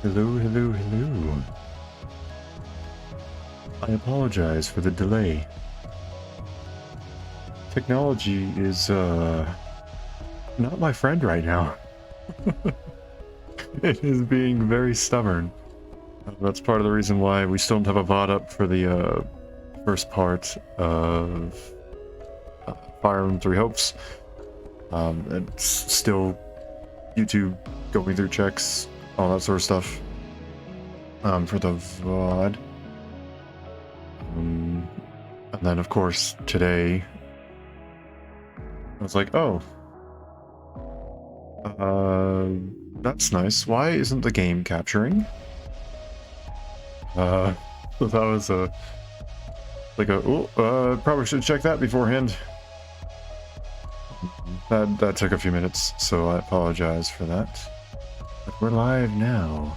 Hello, hello, hello. I apologize for the delay. Technology is, not my friend right now. It is being very stubborn. That's part of the reason why we still don't have a VOD up for the, first part of Fire Emblem Three Hopes. It's still YouTube going through checks, all that sort of stuff. For the VOD. And then, of course, today, I was like, oh, that's nice. Why isn't the game capturing? So that was probably should check that beforehand. That took a few minutes, so I apologize for that. But we're live now.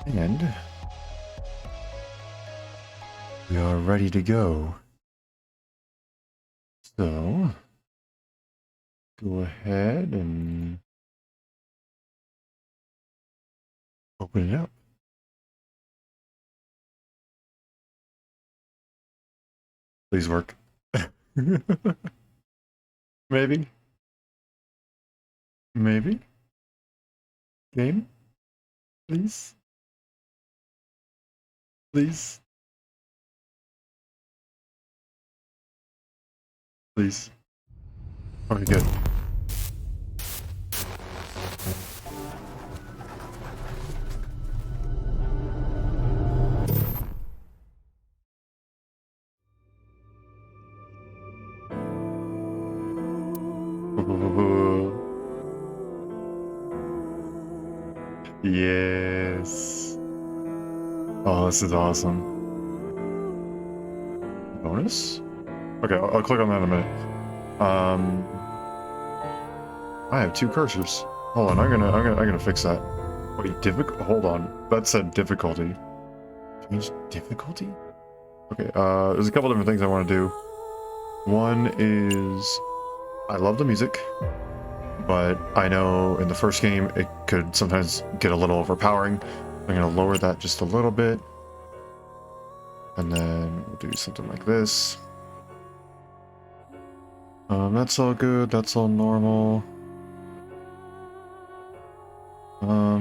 And we are ready to go. So, go ahead and open it up. Please work. Maybe? Maybe? Game? Please? Please? Please. Okay, good. Yes. Oh, this is awesome. Bonus? Okay, I'll click on that in a minute. I have two cursors. Hold on, I'm gonna fix that. Wait, hold on. That said difficulty. Change difficulty? Okay, there's a couple different things I want to do. One is I love the music, but I know in the first game it could sometimes get a little overpowering. I'm gonna lower that just a little bit. And then we'll do something like this. That's all good, that's all normal. No,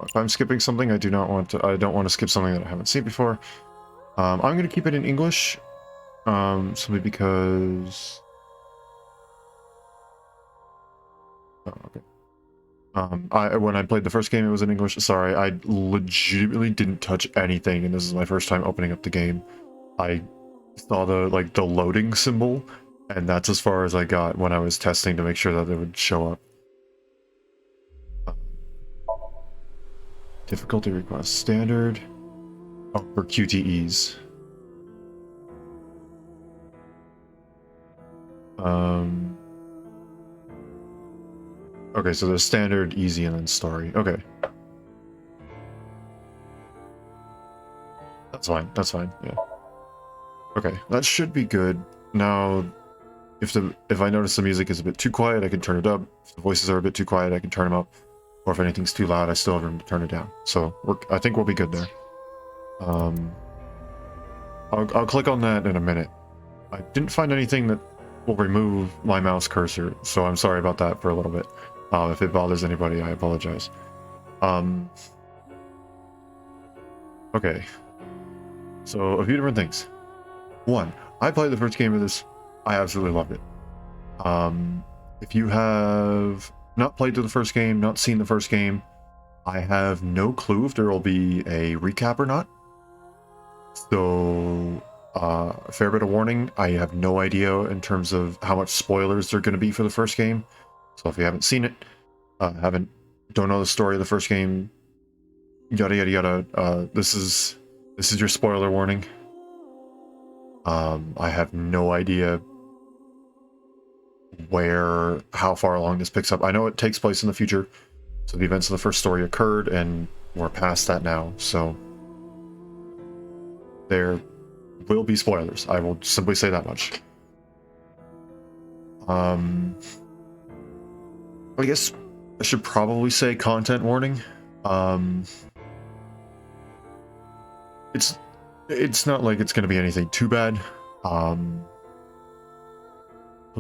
if I'm skipping something, I don't want to skip something that I haven't seen before. I'm gonna keep it in English, simply because. Oh, okay. When I played the first game, it was in English. Sorry, I legitimately didn't touch anything, and this is my first time opening up the game. I saw the loading symbol, and that's as far as I got when I was testing to make sure that it would show up. Difficulty request standard. Oh, for QTEs. Okay, so there's standard, easy, and then story. Okay. That's fine, yeah. Okay, that should be good. Now, if I notice the music is a bit too quiet, I can turn it up. If the voices are a bit too quiet, I can turn them up. Or if anything's too loud, I still have room to turn it down. So, I think we'll be good there. I'll click on that in a minute. I didn't find anything that will remove my mouse cursor, so I'm sorry about that for a little bit. If it bothers anybody, I apologize. Okay. So, a few different things. One, I played the first game of this. I absolutely loved it. If you have not played the first game, not seen the first game, I have no clue if there will be a recap or not. So, a fair bit of warning. I have no idea in terms of how much spoilers there are going to be for the first game. So if you haven't seen it, don't know the story of the first game, yada yada yada, this is your spoiler warning. I have no idea how far along this picks up. I know it takes place in the future, so the events of the first story occurred, and we're past that now, so there will be spoilers. I will simply say that much. I guess I should probably say content warning. It's not like it's going to be anything too bad. But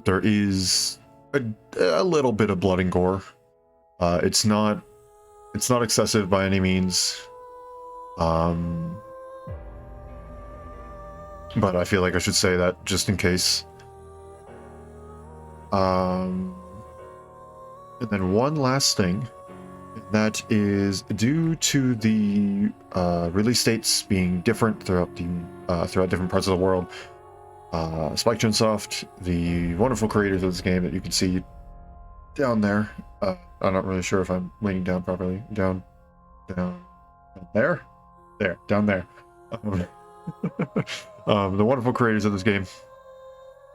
there is a little bit of blood and gore. It's not excessive by any means. But I feel like I should say that just in case. And then one last thing, that is due to the release dates being different throughout different parts of the world. Spike Chunsoft, the wonderful creators of this game that you can see down there. I'm not really sure if I'm leaning down properly. Down there. Down there. The wonderful creators of this game.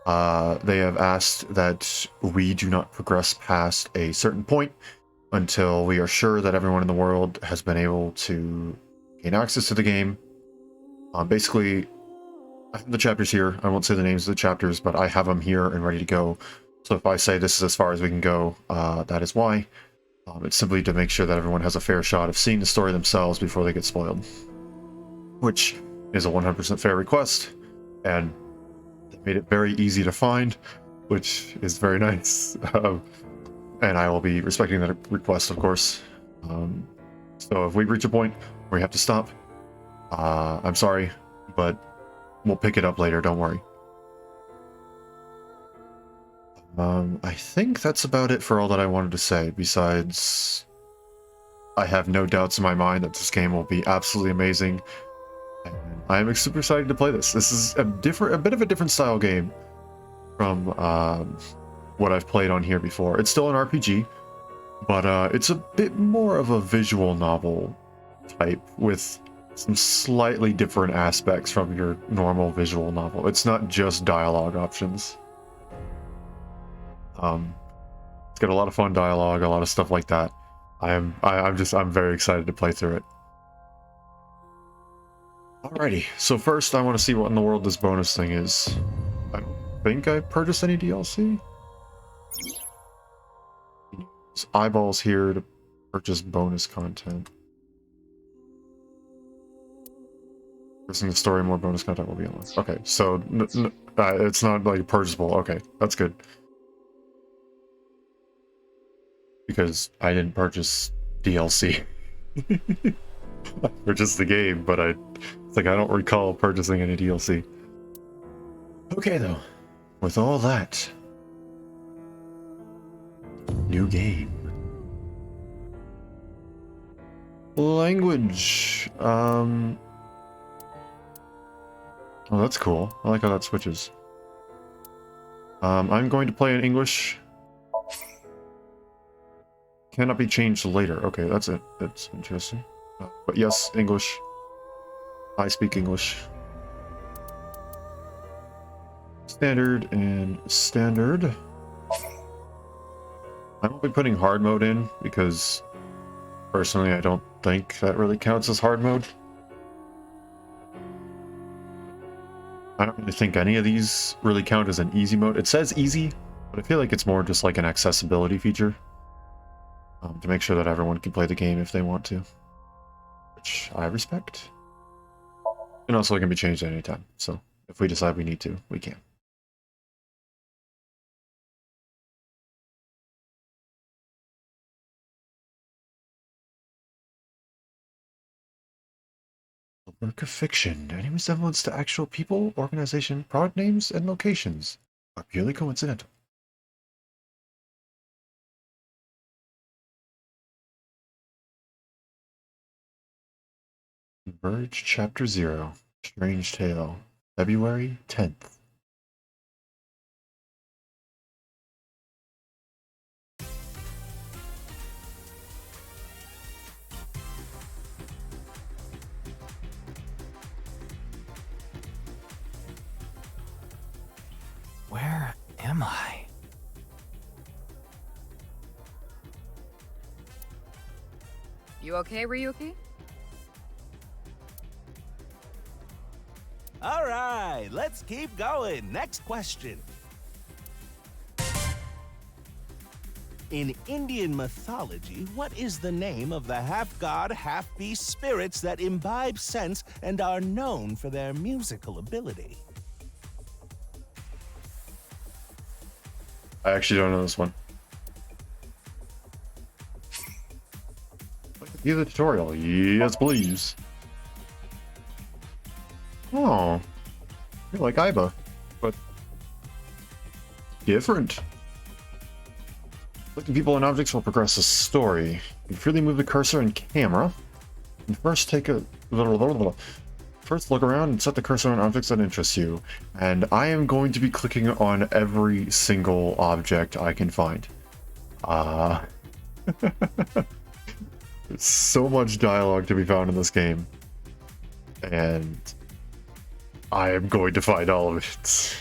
They have asked that we do not progress past a certain point until we are sure that everyone in the world has been able to gain access to the game. Basically, I have the chapters here. I won't say the names of the chapters, but I have them here and ready to go. So if I say this is as far as we can go, that is why. It's simply to make sure that everyone has a fair shot of seeing the story themselves before they get spoiled. Which is a 100% fair request, and they made it very easy to find, which is very nice. And I will be respecting that request, of course. So if we reach a point where we have to stop, I'm sorry, but we'll pick it up later, don't worry. I think that's about it for all that I wanted to say, besides I have no doubts in my mind that this game will be absolutely amazing. And I am super excited to play this. This is a bit of a different style game from what I've played on here before. It's still an RPG, but it's a bit more of a visual novel type with some slightly different aspects from your normal visual novel. It's not just dialogue options. It's got a lot of fun dialogue, a lot of stuff like that. I'm very excited to play through it. Alrighty, so first I want to see what in the world this bonus thing is. I don't think I purchased any DLC. There's eyeballs here to purchase bonus content. Purchasing the story, more bonus content will be unlocked. Okay, so it's not like purchasable. Okay, that's good. Because I didn't purchase DLC. I purchased the game, but it's like I don't recall purchasing any DLC. Okay, though. With all that, new game. Language. Oh, that's cool. I like how that switches. I'm going to play in English. Cannot be changed later. Okay, that's it. That's interesting. But yes, English. I speak English. Standard and standard. I won't be putting hard mode in because personally I don't think that really counts as hard mode. I don't really think any of these really count as an easy mode. It says easy, but I feel like it's more just like an accessibility feature. To make sure that everyone can play the game if they want to. Which I respect. And also it can be changed at any time, so if we decide we need to, we can. A work of fiction. Any resemblance to actual people, organization, product names, and locations are purely coincidental. Verge Chapter 0. Strange Tale. February 10th. Where am I? You okay, Ryuki? All right, let's keep going. Next question. In Indian mythology, what is the name of the half-god, half-beast spirits that imbibe sense and are known for their musical ability? I actually don't know this one. View the tutorial. Yes, please. Oh. You're like Aiba, but different. Selecting people and objects will progress the story. You freely move the cursor and camera. And first first look around and set the cursor on objects that interest you. And I am going to be clicking on every single object I can find. There's so much dialogue to be found in this game. And I am going to find all of it.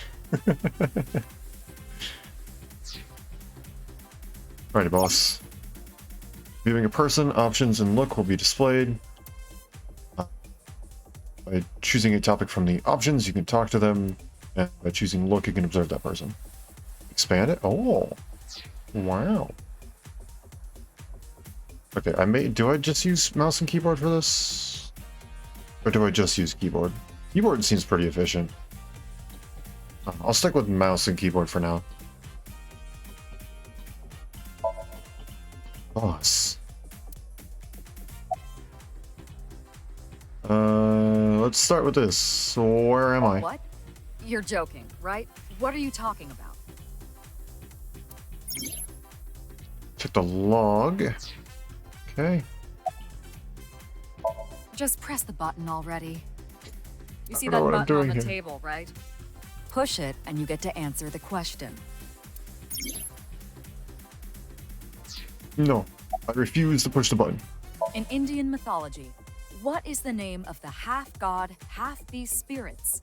Alrighty, boss. Viewing a person, options and look will be displayed. By choosing a topic from the options, you can talk to them. And by choosing look, you can observe that person. Expand it? Oh. Wow. Okay, do I just use mouse and keyboard for this? Or do I just use keyboard? Keyboard seems pretty efficient. I'll stick with mouse and keyboard for now. Boss. Let's start with this. So where am I? What? You're joking, right? What are you talking about? Check the log. Okay. Just press the button already. You see I that don't know what I'm button on doing the here. table, right? Push it and you get to answer the question. No. I refuse to push the button. In Indian mythology, what is the name of the half-god, half-beast spirits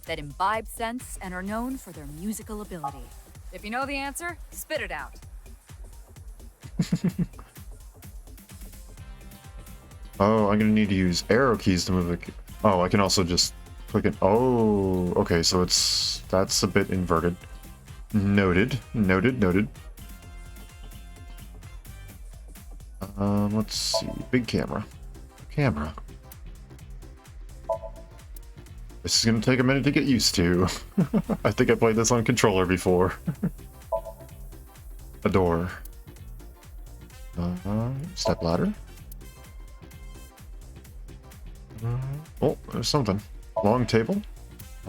that imbibe sense and are known for their musical ability? If you know the answer, spit it out. Oh, I'm gonna need to use arrow keys to move it. Oh, I can also just click it. Oh, okay, so that's a bit inverted. Noted, noted, noted. Let's see. Big camera. Camera. This is gonna take a minute to get used to. I think I played this on controller before. A door. Step ladder. Oh, there's something. Long table.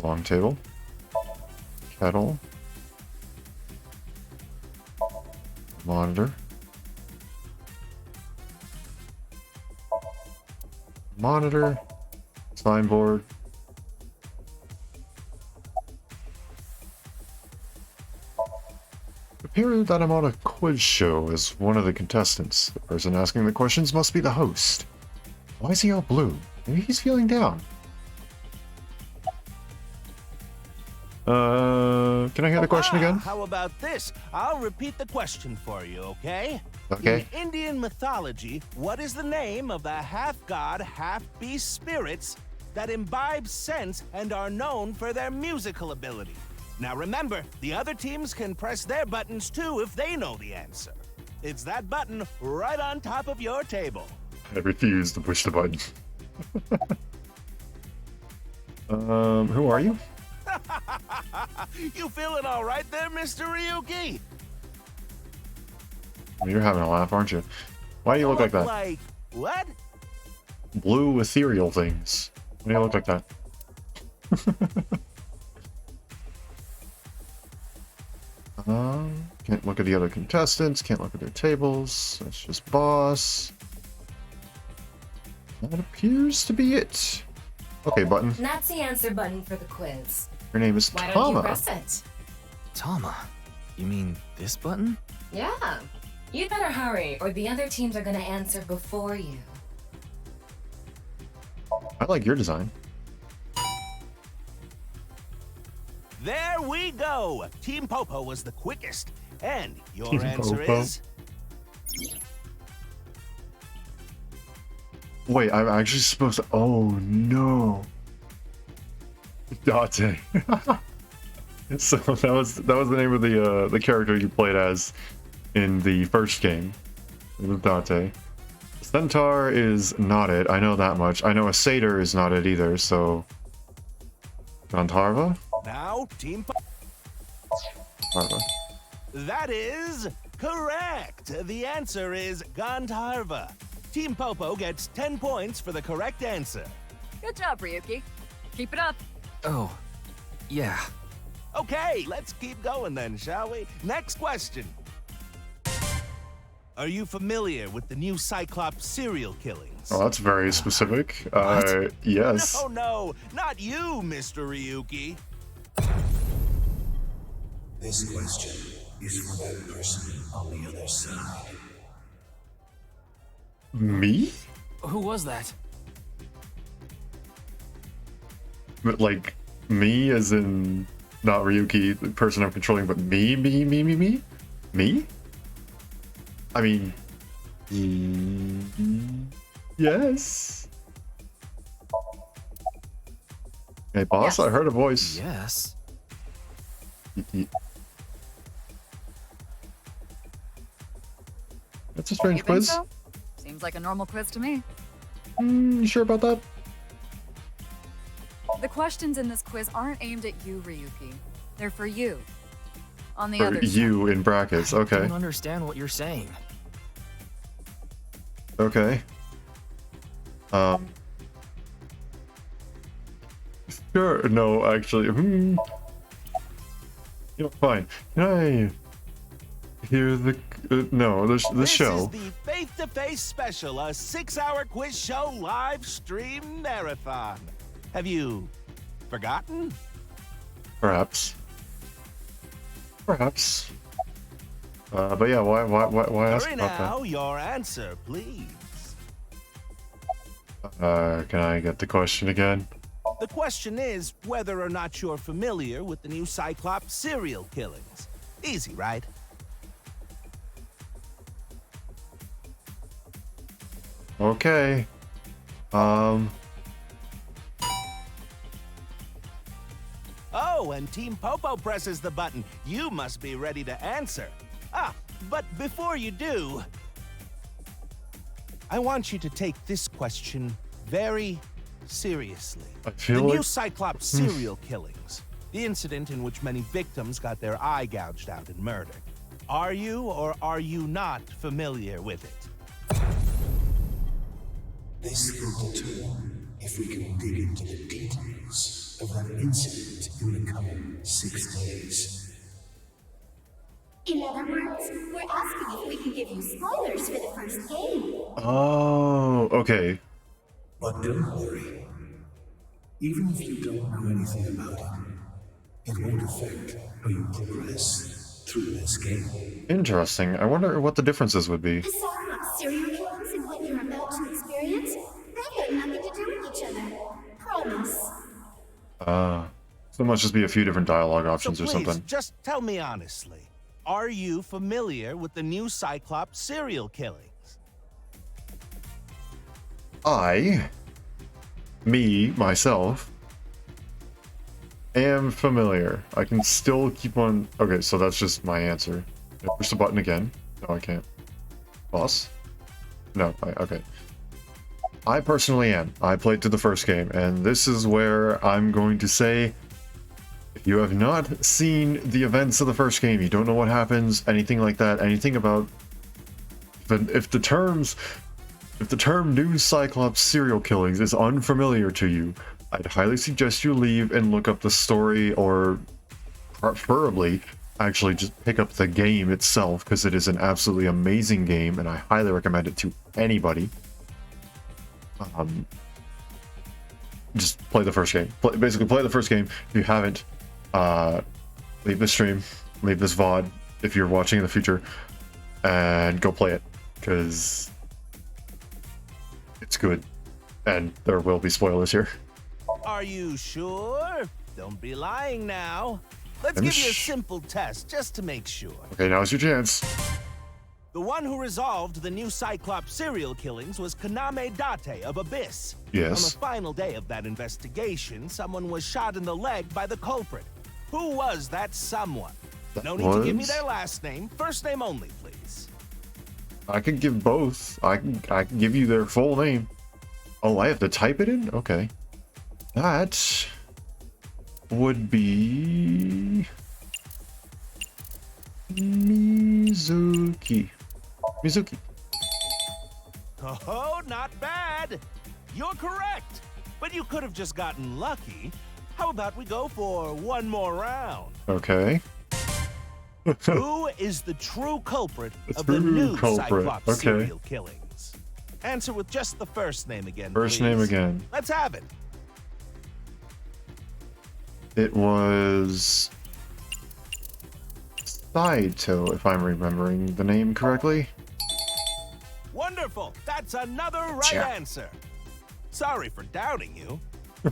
Long table. Kettle. Monitor. Monitor. Signboard. It appears that I'm on a quiz show as one of the contestants. The person asking the questions must be the host. Why is he all blue? Maybe he's feeling down. Can I hear the question again? How about this? I'll repeat the question for you, okay? Okay. In Indian mythology, what is the name of the half-god, half-beast spirits that imbibe sense and are known for their musical ability? Now remember, the other teams can press their buttons too if they know the answer. It's that button right on top of your table. I refuse to push the button. Who are you? You feeling all right there, Mr. Ryuki? You're having a laugh, aren't you? Why do you look like that? Like what? Blue ethereal things. Why do you look like that? Can't look at the other contestants, can't look at their tables. That's just boss. That appears to be it. Okay, button. That's the answer button for the quiz. Your name is Why don't you Tama. press it? Tama? You mean this button? Yeah. You'd better hurry, or the other teams are gonna answer before you. I like your design. There we go. Team Popo was the quickest. And your Team answer Popo. is... Wait, I'm actually supposed to. Oh no, Date. So that was the name of the character you played as. in the first game with Date. Centaur is not it. I know that much. I know a satyr is not it either. So, Gandharva? Now, Team Gandharva. That is correct. The answer is Gandharva. Team Popo gets 10 points for the correct answer. Good job, Ryuki. Keep it up. Oh, yeah. Okay, let's keep going then, shall we? Next question. Are you familiar with the new Cyclops serial killings? Oh, that's very specific. What? Yes. No, not you, Mr. Ryuki. This question is for that person on the other side. Me? Who was that? But like, me as in not Ryuki, the person I'm controlling, but me? Me? I mean, yes. Hey, boss, Yes. I heard a voice. Yes. That's a You strange think quiz. so? Seems like a normal quiz to me. You sure about that? The questions in this quiz aren't aimed at you, Ryuki. They're for you. On the Or other you in brackets. I Okay. don't understand what you're saying. Okay. Sure. No, actually. You know, fine. Can I hear the no the This show? is the Face-to-Face Special, a 6-hour quiz show live stream marathon. Have you forgotten? Perhaps. Perhaps. But yeah, why ask Hurry about now, your answer, please. that? Can I get the question again? The question is whether or not you're familiar with the new Cyclops serial killings. Easy, right? Okay. Oh, and Team Popo presses the button. You must be ready to answer. But before you do, I want you to take this question very seriously. I feel The like new Cyclops serial killings, the incident in which many victims got their eye gouged out and murdered. Are you or are you not familiar with it? This will determine if we can dig into the details of that incident in the coming 6 days. In other words, we're asking if we can give you spoilers for the first game. Oh, okay. But don't worry. Even if you don't know anything about it, it won't affect how you progress through this game. Interesting. I wonder what the differences would be. The Cyclops serial killings and what you're about to experience, they have nothing to do with each other. Promise. So it must just be a few different dialogue So options or please, something. just tell me honestly. Are you familiar with the new Cyclops serial killings? Myself, am familiar. I can still keep on... Okay, so that's just my answer. Can I push the button again? No, I can't. Boss? No, okay. I personally am. I played through the first game, and this is where I'm going to say, if you have not seen the events of the first game, you don't know what happens, anything like that, anything about... If the term new Cyclops serial killings is unfamiliar to you, I'd highly suggest you leave and look up the story, or preferably actually just pick up the game itself, because it is an absolutely amazing game and I highly recommend it to anybody. Just play the first game. Basically play the first game. If you haven't, leave this stream, leave this VOD if you're watching in the future, and go play it, because it's good, and there will be spoilers here. Are you sure? Don't be lying now. Let's I'm give you a simple test just to make sure. Okay, now's your chance. The one who resolved the new Cyclops serial killings was Kaname Date of Abyss. Yes. On the final day of that investigation, someone was shot in the leg by the culprit. Who was that someone? No need to give me their last name. First name only, please. I can give both. I can give you their full name. Oh, I have to type it in? Okay. That would be Mizuki. Mizuki. Oh, not bad. You're correct. But you could have just gotten lucky. How about we go for one more round? Okay. Who is the true culprit of the new Cyclops serial killings? Answer with just the first name again, First please. name again. Let's have it. It was Saito, if I'm remembering the name correctly. Wonderful. That's another right Yeah. answer. Sorry for doubting you.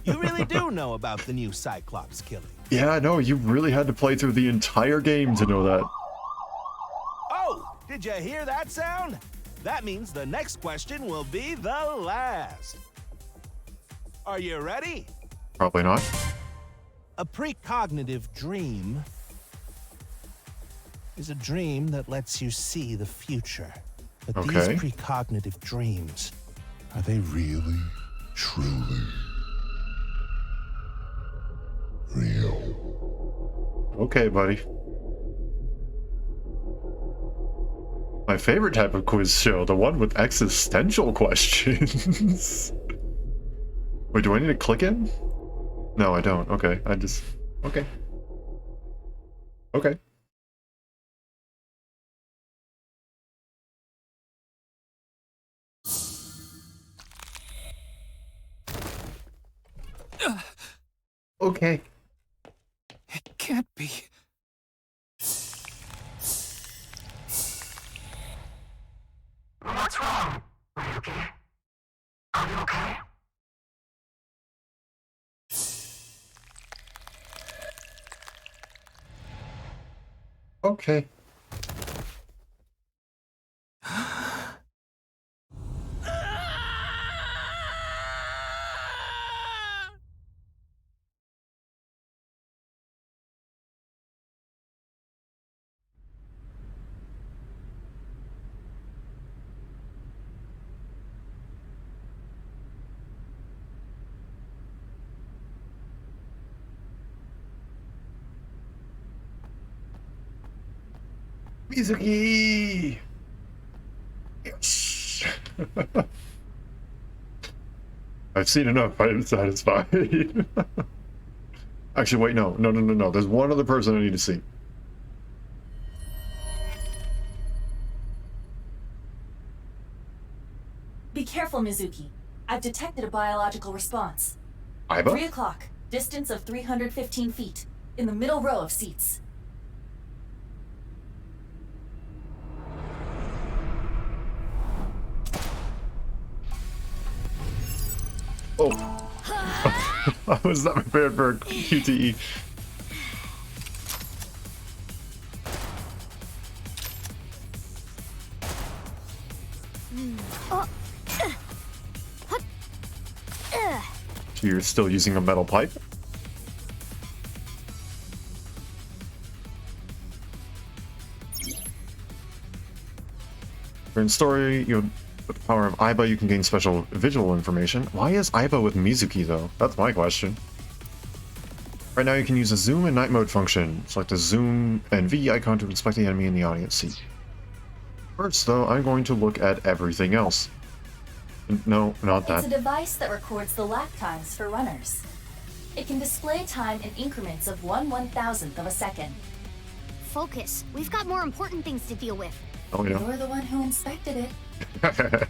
You really do know about the new Cyclops killing. Yeah, no, you really had to play through the entire game to know that. Oh, did you hear that sound? That means the next question will be the last. Are you ready? Probably not. A precognitive dream is a dream that lets you see the future. But Okay. these precognitive dreams, Are they really, truly real? Okay, buddy. My favorite type of quiz show, the one with existential questions. Wait, do I need to click in? No, I don't. Okay, I just... Okay. Okay. Okay. It can't be. What's wrong, Ryuki? Are you okay? Okay. Mizuki! Yes! I've seen enough. I am satisfied. Actually, wait, no. There's one other person I need to see. Be careful, Mizuki. I've detected a biological response. Aiba? 3 o'clock, distance of 315 feet, in the middle row of seats. Oh. I was not prepared for a QTE. So you're still using a metal pipe? In story, with the power of Aiba, you can gain special visual information. Why is Aiba with Mizuki, though? That's my question. Right now, you can use a zoom and night mode function. Select the zoom and V icon to inspect the enemy in the audience seat. First, though, I'm going to look at everything else. No, not that. It's a device that records the lap times for runners. It can display time in increments of 1/1000th of a second. Focus. We've got more important things to deal with. Oh, yeah. You're the one who inspected it.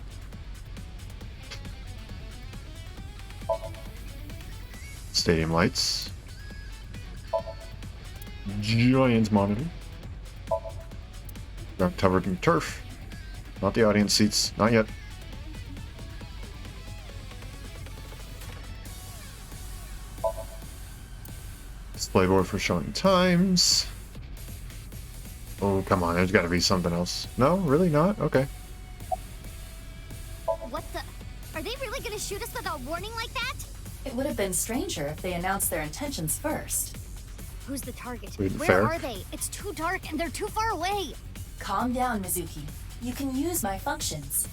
Stadium lights. Giant monitor. Ground covered in turf. Not the audience seats. Not yet. Display board for showing times. Oh, come on. There's got to be something else. No? Really not? Okay. What the? Are they really gonna shoot us without warning like that? It would have been stranger if they announced their intentions first. Who's the target? Wait, Where fair? are they? It's too dark and they're too far away. Calm down, Mizuki. You can use my functions.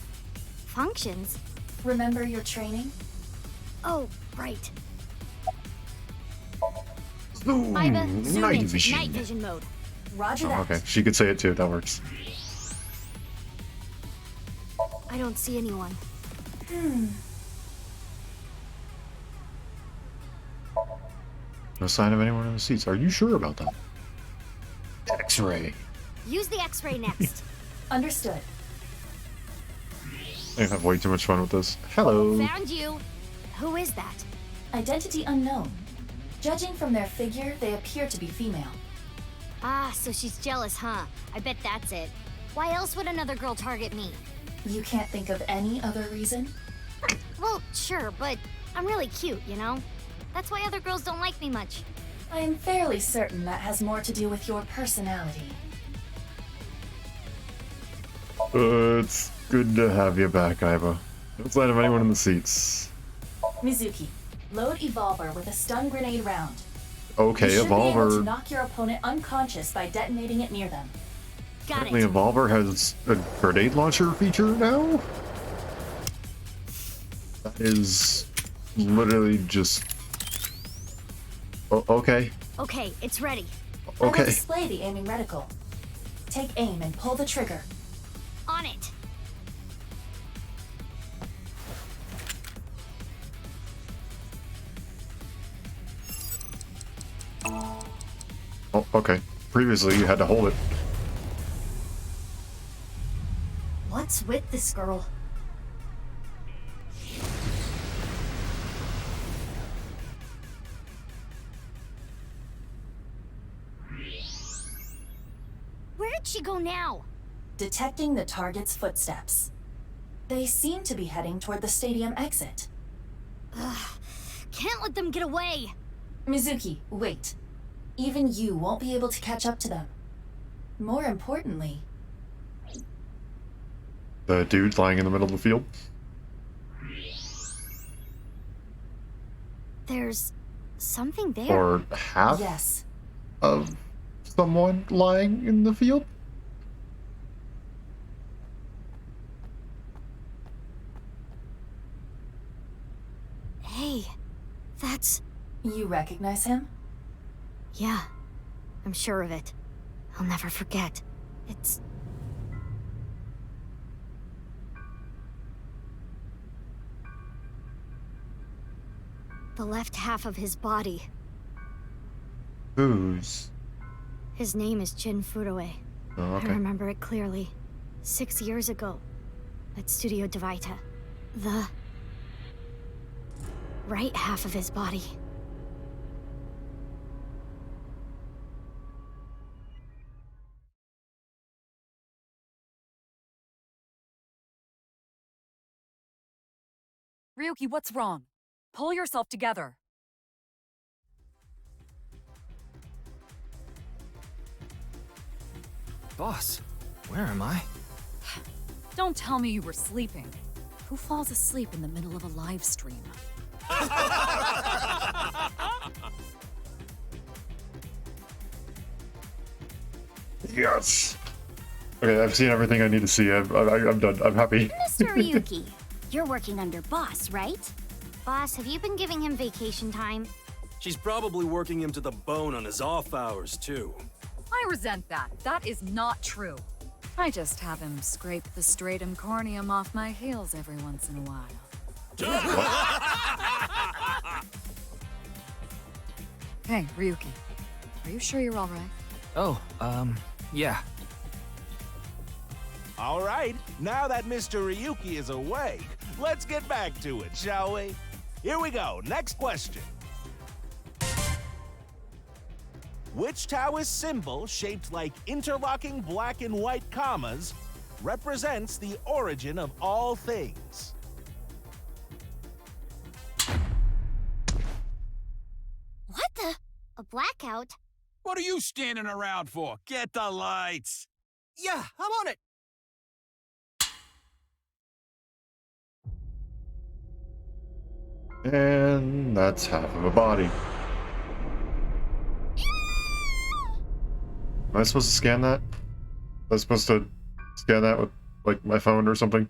Functions? Remember your training? Oh, right. Zoom! Aiba, zoom Night into vision. night vision mode. Roger Oh, that. okay, she could say it too. That works. I don't see anyone. No sign of anyone in the seats. Are you sure about that? X-ray. Use the X-ray next. Understood. I have way too much fun with this. Hello. Found you. Who is that? Identity unknown. Judging from their figure, they appear to be female. Ah, so she's jealous, huh? I bet that's it. Why else would another girl target me? You can't think of any other reason? Well, sure, but I'm really cute, you know? That's why other girls don't like me much. I'm fairly certain that has more to do with your personality. It's good to have you back, Aiba. No sign of anyone in the seats. Mizuki, load Evolver with a stun grenade round. Okay, You should be able to Evolver. knock your opponent unconscious by detonating it near them. Got Apparently, it. Evolver has a grenade launcher feature now. That is literally just. Okay. Okay, it's ready. I will Okay. display the aiming reticle. Take aim and pull the trigger. On it. Oh, okay. Previously, you had to hold it. What's with this girl? Where did she go now? Detecting the target's footsteps. They seem to be heading toward the stadium exit. Can't let them get away. Mizuki, wait. Even you won't be able to catch up to them. More importantly, The dude lying in the middle of the field. There's something there. Or half yes, of someone lying in the field. Hey, that's... you recognize him? Yeah, I'm sure of it. I'll never forget. It's... the left half of his body. Who's? His name is Jin Furue. Oh, I okay. remember it clearly. 6 years ago, at Studio Devaita. The... right half of his body. Ryuki, what's wrong? Pull yourself together. Boss, where am I? Don't tell me you were sleeping. Who falls asleep in the middle of a live stream? Yes. Okay, I've seen everything I need to see. I'm done. I'm happy. Mr. Ryuki, you're working under Boss, right? Boss, have you been giving him vacation time? She's probably working him to the bone on his off hours, too. I resent that. That is not true. I just have him scrape the stratum corneum off my heels every once in a while. Hey, Ryuki. Are you sure you're all right? Oh, yeah. All right, now that Mr. Ryuki is awake, let's get back to it, shall we? Here we go, next question. Which Taoist symbol, shaped like interlocking black and white commas, represents the origin of all things? What the? A blackout? What are you standing around for? Get the lights! Yeah, I'm on it. And that's half of a body. Am I supposed to scan that? Am I supposed to scan that with, like, my phone or something?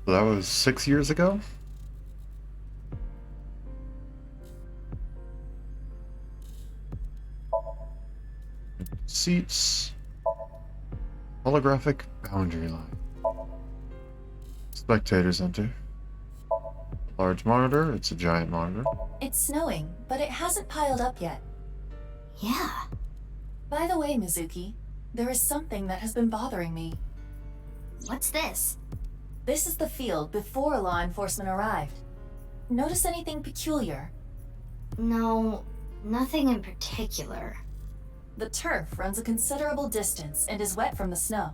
So that was 6 years ago? Seats. Holographic boundary line. Spectators enter. Large monitor. It's a giant monitor. It's snowing, but it hasn't piled up yet. Yeah. By the way, Mizuki, there is something that has been bothering me. What's this? This is the field before law enforcement arrived. Notice anything peculiar? No, nothing in particular. The turf runs a considerable distance and is wet from the snow.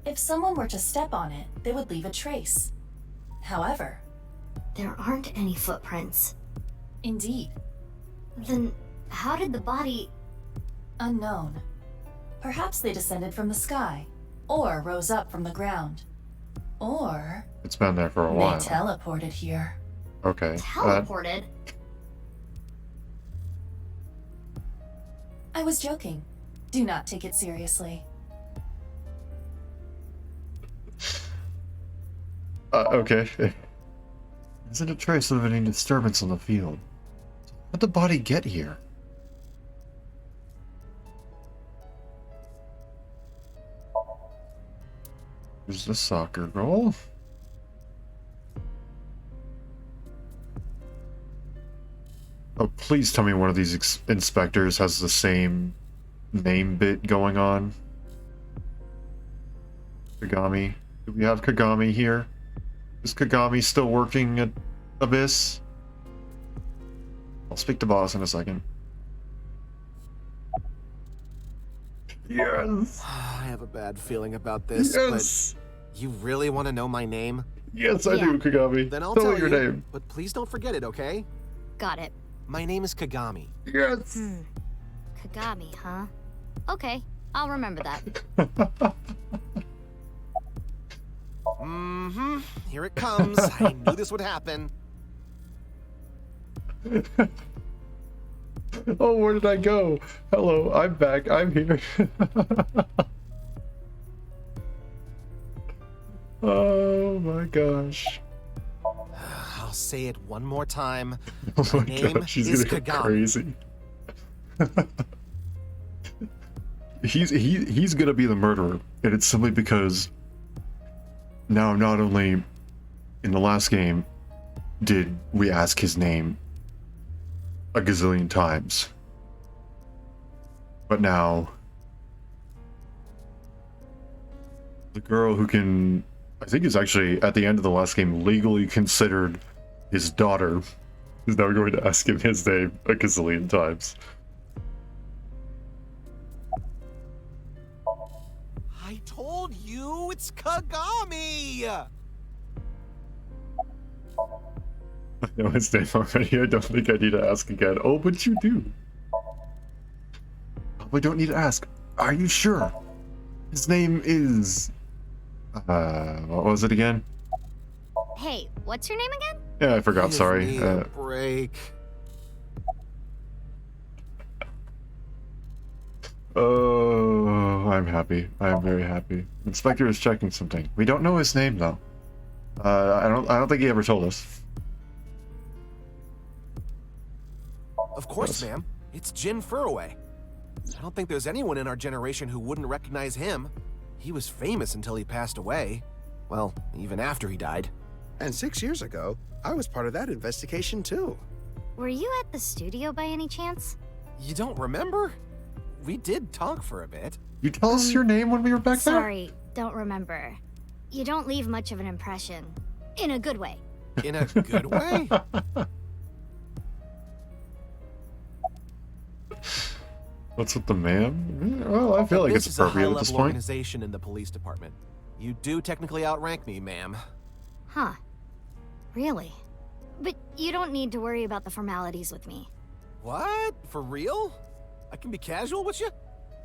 If someone were to step on it, they would leave a trace. However, There aren't any footprints. indeed, Then how did the body... unknown. Perhaps they descended from the sky, or rose up from the ground. Or It's been there for a they while. teleported here. Okay. teleported? I was joking. Do not take it seriously. Okay. Isn't a trace of any disturbance on the field? How'd the body get here? There's the soccer goal. Oh, please tell me one of these inspectors has the same name bit going on. Kagami. Do we have Kagami here? Is Kagami still working at Abyss? I'll speak to boss in a second. Yes! I have a bad feeling about this, Yes! but you really want to know my name? Yes, I do, Kagami. Then I'll tell tell me your you, name. but please don't forget it, okay? Got it. My name is Kagami. Yes! Kagami, huh? Okay, I'll remember that. Mm-hmm. Here it comes. I knew this would happen. Oh, where did I go? Hello, I'm back. I'm here. Oh my gosh. I'll say it one more time. Oh My my name gosh, she's is gonna go Kagami. crazy. He's gonna be the murderer, and it's simply because now not only in the last game did we ask his name a gazillion times, but now the girl who can, I think is actually at the end of the last game legally considered his daughter, is now going to ask him his name a gazillion times. I told you it's Kagami! I know his name already. I don't think I need to ask again. Oh, but you do. Probably don't need to ask. Are you sure? His name is... what was it again? Hey, what's your name again? Yeah, I forgot, Give sorry. me a break. Oh, I'm happy. I'm very happy. Inspector is checking something. We don't know his name though. I don't think he ever told us. Of course, ma'am. It's Jin Furroway. I don't think there's anyone in our generation who wouldn't recognize him. He was famous until he passed away. Well, even after he died. And 6 years ago, I was part of that investigation too. Were you at the studio by any chance? You don't remember? We did talk for a bit. You tell us your name when we were back there? Sorry, don't remember. You don't leave much of an impression. In a good way. In a good way? What's with the ma'am? Well, I feel like This it's is a appropriate at this high-level point. organization in the police department. You do technically outrank me, ma'am. Huh. Really? But you don't need to worry about the formalities with me. What? For real? I can be casual with you?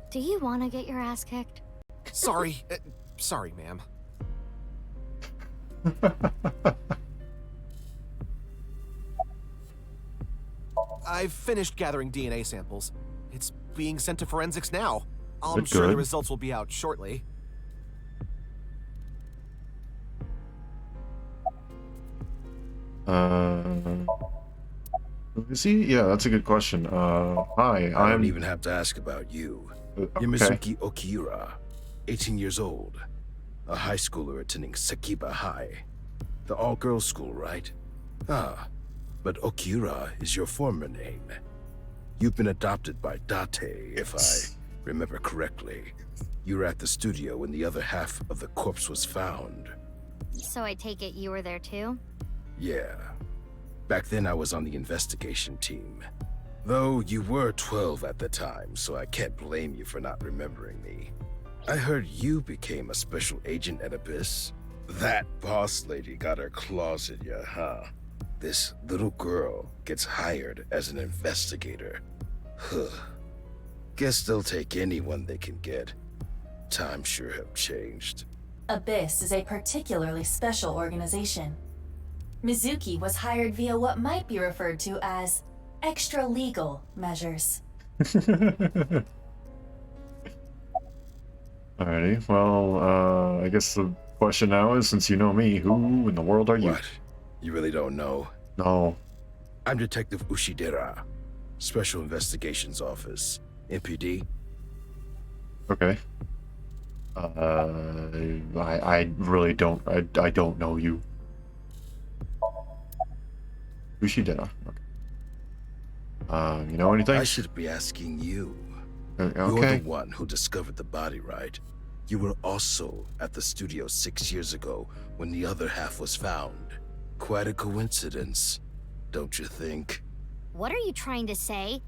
Do you want to get your ass kicked? Sorry. Sorry, ma'am. I've finished gathering DNA samples. It's being sent to forensics now. I'm Good, sure good. the results will be out shortly. Is he? Yeah, that's a good question. Hi, I I'm... don't even have to ask about you. You're okay. Mizuki Okiura, 18 years old, a high schooler attending Sakiba High. The all-girls school, right? Ah, but Okiura is your former name. You've been adopted by Date, if I remember correctly. You were at the studio when the other half of the corpse was found. So I take it you were there too? Yeah. Back then I was on the investigation team. Though you were 12 at the time, so I can't blame you for not remembering me. I heard you became a special agent at Abyss. That boss lady got her claws in you, huh? This little girl gets hired as an investigator. Huh. Guess they'll take anyone they can get. Times sure have changed. Abyss is a particularly special organization. Mizuki was hired via what might be referred to as extra-legal measures. Alrighty, well, I guess the question now is, since you know me, who in the world are you? What? You really don't know? No. I'm Detective Ushidera, Special Investigations Office, MPD. Okay. I really don't, I don't know you. Ushidera. Okay. You know anything? I should be asking you. You're Okay. the one who discovered the body, right? You were also at the studio 6 years ago when the other half was found. Quite a coincidence, don't you think? What are you trying to say?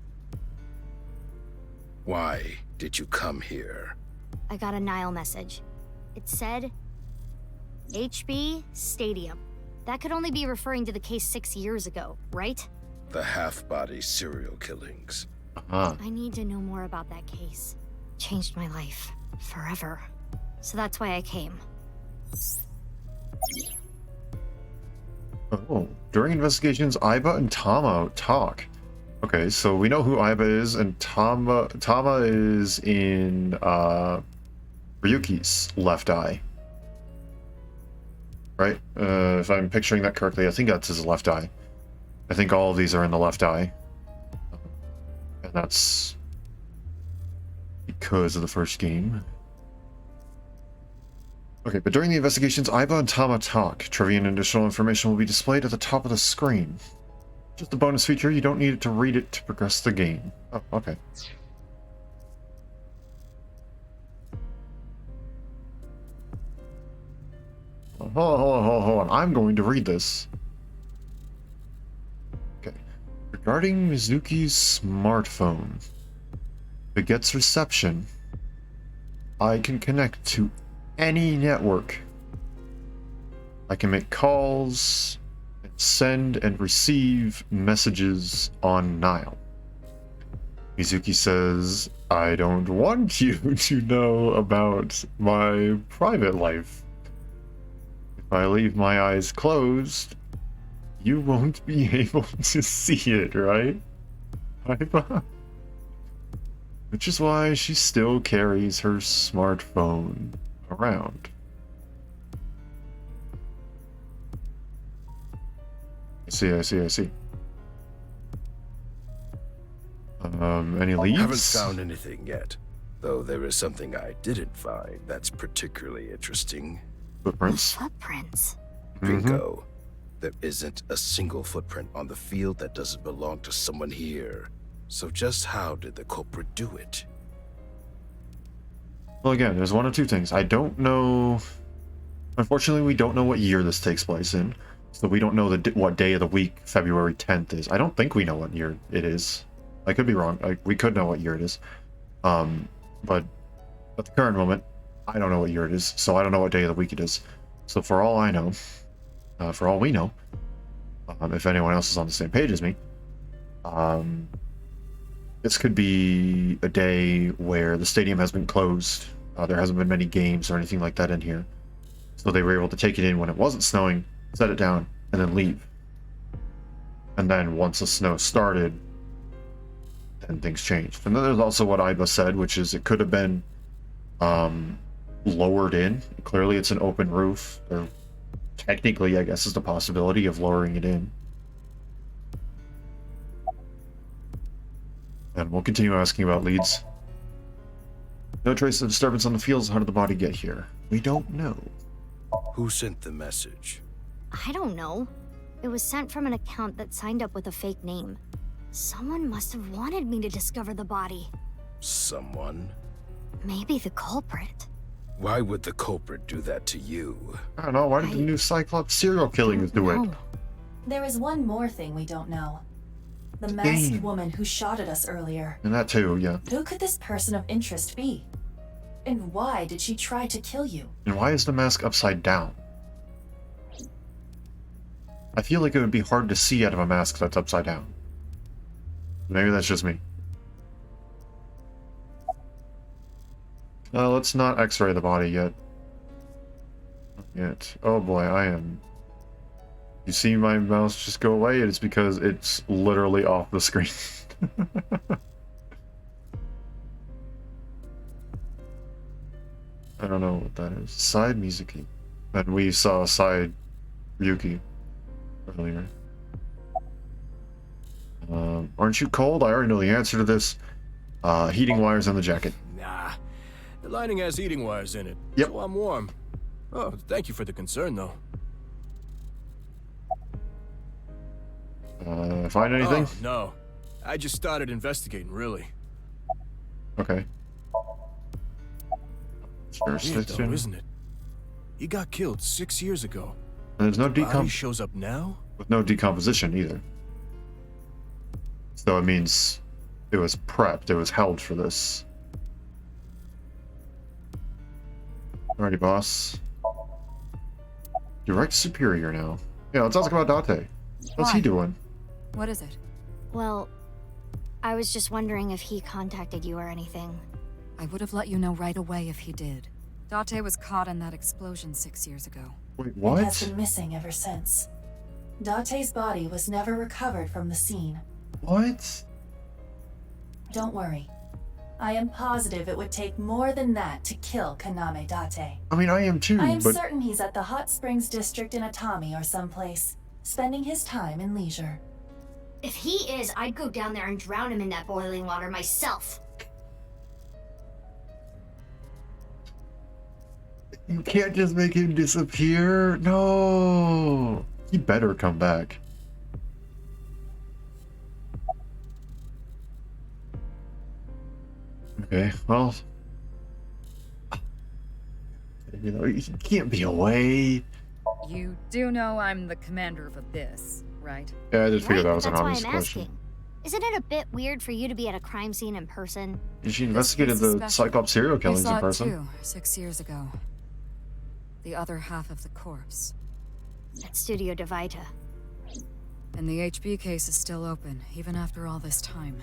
Why did you come here? I got a Nile message. It said HB Stadium. That could only be referring to the case 6 years ago, right? The half-body serial killings. Uh-huh. I need to know more about that case. Changed my life. Forever. So that's why I came. Oh, during investigations, Aiba and Tama talk. Okay, so we know who Aiba is, and Tama is in Ryuki's left eye. Right? If I'm picturing that correctly, I think that's his left eye. I think all of these are in the left eye. And that's because of the first game. Okay, but during the investigations, Aiba and Tama talk. Trivia and additional information will be displayed at the top of the screen. Just a bonus feature, you don't need it to read it to progress the game. Oh, okay. Hold on. I'm going to read this. Okay. Regarding Mizuki's smartphone, if it gets reception, I can connect to any network. I can make calls, and send and receive messages on Nile. Mizuki says, I don't want you to know about my private life. If I leave my eyes closed, you won't be able to see it, right? Aiba? Which is why she still carries her smartphone around. I see. Any leads? Haven't found anything yet, though there is something I didn't find that's particularly interesting. Footprints? Footprints? Bingo. There isn't a single footprint on the field that doesn't belong to someone here. So just how did the culprit do it? Well, again, there's one of two things. I don't know... Unfortunately, we don't know what year this takes place in. So we don't know what day of the week February 10th is. I don't think we know what year it is. I could be wrong. We could know what year it is. But at the current moment, I don't know what year it is. So I don't know what day of the week it is. So for all I know, for all we know, if anyone else is on the same page as me. This could be a day where the stadium has been closed. There hasn't been many games or anything like that in here. So they were able to take it in when it wasn't snowing, set it down, and then leave. And then once the snow started, then things changed. And then there's also what Aiba said, which is it could have been lowered in. Clearly it's an open roof. Or technically, I guess, is the possibility of lowering it in. And we'll continue asking about leads. No trace of disturbance on the fields. How did the body get here? We don't know. Who sent the message? I don't know. It was sent from an account that signed up with a fake name. Someone must have wanted me to discover the body. Someone? Maybe the culprit. Why would the culprit do that to you? I don't know. Why did the new Cyclops serial killings do it? There is one more thing we don't know. The masked woman who shot at us earlier. And that too, yeah. Who could this person of interest be? And why did she try to kill you? And why is the mask upside down? I feel like it would be hard to see out of a mask that's upside down. Maybe that's just me. Let's not x-ray the body yet. Not yet. Oh boy, I am... You see my mouse just go away? It's because it's literally off the screen. I don't know what that is. Side Mizuki. And we saw side Ryuki earlier. Aren't you cold? I already know the answer to this. Heating wires on the jacket. Nah. The lining has heating wires in it. Yep. So I'm warm. Oh, thank you for the concern, though. Find anything? Oh, no. I just started investigating, really. Okay. Weird though, isn't it? He got killed 6 years ago. And there's no Body shows up now? with no decomposition either. So it means it was prepped, it was held for this. Alrighty, boss. Direct superior now. Yeah, let's talk about Date. What's he doing? What is it? Well, I was just wondering if he contacted you or anything. I would have let you know right away if he did. Date was caught in that explosion 6 years ago. Wait, It what? has been missing ever since. Date's body was never recovered from the scene. What? Don't worry. I am positive it would take more than that to kill Kaname Date. I mean, I am too, I am but... certain he's at the Hot Springs District in Atami or someplace, spending his time in leisure. If he is, I'd go down there and drown him in that boiling water myself. You can't just make him disappear. No. He better come back. Okay, well... You know, he can't be away. You do know I'm the commander of Abyss, right? Yeah, I did figure that was an That's why obvious I'm question. asking. Isn't it a bit weird for you to be at a crime scene in person? And she investigated the Cyclops serial killings I saw in person. It too, 6 years ago. The other half of the corpse. At Studio Devita. And the HB case is still open, even after all this time.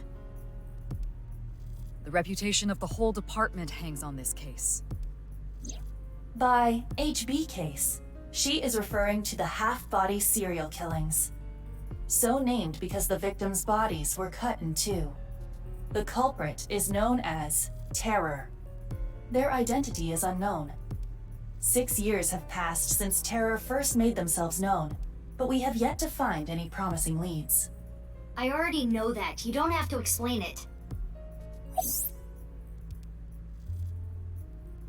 The reputation of the whole department hangs on this case. By HB case, she is referring to the half-body serial killings. So named because the victims' bodies were cut in two. The culprit is known as Terror. Their identity is unknown. 6 years have passed since Terror first made themselves known, but we have yet to find any promising leads. I already know that. You don't have to explain it.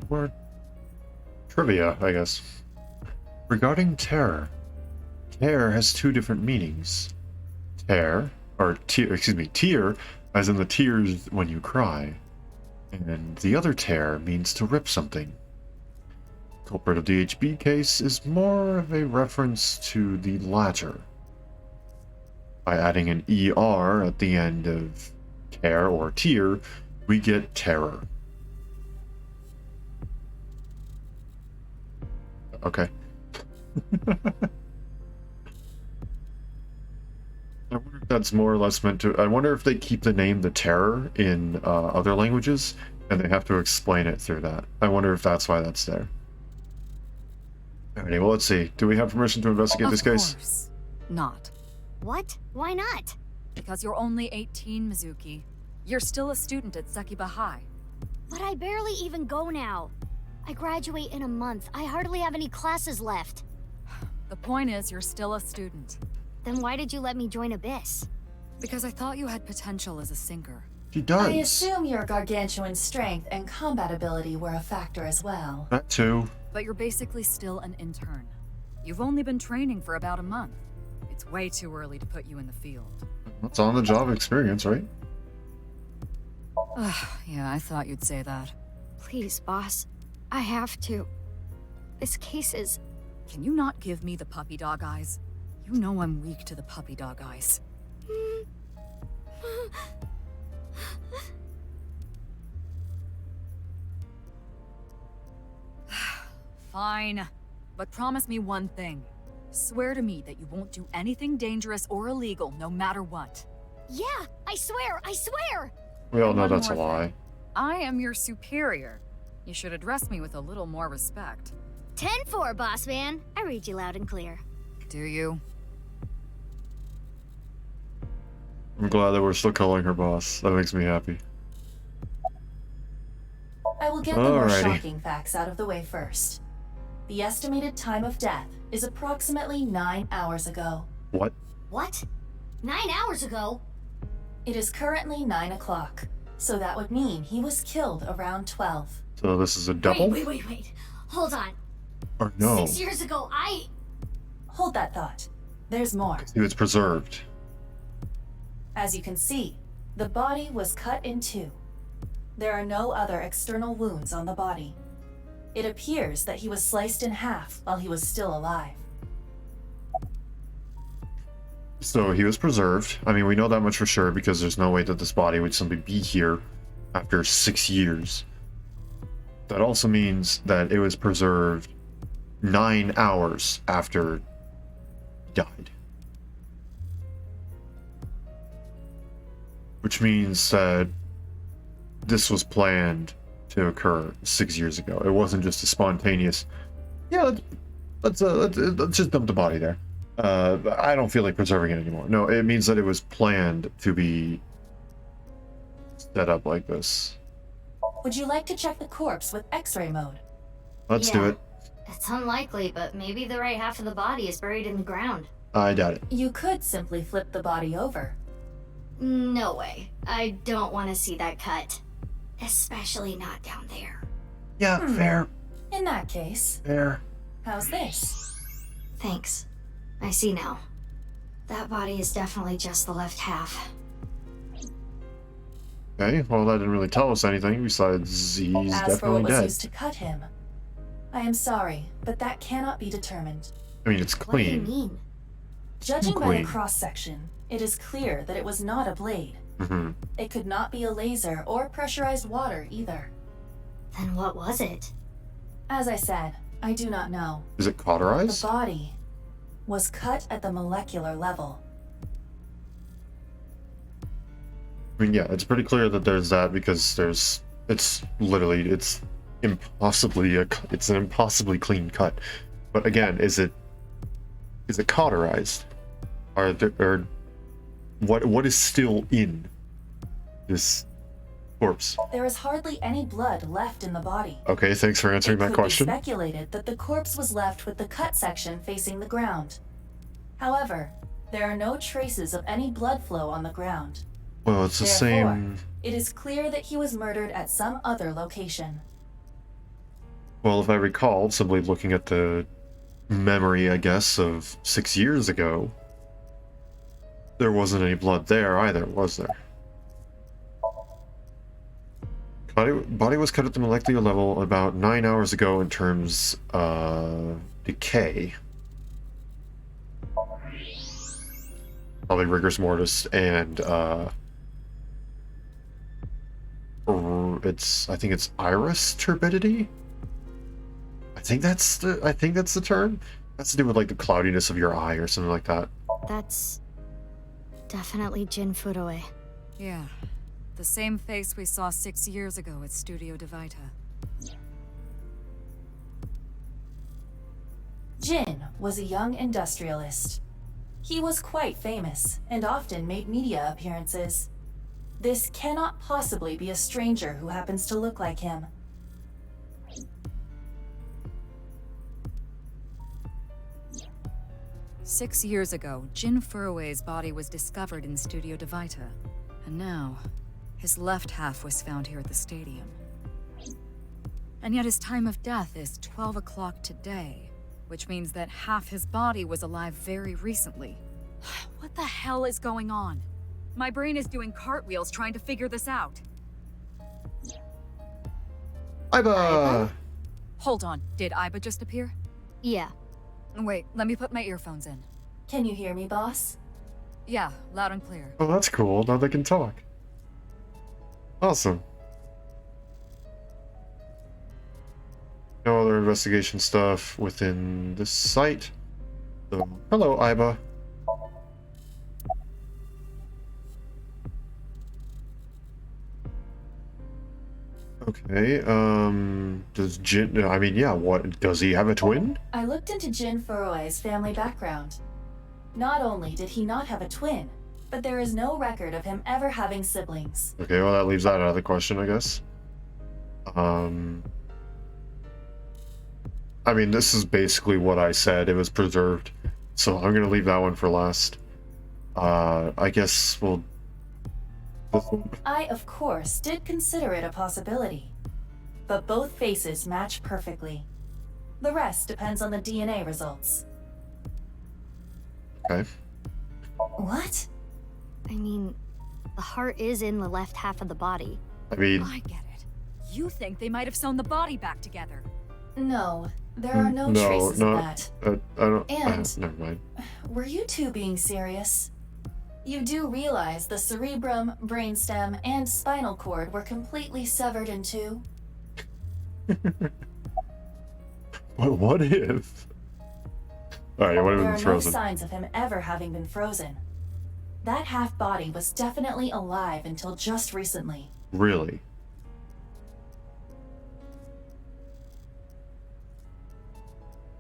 More trivia, I guess. Regarding terror. Terror has two different meanings. Tear, or tear, as in the tears when you cry. And the other tear means to rip something. Culprit of the HB case is more of a reference to the latter. By adding an ER at the end of tear or tear, we get terror. I wonder if that's more or less meant to... I wonder if they keep the name The Terror in other languages, and they have to explain it through that. I wonder if that's why that's there. Alrighty, well, let's see. Do we have permission to investigate this case? Of course not. What? Why not? Because you're only 18, Mizuki. You're still a student at Sekiba High. But I barely even go now. I graduate in a month. I hardly have any classes left. The point is, you're still a student. Then why did you let me join Abyss? Because I thought you had potential as a sinker. She does. I assume your gargantuan strength and combat ability were a factor as well. That too. But you're basically still an intern. You've only been training for about a month. It's way too early to put you in the field. That's on-the-job experience, right? Yeah, I thought you'd say that. Please, boss. I have to. This case is... Can you not give me the puppy dog eyes? You know I'm weak to the puppy dog eyes. Fine. But promise me one thing. Swear to me that you won't do anything dangerous or illegal, no matter what. Yeah, I swear, I swear! We all And know one that's a more lie. thing. I am your superior. You should address me with a little more respect. 10-4, boss man. I read you loud and clear. Do you? I'm glad that we're still calling her boss. That makes me happy. I will get the more Alrighty. shocking facts out of the way first. The estimated time of death is approximately 9 hours ago. What? What? 9 hours ago? It is currently 9 o'clock, so that would mean he was killed around 12. So this is a double? Wait. Hold on. Or no? 6 years ago, Hold that thought. There's more. He was preserved. As you can see, the body was cut in two. There are no other external wounds on the body. It appears that he was sliced in half while he was still alive. So he was preserved. I mean, we know that much for sure because there's no way that this body would simply be here after 6 years. That also means that it was preserved 9 hours after he died. Which means that this was planned to occur 6 years ago. It wasn't just a spontaneous, yeah, let's just dump the body there. I don't feel like preserving it anymore. No, it means that it was planned to be set up like this. Would you like to check the corpse with X-ray mode? Let's do it. It's unlikely, but maybe the right half of the body is buried in the ground. I doubt it. You could simply flip the body over. No way. I don't want to see that cut. Especially not down there. Yeah, fair. In that case, Fair. how's this? Thanks. I see now. That body is definitely just the left half. Okay, well that didn't really tell us anything besides he's As for definitely what was dead. used to cut him, I am sorry, but that cannot be determined. I mean, it's What do you clean. mean? Judging by Clean. the cross-section, it is clear that it was not a blade. Mm-hmm. It could not be a laser or pressurized water either. Then what was it? As I said, I do not know. Is it The cauterized? body was cut at the molecular level. I mean, yeah, it's pretty clear that there's that because it's an impossibly clean cut. But again, is it cauterized? Or what is still in this corpse? There is hardly any blood left in the body. Okay, thanks for answering that It could question. be speculated that the corpse was left with the cut section facing the ground. However, there are no traces of any blood flow on the ground. Well, it's the Therefore, same. it is clear that he was murdered at some other location. Well, if I recall, simply looking at the memory, I guess, of 6 years ago, there wasn't any blood there either, was there? Body was cut at the molecular level about 9 hours ago in terms of decay. Probably rigor's mortis and I think it's iris turbidity. I think that's the term. That's to do with like the cloudiness of your eye or something like that. That's Definitely Jin Furue. Yeah. The same face we saw 6 years ago at Studio Devita. Jin was a young industrialist. He was quite famous and often made media appearances. This cannot possibly be a stranger who happens to look like him. Six years ago, Jin Furue's body was discovered in Studio Devita. And now, his left half was found here at the stadium. And yet his time of death is 12 o'clock today, which means that half his body was alive very recently. What the hell is going on? My brain is doing cartwheels trying to figure this out. Aiba! Hold on, did Aiba just appear? Yeah. Wait, let me put my earphones in. Can you hear me, boss? Yeah, loud and clear. Oh, that's cool. Now they can talk. Awesome. No other investigation stuff within this site. So, hello, Aiba. Okay, does Jin, I mean, yeah, what, does he have a twin? I looked into Jin Furue's family background. Not only did he not have a twin, but there is no record of him ever having siblings. Okay, well, that leaves that out of the question, I guess. I mean, this is basically what I said. It was preserved. So I'm gonna leave that one for last. I guess we'll... I, of course, did consider it a possibility. But both faces match perfectly. The rest depends on the DNA results. Okay. What? I mean, the heart is in the left half of the body. I mean... I get it. You think they might have sewn the body back together. No, there are no traces of that. I don't... And... never mind. Were you two being serious? You do realize the cerebrum, brainstem, and spinal cord were completely severed in two? What if? Alright, what if There it's are no frozen? signs of him ever having been frozen. That half-body was definitely alive until just recently. Really?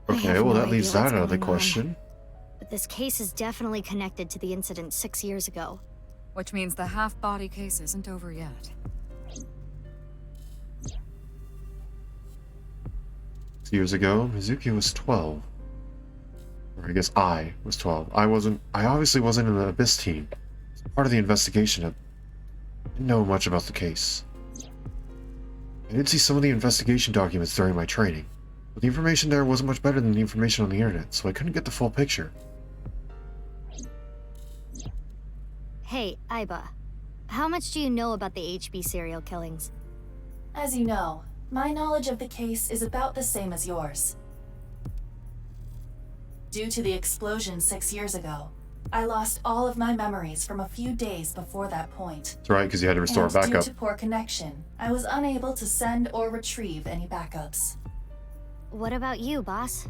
Okay, well that leaves that out of the question. But this case is definitely connected to the incident 6 years ago. Which means the half-body case isn't over yet. 6 years ago, Mizuki was 12. Or I guess I was 12. I obviously wasn't in the Abyss team. As part of the investigation, I didn't know much about the case. I did see some of the investigation documents during my training, but the information there wasn't much better than the information on the internet, so I couldn't get the full picture. Hey, Aiba. How much do you know about the HB serial killings? As you know, my knowledge of the case is about the same as yours. Due to the explosion 6 years ago, I lost all of my memories from a few days before that point. That's right, because you had to restore and backup. Due to poor connection, I was unable to send or retrieve any backups. What about you, boss?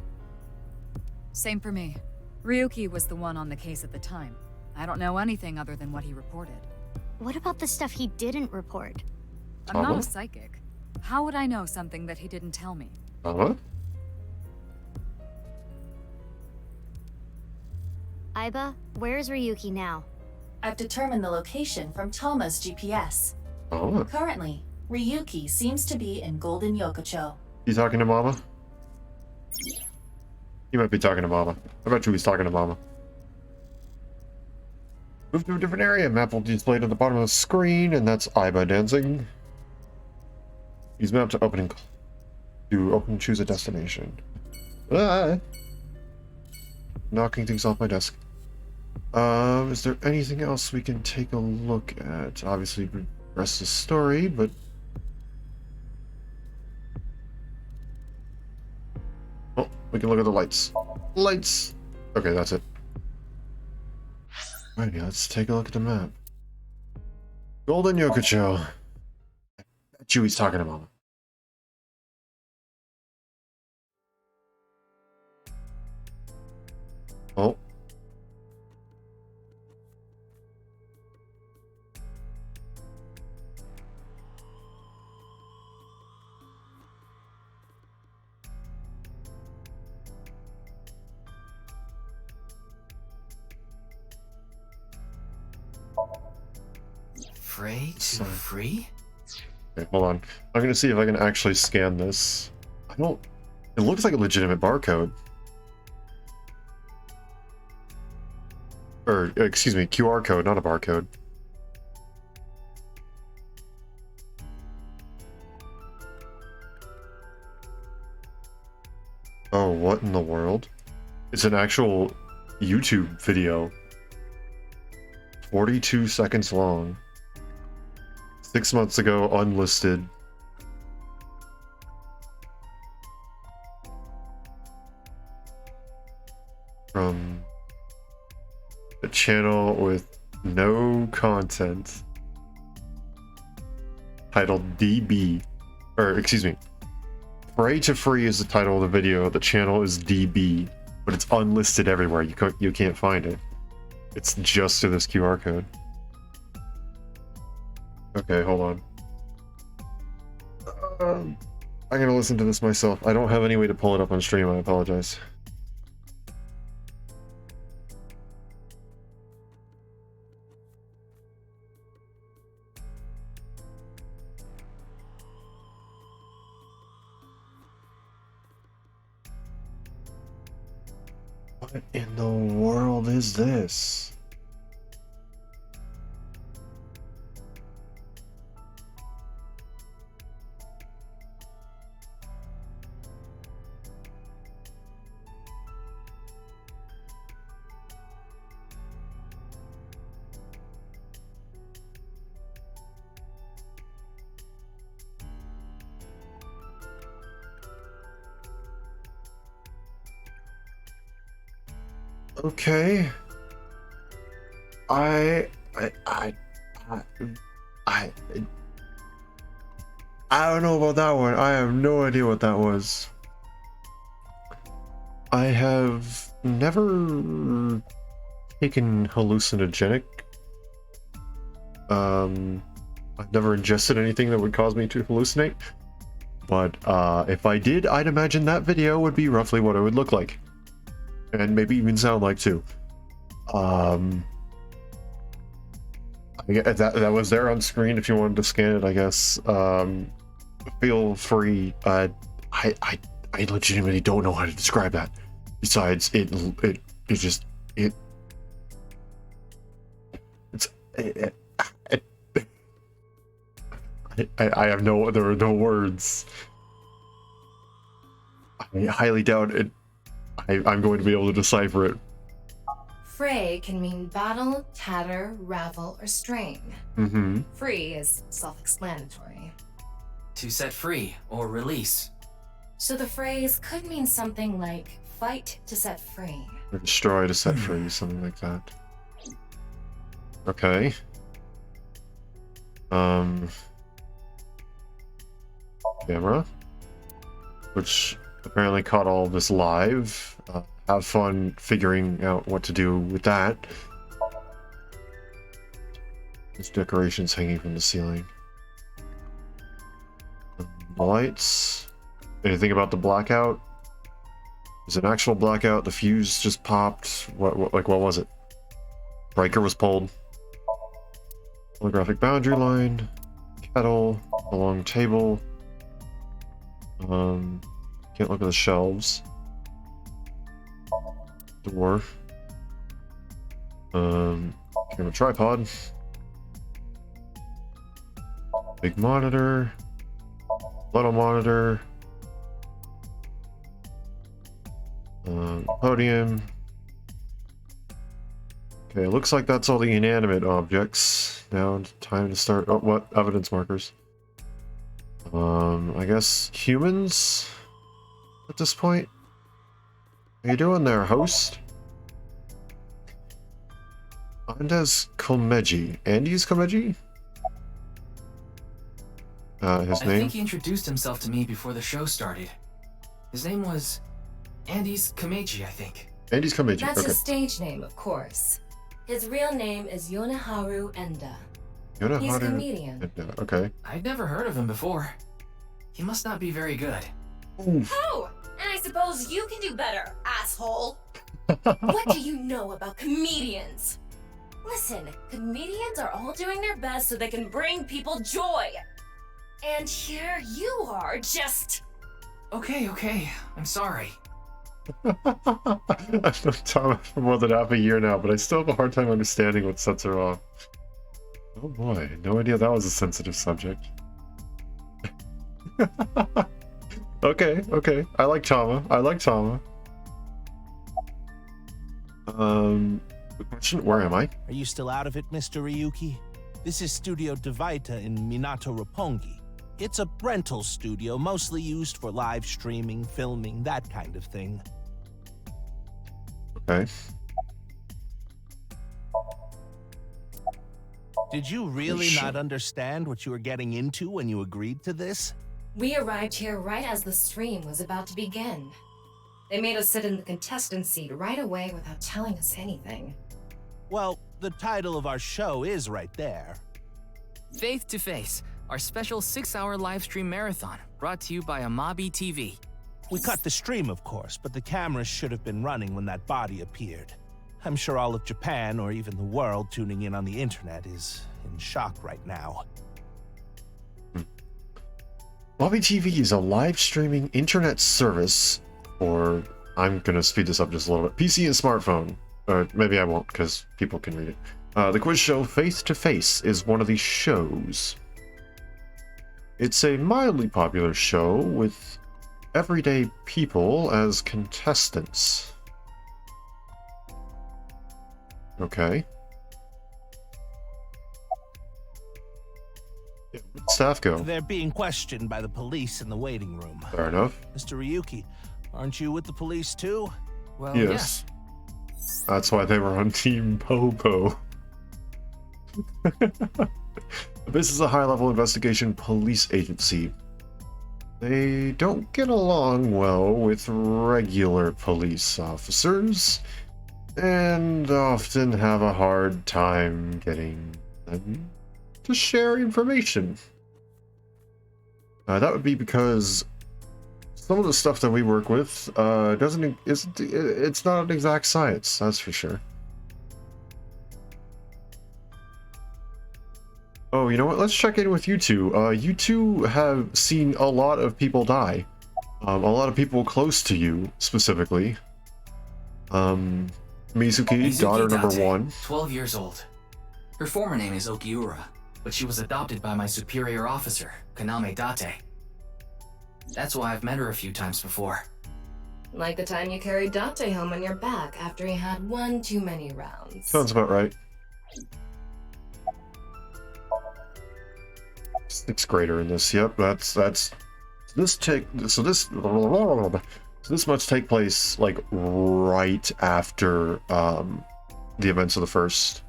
Same for me. Ryuki was the one on the case at the time. I don't know anything other than what he reported. What about the stuff he didn't report? I'm not a psychic. How would I know something that he didn't tell me? What? Aiba, where's Ryuki now? I've determined the location from Tama's GPS. Oh. Currently, Ryuki seems to be in Golden Yokocho. You talking to Mama? He might be talking to Mama. I bet you he's talking to Mama. Move to a different area. Map will be displayed at the bottom of the screen, and that's Aiba dancing. Use map to open and choose a destination. Ah! Knocking things off my desk. Is there anything else we can take a look at? Obviously, rest of the story, but... Oh, we can look at the lights. Lights! Okay, that's it. Alrighty, let's take a look at the map. Golden Yokocho. I bet you he's talking to Mama. Oh. Frey to free? Okay, hold on. I'm gonna see if I can actually scan this. I don't... It looks like a legitimate barcode. Or, excuse me, QR code, not a barcode. Oh, what in the world? It's an actual YouTube video. 42 seconds long. 6 months ago, unlisted. From a channel with no content. Titled DB. Or, excuse me. Frey to Free is the title of the video. The channel is DB. But it's unlisted everywhere. You can't find it. It's just to this QR code. Okay, hold on. I'm gonna listen to this myself. I don't have any way to pull it up on stream. I apologize. What in the world is this? Okay. I don't know about that one. I have no idea what that was. I have never taken hallucinogenic. I've never ingested anything that would cause me to hallucinate. But if I did, I'd imagine that video would be roughly what it would look like. And maybe even sound like too. That was there on screen if you wanted to scan it, I guess. Feel free. I legitimately don't know how to describe that. Besides, I have there are no words. I highly doubt it. I'm going to be able to decipher it. Fray can mean battle, tatter, ravel, or strain. Mm-hmm. Free is self-explanatory. To set free or release. So the phrase could mean something like fight to set free. Or destroy to set free, something like that. Okay. Camera. Which apparently caught all of this live. Have fun figuring out what to do with that. There's decorations hanging from the ceiling. The lights. Anything about the blackout? Is it an actual blackout? The fuse just popped. What was it? Breaker was pulled. Holographic boundary line. Kettle. A long table. Can't look at the shelves. Door. Camera tripod. Big monitor. Little monitor. Podium. Okay, it looks like that's all the inanimate objects. Now time to start. Oh, what? Evidence markers. I guess humans at this point. How you doing there, host? Andes Komeji. Andy's Komeji? His name? I think he introduced himself to me before the show started. His name was Andy's Komeji, I think. Andy's Komeji, That's okay. his stage name, of course. His real name is Yoneharu Enda. He's a comedian. Okay. I'd never heard of him before. He must not be very good. Oof. Oh, and I suppose you can do better, asshole. What do you know about comedians? Listen, comedians are all doing their best so they can bring people joy. And here you are, just... Okay, I'm sorry. I've known Tama for more than half a year now, but I still have a hard time understanding what sets her off. Oh boy, no idea that was a sensitive subject. Okay. I like Tama. Quick question, where am I? Are you still out of it, Mr. Ryuki? This is Studio Devaita in Minato Roppongi. It's a rental studio mostly used for live streaming, filming, that kind of thing. Okay. Did you really Sure. not understand what you were getting into when you agreed to this? We arrived here right as the stream was about to begin. They made us sit in the contestant seat right away without telling us anything. Well, the title of our show is right there. Faith to Face, our special 6-hour live stream marathon, brought to you by Amabi TV. We cut the stream, of course, but the cameras should have been running when that body appeared. I'm sure all of Japan, or even the world tuning in on the internet, is in shock right now. Amabi TV is a live streaming internet service for, I'm gonna speed this up just a little bit, PC and smartphone. Or maybe I won't, because people can read it. The quiz show Faith to Face is one of these shows. It's a mildly popular show with everyday people as contestants. Okay. Yeah, where'd staff go? They're being questioned by the police in the waiting room. Fair enough. Mr. Ryuki, aren't you with the police too? Well, Yes. That's why they were on Team Popo. This is a high-level investigation police agency. They don't get along well with regular police officers, and often have a hard time getting them to share information. That would be because some of the stuff that we work with it's not an exact science, that's for sure. Oh, you know what? Let's check in with you two. You two have seen a lot of people die. A lot of people close to you, specifically. Mizuki, daughter number Date, 1. 12 years old. Her former name is Okiura, but she was adopted by my superior officer, Kaname Date. That's why I've met her a few times before. Like the time you carried Date home on your back after he had one too many rounds. Sounds about right. 6th grader in this. Yep, that's this must take place like right after the events of the first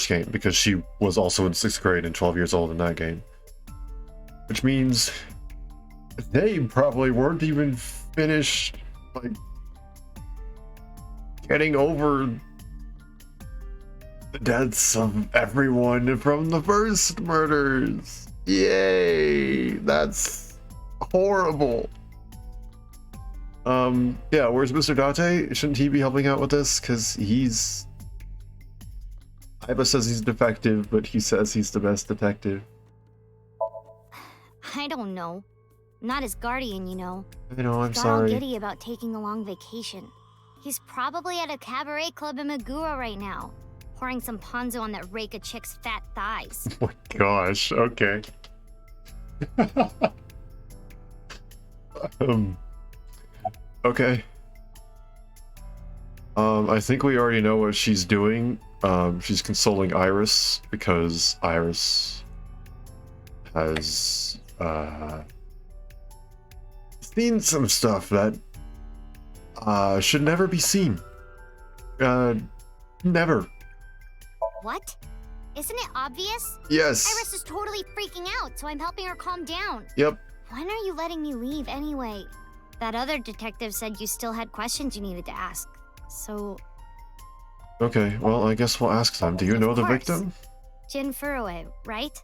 game, because she was also in 6th grade and 12 years old in that game, which means they probably weren't even finished like getting over the deaths of everyone from the first murders. Yay! That's horrible. Yeah, where's Mr. Date? Shouldn't he be helping out with this? Because he's... Aiba says he's defective, but he says he's the best detective. I don't know. Not his guardian, you know. I know, I'm Got all sorry. giddy about taking a long vacation. He's probably at a cabaret club in Meguro right now, pouring some ponzu on that rake of chick's fat thighs. Oh my gosh, okay. Okay. I think we already know what she's doing. She's consoling Iris because Iris has seen some stuff that should never be seen. Never. What? Isn't it obvious? Yes. Iris is totally freaking out, so I'm helping her calm down. Yep. When are you letting me leave anyway? That other detective said you still had questions you needed to ask. So... Okay, well, I guess we'll ask them. Do you know the course. victim? Jin Furue, right?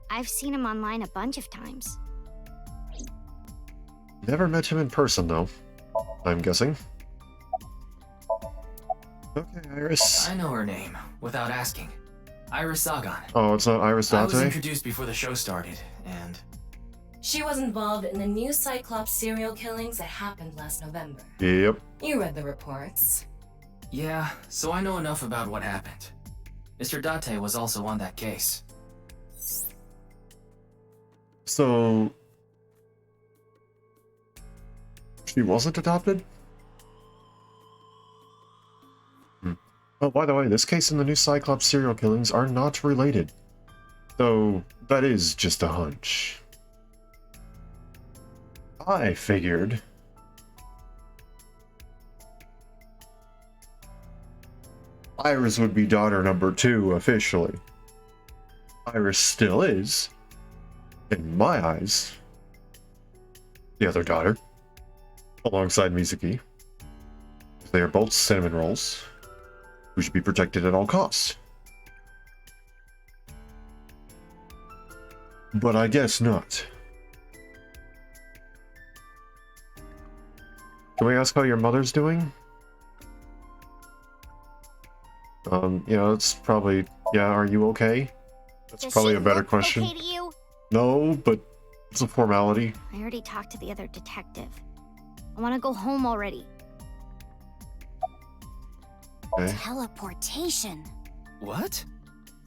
I've seen him online a bunch of times. Never met him in person, though. I'm guessing. Okay, Iris. I know her name, without asking. Iris Sagan. Oh, it's not Iris I was Date? introduced before the show started, and... She was involved in the new Cyclops serial killings that happened last November. Yep. You read the reports. Yeah, so I know enough about what happened. Mr. Date was also on that case. So... she wasn't adopted? Oh, by the way, this case and the new Cyclops serial killings are not related. So, that is just a hunch. I figured... Iris would be daughter number 2 officially. Iris still is, in my eyes, the other daughter, alongside Mizuki. They are both cinnamon rolls, who should be protected at all costs. But I guess not. Can we ask how your mother's doing? Yeah, it's probably... yeah, are you okay? That's Does probably she a better look question. okay to you? No, but it's a formality. I already talked to the other detective. I want to go home already. Okay. Teleportation. What?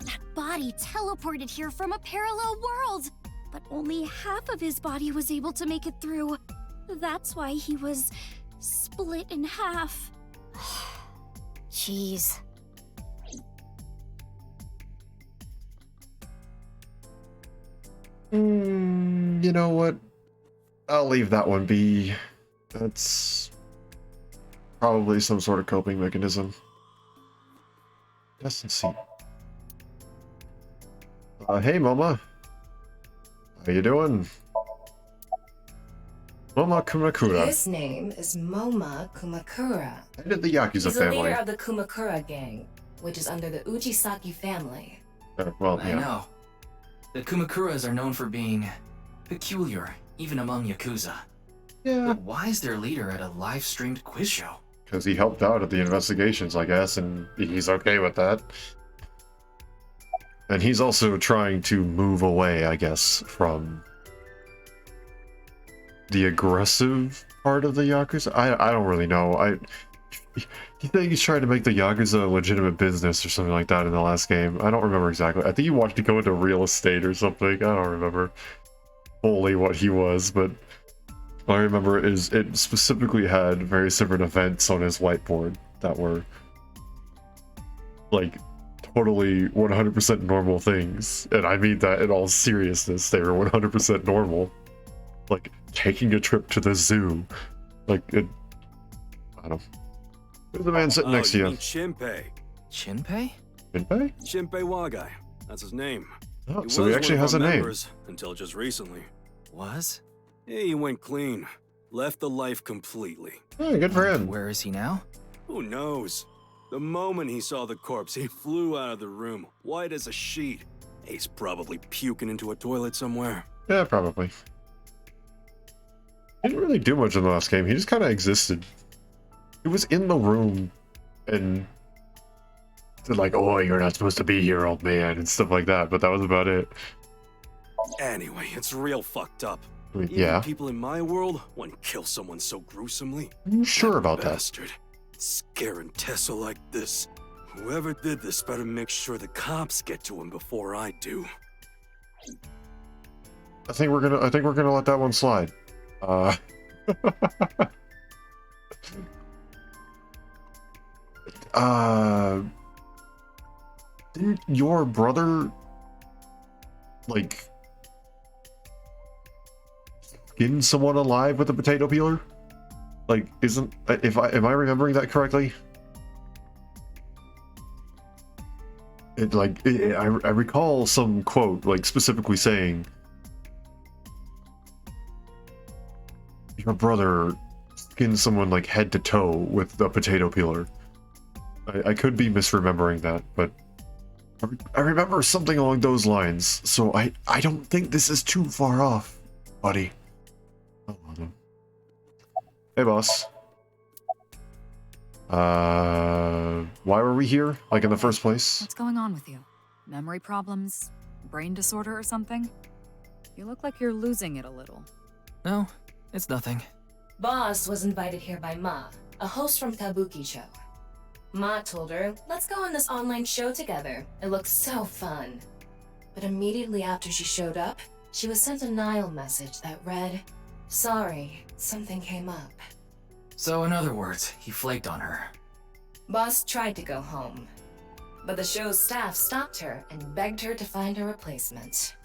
That body teleported here from a parallel world. But only half of his body was able to make it through. That's why he was split in half. Jeez. You know what? I'll leave that one be. That's probably some sort of coping mechanism. Doesn't seem. Hey, Mama. How you doing? Moma Kumakura. His name is Moma Kumakura. Head of the Yakuza He's the family. leader of the Kumakura gang, which is under the Ujisaki family. Well, I yeah. know. The Kumakuras are known for being peculiar, even among Yakuza. Yeah. But why is their leader at a live-streamed quiz show? Because he helped out at the investigations, I guess, and he's okay with that. And he's also trying to move away, I guess, from the aggressive part of the Yakuza. I don't really know. You think he's trying to make the Yakuza a legitimate business or something like that in the last game? I don't remember exactly. I think he wanted to go into real estate or something. I don't remember fully what he was, but all I remember is it specifically had various different events on his whiteboard that were like totally 100% normal things. And I mean that in all seriousness. They were 100% normal. Like taking a trip to the zoo. Like, I don't know. Who's the man sitting next to you? Shinpei. Shinpei? Shinpei? Shinpei Wagai. That's his name. Oh, He so was he actually one of has our a name. members until just recently. Was? Yeah, he went clean. Left the life completely. Hey, good for him. Where is he now? Who knows? The moment he saw the corpse, he flew out of the room, white as a sheet. He's probably puking into a toilet somewhere. Yeah, probably. He didn't really do much in the last game. He just kind of existed. He was in the room and said like, "Oh, you're not supposed to be here, old man," and stuff like that. But that was about it. Anyway, it's real fucked up. I mean, Even yeah. people in my world wouldn't kill someone so gruesomely. Are you sure about that? Bastard. Scaring Tessa like this. Whoever did this better make sure the cops get to him before I do. I think we're gonna let that one slide. Didn't your brother like skin someone alive with a potato peeler? Like, am I remembering that correctly? I recall some quote like specifically saying your brother skinned someone like head to toe with a potato peeler. I could be misremembering that, but I remember something along those lines, so I don't think this is too far off, buddy. Hey, boss. Why were we here? Like, in the first place? What's going on with you? Memory problems? Brain disorder or something? You look like you're losing it a little. No, it's nothing. Boss was invited here by Ma, a host from Kabuki show. Ma told her, let's go on this online show together. It looks so fun. But immediately after she showed up, she was sent a Nile message that read, sorry, something came up. So in other words, he flaked on her. Boss tried to go home, but the show's staff stopped her and begged her to find a replacement.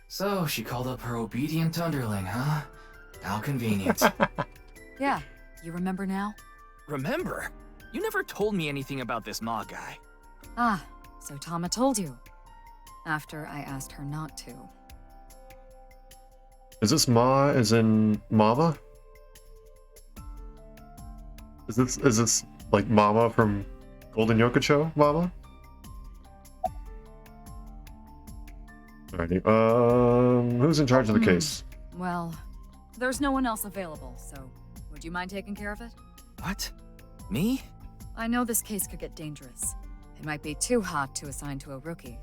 So she called up her obedient underling, huh? How convenient. Yeah, you remember now? Remember? You never told me anything about this Ma guy. Ah, so Tama told you. After I asked her not to. Is this Ma as in Mama? Is this like Mama from Golden Yokocho, Mama? Alrighty, who's in charge of the case? Well, there's no one else available, so would you mind taking care of it? What? Me? I know this case could get dangerous. It might be too hot to assign to a rookie.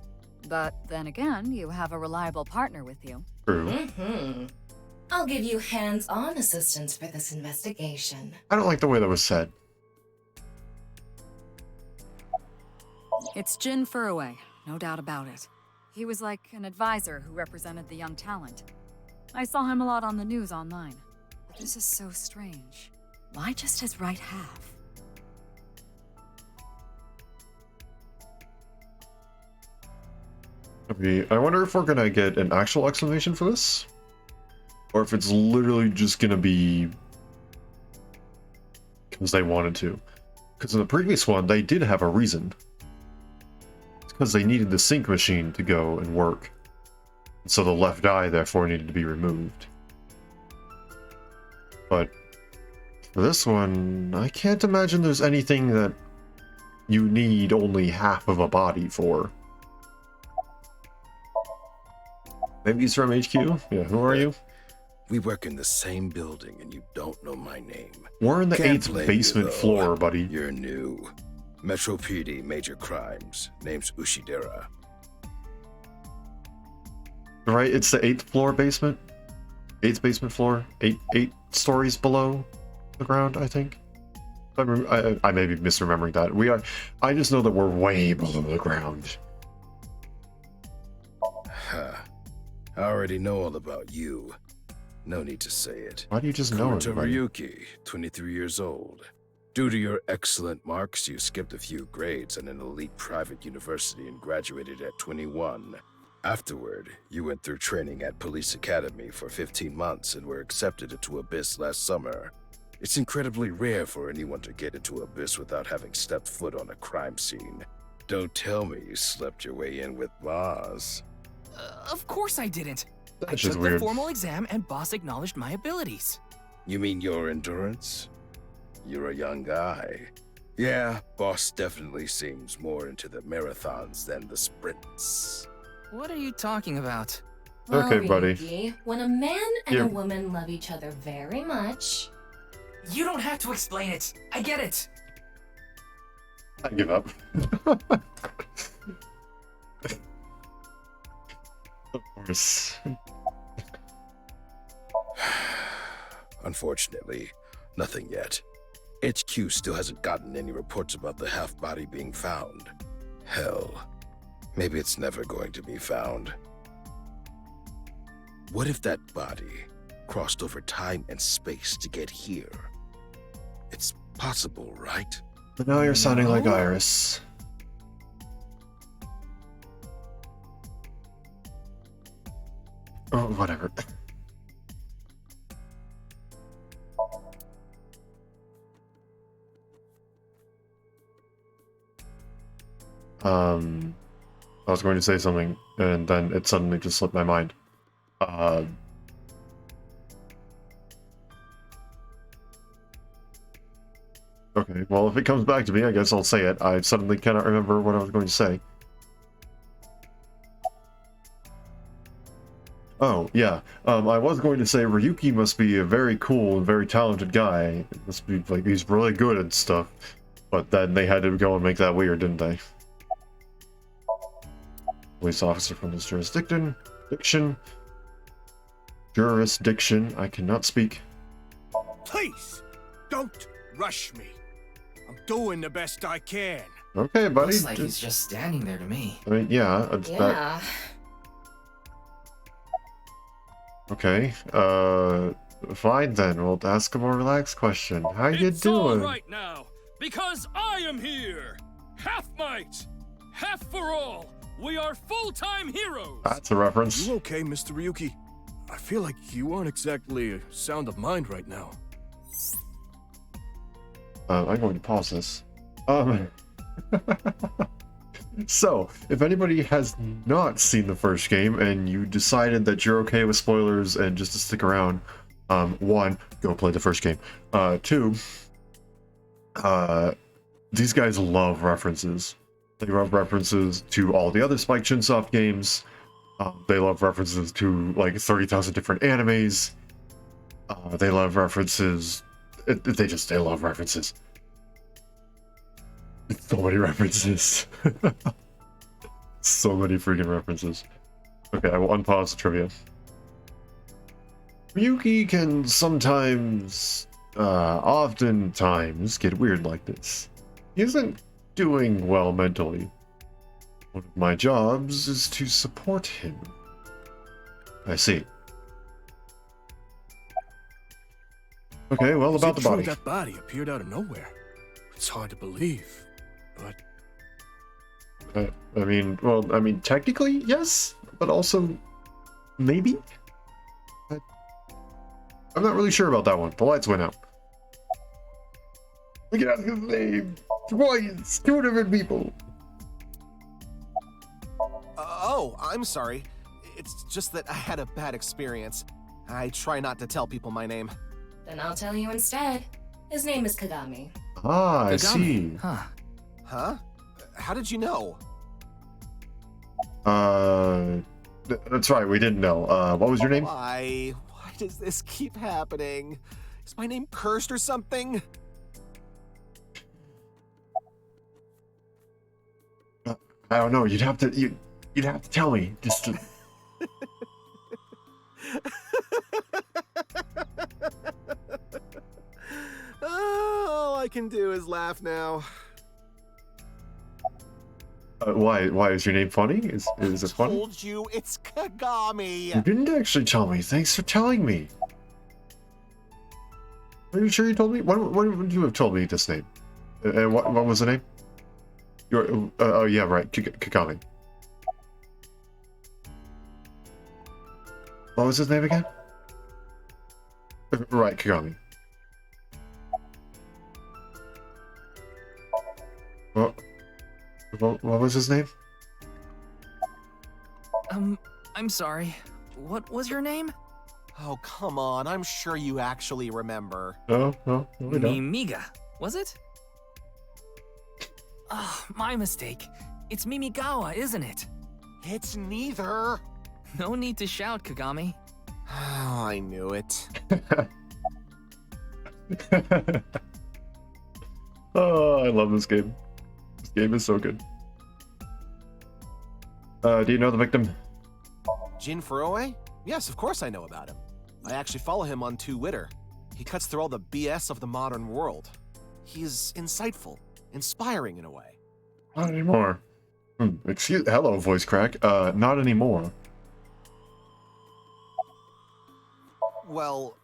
But then again, you have a reliable partner with you. True. I'll give you hands-on assistance for this investigation. I don't like the way that was said. It's Jin Furue, no doubt about it. He was like an advisor who represented the young talent. I saw him a lot on the news online. But this is so strange. Why just his right half? Okay, I wonder if we're gonna get an actual explanation for this? Or if it's literally just gonna be because they wanted to. Because in the previous one, they did have a reason. It's because they needed the sync machine to go and work. And so the left eye, therefore, needed to be removed. But for this one, I can't imagine there's anything that you need only half of a body for. Maybe he's from HQ? Yeah, who are you? We work in the same building and you don't know my name. We're in the Can't 8th blame basement you, though. floor, buddy. You're new. Metro PD, major crimes. Name's Ushidera. Right, it's the 8th floor basement? 8th basement floor? Eight stories below the ground, I think? I may be misremembering that. I just know that we're way below the ground. Huh. I already know all about you. No need to say it. Why do you just know Tama everybody? Ryuki, 23 years old. Due to your excellent marks, you skipped a few grades at an elite private university and graduated at 21. Afterward, you went through training at Police Academy for 15 months and were accepted into Abyss last summer. It's incredibly rare for anyone to get into Abyss without having stepped foot on a crime scene. Don't tell me you slept your way in with Boss. Of course I didn't. I That's just took the weird. formal exam and boss acknowledged my abilities. You mean your endurance? You're a young guy. Yeah, Boss definitely seems more into the marathons than the sprints. What are you talking about? Well, Okay, buddy. Ryuki, when a man and Yeah. a woman love each other very much, You don't have to explain it. I get it. I give up. Of course. Unfortunately, nothing yet. HQ still hasn't gotten any reports about the half-body being found. Hell, maybe it's never going to be found. What if that body crossed over time and space to get here? It's possible, right? But now you're sounding like Iris. Oh, whatever. I was going to say something, and then it suddenly just slipped my mind. Okay, well, if it comes back to me, I guess I'll say it. I suddenly cannot remember what I was going to say. Oh, yeah. I was going to say Ryuki must be a very cool and very talented guy. It must be, like, he's really good at stuff. But then they had to go and make that weird, didn't they? Police officer from this jurisdiction. Jurisdiction. I cannot speak. Please, don't rush me. I'm doing the best I can. Okay, buddy. Looks like he's just standing there to me. I mean, yeah. It's that. Yeah. Okay. Fine then. We'll ask a more relaxed question. How you It's all doing? right now, because I am here. Half might, half for all. We are full-time heroes. That's a reference. You okay, Mr. Ryuki? I feel like you aren't exactly sound of mind right now. I'm going to pause this. So, if anybody has not seen the first game and you decided that you're okay with spoilers and just to stick around, one, go play the first game. Two, these guys love references. They love references to all the other Spike Chunsoft games. They love references to like 30,000 different animes. They love references. They love references. So many references. So many freaking references. Okay, I will unpause the trivia. Ryuki can sometimes, oftentimes, get weird like this. He isn't doing well mentally. One of my jobs is to support him. I see. Okay, well, Is about it the true body. that body appeared out of nowhere? It's hard to believe, but I mean, technically, yes, but also, maybe? I'm not really sure about that one. The lights went out. Look at his name. Twice. Two different people. Oh, I'm sorry. It's just that I had a bad experience. I try not to tell people my name. Then I'll tell you instead. His name is Kagami. Ah, I Kagami, see. Huh. Huh? How did you know? That's right, we didn't know. What was your name? Why? Why does this keep happening? Is my name cursed or something? I don't know. You'd have to tell me. Just to... All I can do is laugh now. Why is your name funny? Is it funny? I told you, it's Kagami. You didn't actually tell me. Thanks for telling me. Are you sure you told me? When would you have told me this name? And what was the name? Oh yeah, right, Kagami. What was his name again? Right, Kagami. What was his name? I'm sorry. What was your name? Oh, come on. I'm sure you actually remember. No, we don't. Mimiga, was it? Oh, my mistake. It's Mimigawa, isn't it? It's neither. No need to shout, Kagami. Oh, I knew it. Oh, I love this game. This game is so good. Do you know the victim? Jin Furue? Yes, of course I know about him. I actually follow him on Twitter. He cuts through all the BS of the modern world. He's insightful, inspiring in a way. Not anymore. Hello, voice crack. Not anymore. Well...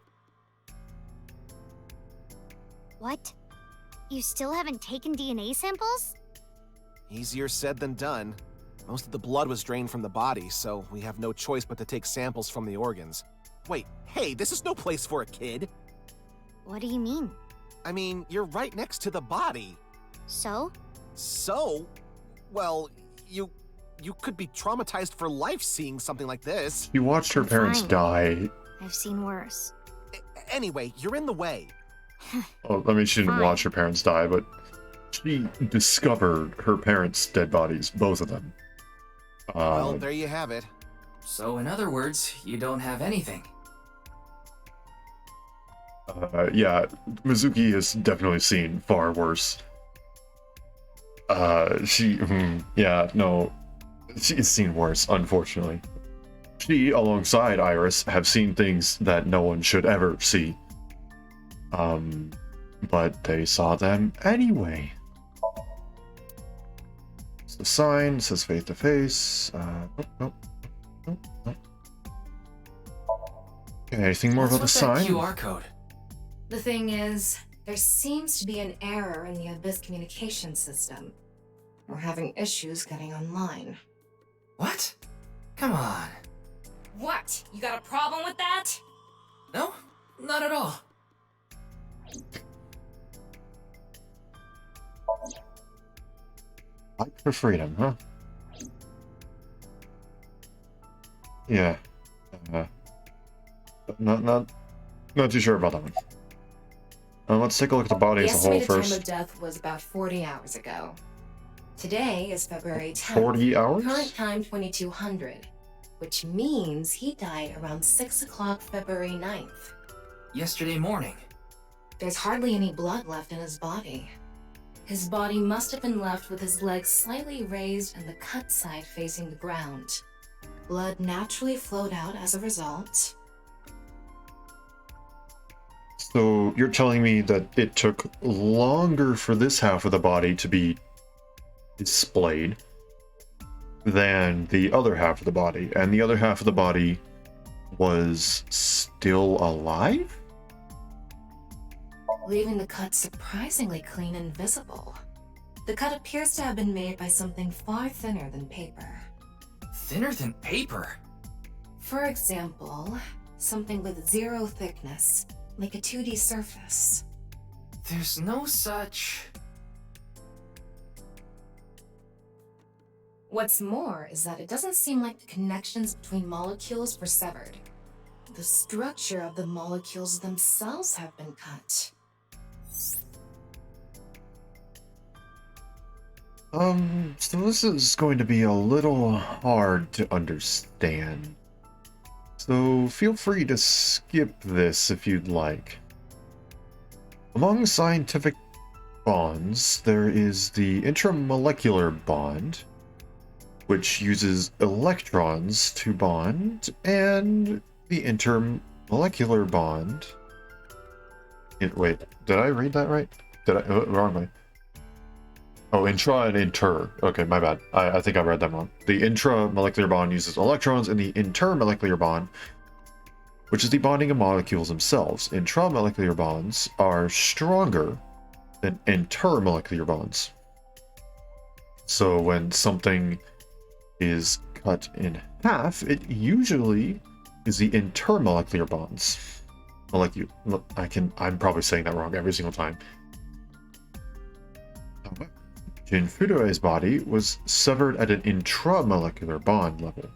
What? You still haven't taken DNA samples? Easier said than done. Most of the blood was drained from the body, so we have no choice but to take samples from the organs. Wait, hey, this is no place for a kid. What do you mean? I mean, you're right next to the body. So? So? Well, you could be traumatized for life seeing something like this. You watched her parents Fine. die. I've seen worse. Anyway, you're in the way. Well, I mean, she didn't Fine. watch her parents die, but she discovered her parents' dead bodies, both of them. Well, there you have it. So, in other words, you don't have anything. Yeah, Mizuki has definitely seen far worse. Yeah, no, she's seen worse, unfortunately. She, alongside Iris, have seen things that no one should ever see. But they saw them anyway. It's the sign, it says face to face. Nope. Okay, anything more about the sign? QR code. The thing is, there seems to be an error in the Abyss communication system. We're having issues getting online. What? Come on. What? You got a problem with that? No, not at all. Fight for freedom, huh? Yeah. Not too sure about that one. Let's take a look at the body The as a whole estimated first. time of death was about 40 hours ago. Today is February 10th. 40 hours? Current time 2200, which means he died around 6 o'clock February 9th. Yesterday morning. There's hardly any blood left in his body. His body must have been left with his legs slightly raised and the cut side facing the ground. Blood naturally flowed out as a result. So you're telling me that it took longer for this half of the body to be displayed than the other half of the body, and the other half of the body was still alive? Leaving the cut surprisingly clean and visible. The cut appears to have been made by something far thinner than paper. Thinner than paper? For example, something with 0 thickness, like a 2D surface. There's no such... What's more is that it doesn't seem like the connections between molecules were severed. The structure of the molecules themselves have been cut. So this is going to be a little hard to understand. So feel free to skip this if you'd like. Among scientific bonds, there is the intramolecular bond, which uses electrons to bond, and the intermolecular bond. Wait, did I read that right? Did I? Wrong way. Oh, intra and inter. Okay, my bad. I think I read that wrong. The intramolecular bond uses electrons, and the intermolecular bond, which is the bonding of molecules themselves. Intramolecular bonds are stronger than intermolecular bonds. So when something is cut in half, it usually is the intermolecular bonds. I'm probably saying that wrong every single time. Jin Furue's body was severed at an intramolecular bond level.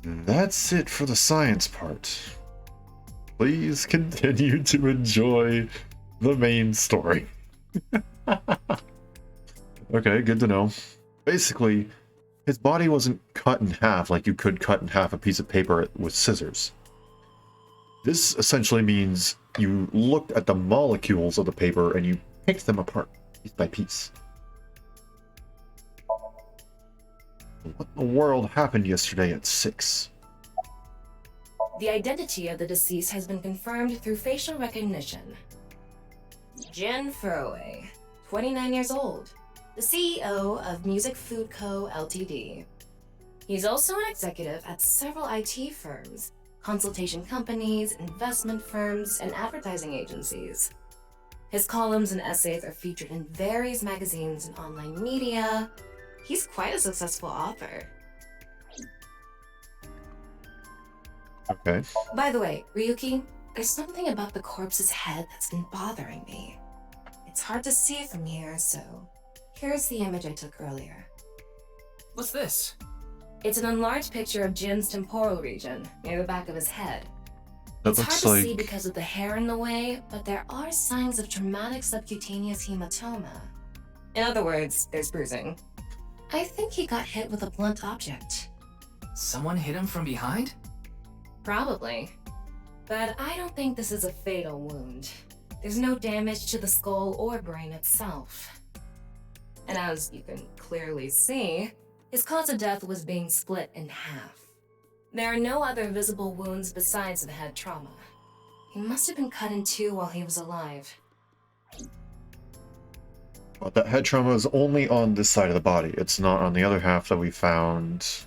That's it for the science part. Please continue to enjoy the main story. Okay, good to know. Basically, his body wasn't cut in half like you could cut in half a piece of paper with scissors. This essentially means you looked at the molecules of the paper and you picked them apart piece by piece. What in the world happened yesterday at 6? The identity of the deceased has been confirmed through facial recognition. Jin Furue, 29 years old, the CEO of Music Food Co. Ltd. He's also an executive at several IT firms, consultation companies, investment firms, and advertising agencies. His columns and essays are featured in various magazines and online media. He's quite a successful author. Okay. By the way, Ryuki, there's something about the corpse's head that's been bothering me. It's hard to see from here, so here's the image I took earlier. What's this? It's an enlarged picture of Jin's temporal region, near the back of his head. That It's hard looks to like... see because of the hair in the way, but there are signs of traumatic subcutaneous hematoma. In other words, there's bruising. I think he got hit with a blunt object. Someone hit him from behind? Probably. But I don't think this is a fatal wound. There's no damage to the skull or brain itself. And as you can clearly see, his cause of death was being split in half. There are no other visible wounds besides the head trauma. He must have been cut in two while he was alive. But that head trauma is only on this side of the body. It's not on the other half that we found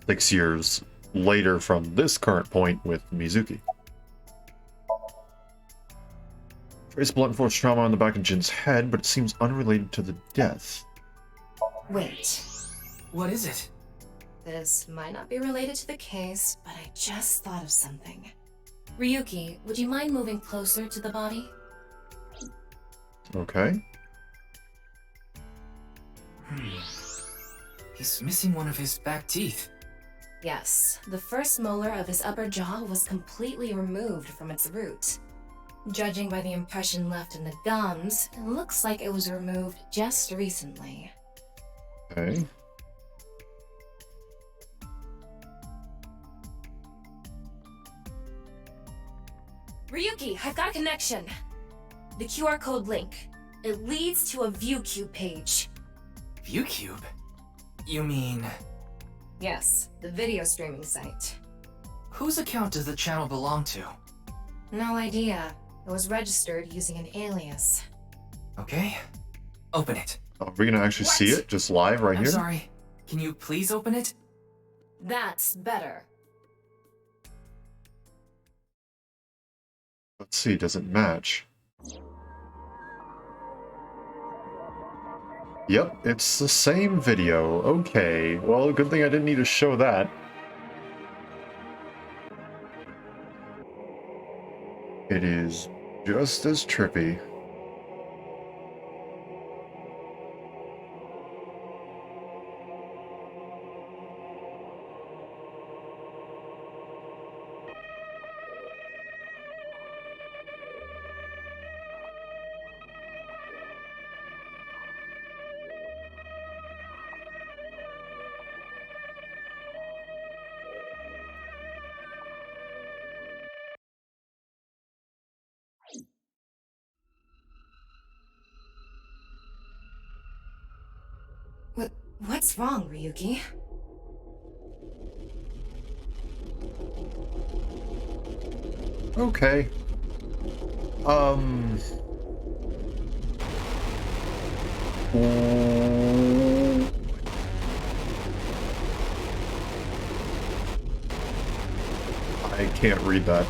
6 years later from this current point with Mizuki. Trace blunt force trauma on the back of Jin's head, but it seems unrelated to the death. Wait. What is it? This might not be related to the case, but I just thought of something. Ryuki, would you mind moving closer to the body? Okay. He's missing one of his back teeth. Yes, the first molar of his upper jaw was completely removed from its root. Judging by the impression left in the gums, it looks like it was removed just recently. Okay. Ryuki, I've got a connection. The QR code link. It leads to a ViewCube page. ViewCube? You mean... Yes, the video streaming site. Whose account does the channel belong to? No idea. It was registered using an alias. Okay. Open it. Are we gonna actually see it just live right I'm here? sorry. Can you please open it? That's better. Let's see, does it match? Yep, it's the same video. Okay, well, good thing I didn't need to show that. It is just as trippy. What's wrong, Ryuki? Okay. I can't read that.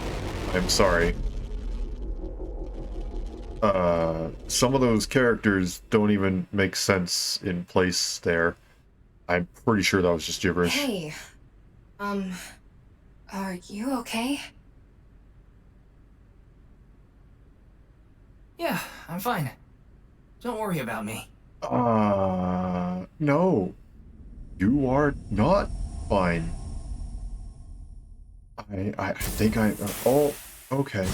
I'm sorry. Some of those characters don't even make sense in place there. I'm pretty sure that was just gibberish. Hey, are you okay? Yeah, I'm fine. Don't worry about me. No. You are not fine. I think oh, okay.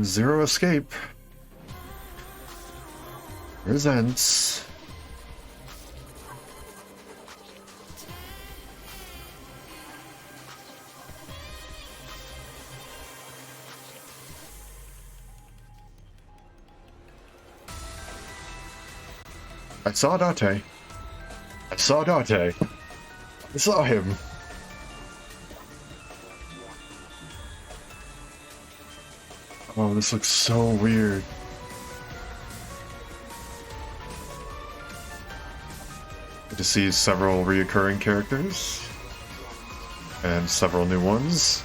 Zero escape. Presents. I saw Date. I saw Date. I saw him. Oh, this looks so weird. Good to see several reoccurring characters. And several new ones.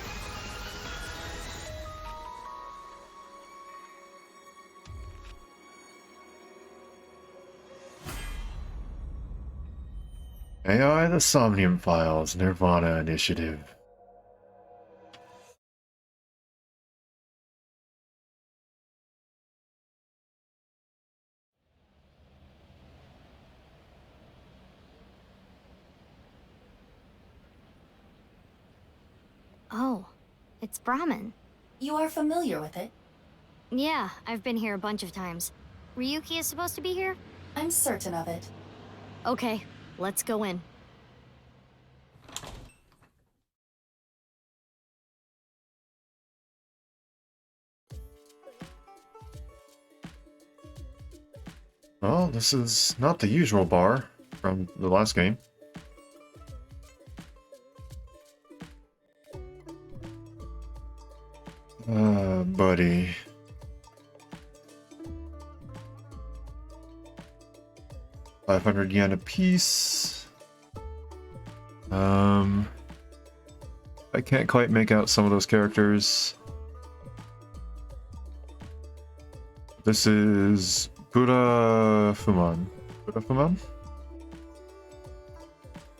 AI the Somnium Files, NirvanA Initiative. Oh, it's Brahmin. You are familiar with it? Yeah, I've been here a bunch of times. Ryuki is supposed to be here? I'm certain of it. Okay, let's go in. Well, this is not the usual bar from the last game. Buddy. $500 a piece. I can't quite make out some of those characters. This is Buddha Fuman. Buddha Fuman?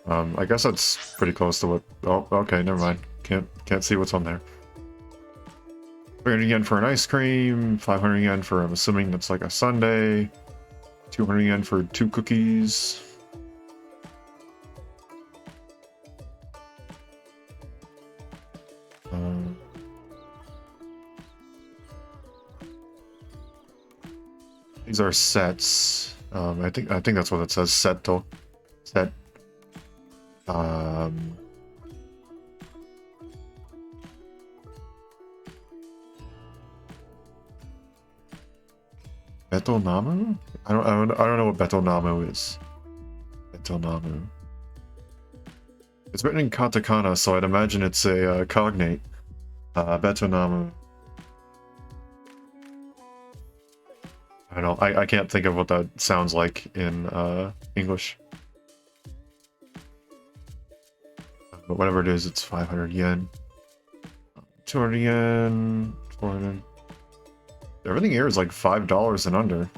I guess that's pretty close to what... Oh, okay, never mind. Can't see what's on there. 300 yen for an ice cream, 500 yen for, I'm assuming that's like a sundae, 200 yen for 2 cookies. These are sets. I think that's what it says. Setto. Set. Betonamu? I don't know what Betonamu is. Betonamu. It's written in katakana, so I'd imagine it's a cognate. Betonamu. I don't know. I can't think of what that sounds like in English. But whatever it is, it's 500 yen. 200 yen. 400. Everything here is like $5 and under.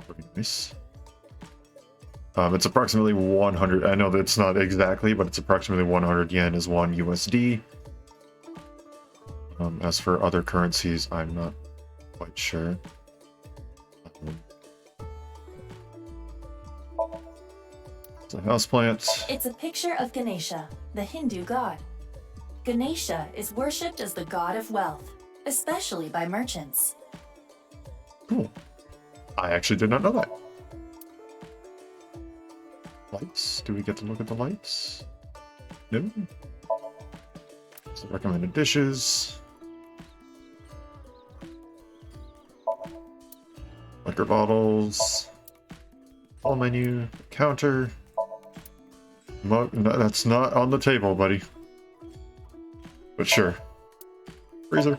Pretty nice. It's approximately 100. I know that it's not exactly, but it's approximately 100 yen is 1 USD. As for other currencies, I'm not quite sure. It's a houseplant. It's a picture of Ganesha, the Hindu god. Ganesha is worshipped as the god of wealth, especially by merchants. Cool. I actually did not know that. Lights? Do we get to look at the lights? No. So recommended dishes. Liquor bottles. All menu. Counter. Mug. No, that's not on the table, buddy. But sure. Freezer.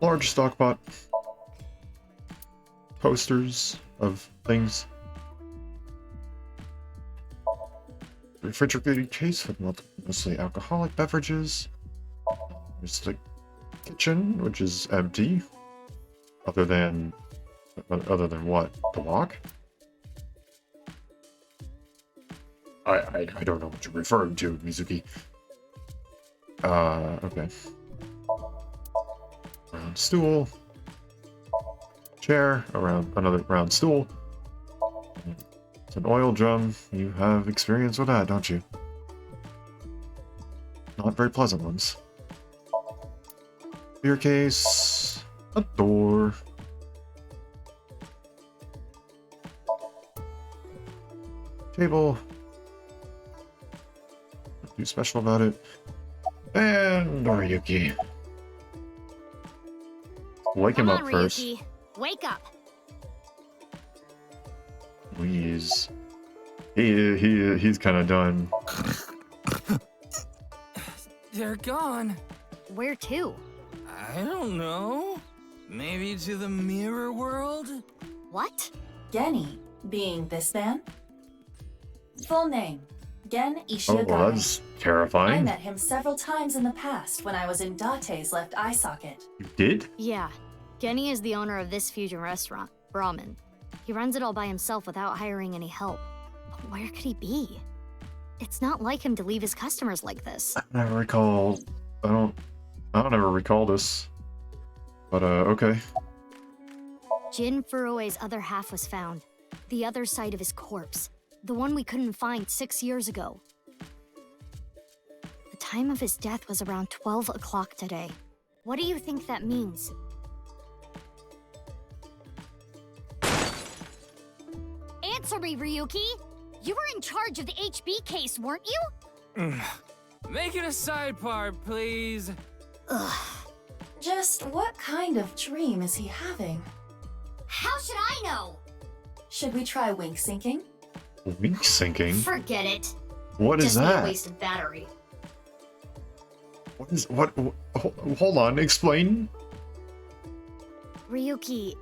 Large stock pot. Posters of things. Refrigerated case with mostly alcoholic beverages. There's the kitchen, which is empty. Other than what? The wok? I don't know what you're referring to, Mizuki. Okay. Round stool. Chair, around another round stool. It's an oil drum. You have experience with that, don't you? Not very pleasant ones. Beer case. A door. Table. Nothing too special about it. And Ryuki. Wake him up first. Ryuki. Wake up. He's kind of done. They're gone. Where to? I don't know. Maybe to the mirror world? What? Genny, being this man? Full name, Gen Oh, Ishiagami. well, that's I terrifying. met him several times in the past when I was in Date's left eye socket. You did? Yeah. Genny is the owner of this fusion restaurant, Brahmin. He runs it all by himself without hiring any help. But where could he be? It's not like him to leave his customers like this. I don't recall. I don't ever recall this. But okay. Jin Furue's other half was found. The other side of his corpse. The one we couldn't find 6 years ago. time of his death was around 12 o'clock today. What do you think that means? Answer me, Ryuki! You were in charge of the HB case, weren't you? Make it a side part, please. Ugh. Just what kind of dream is he having? How should I know? Should we try wink syncing? Wink syncing? Forget it. What is Just need a that? wasted battery. What? Hold on, explain. Ryuki,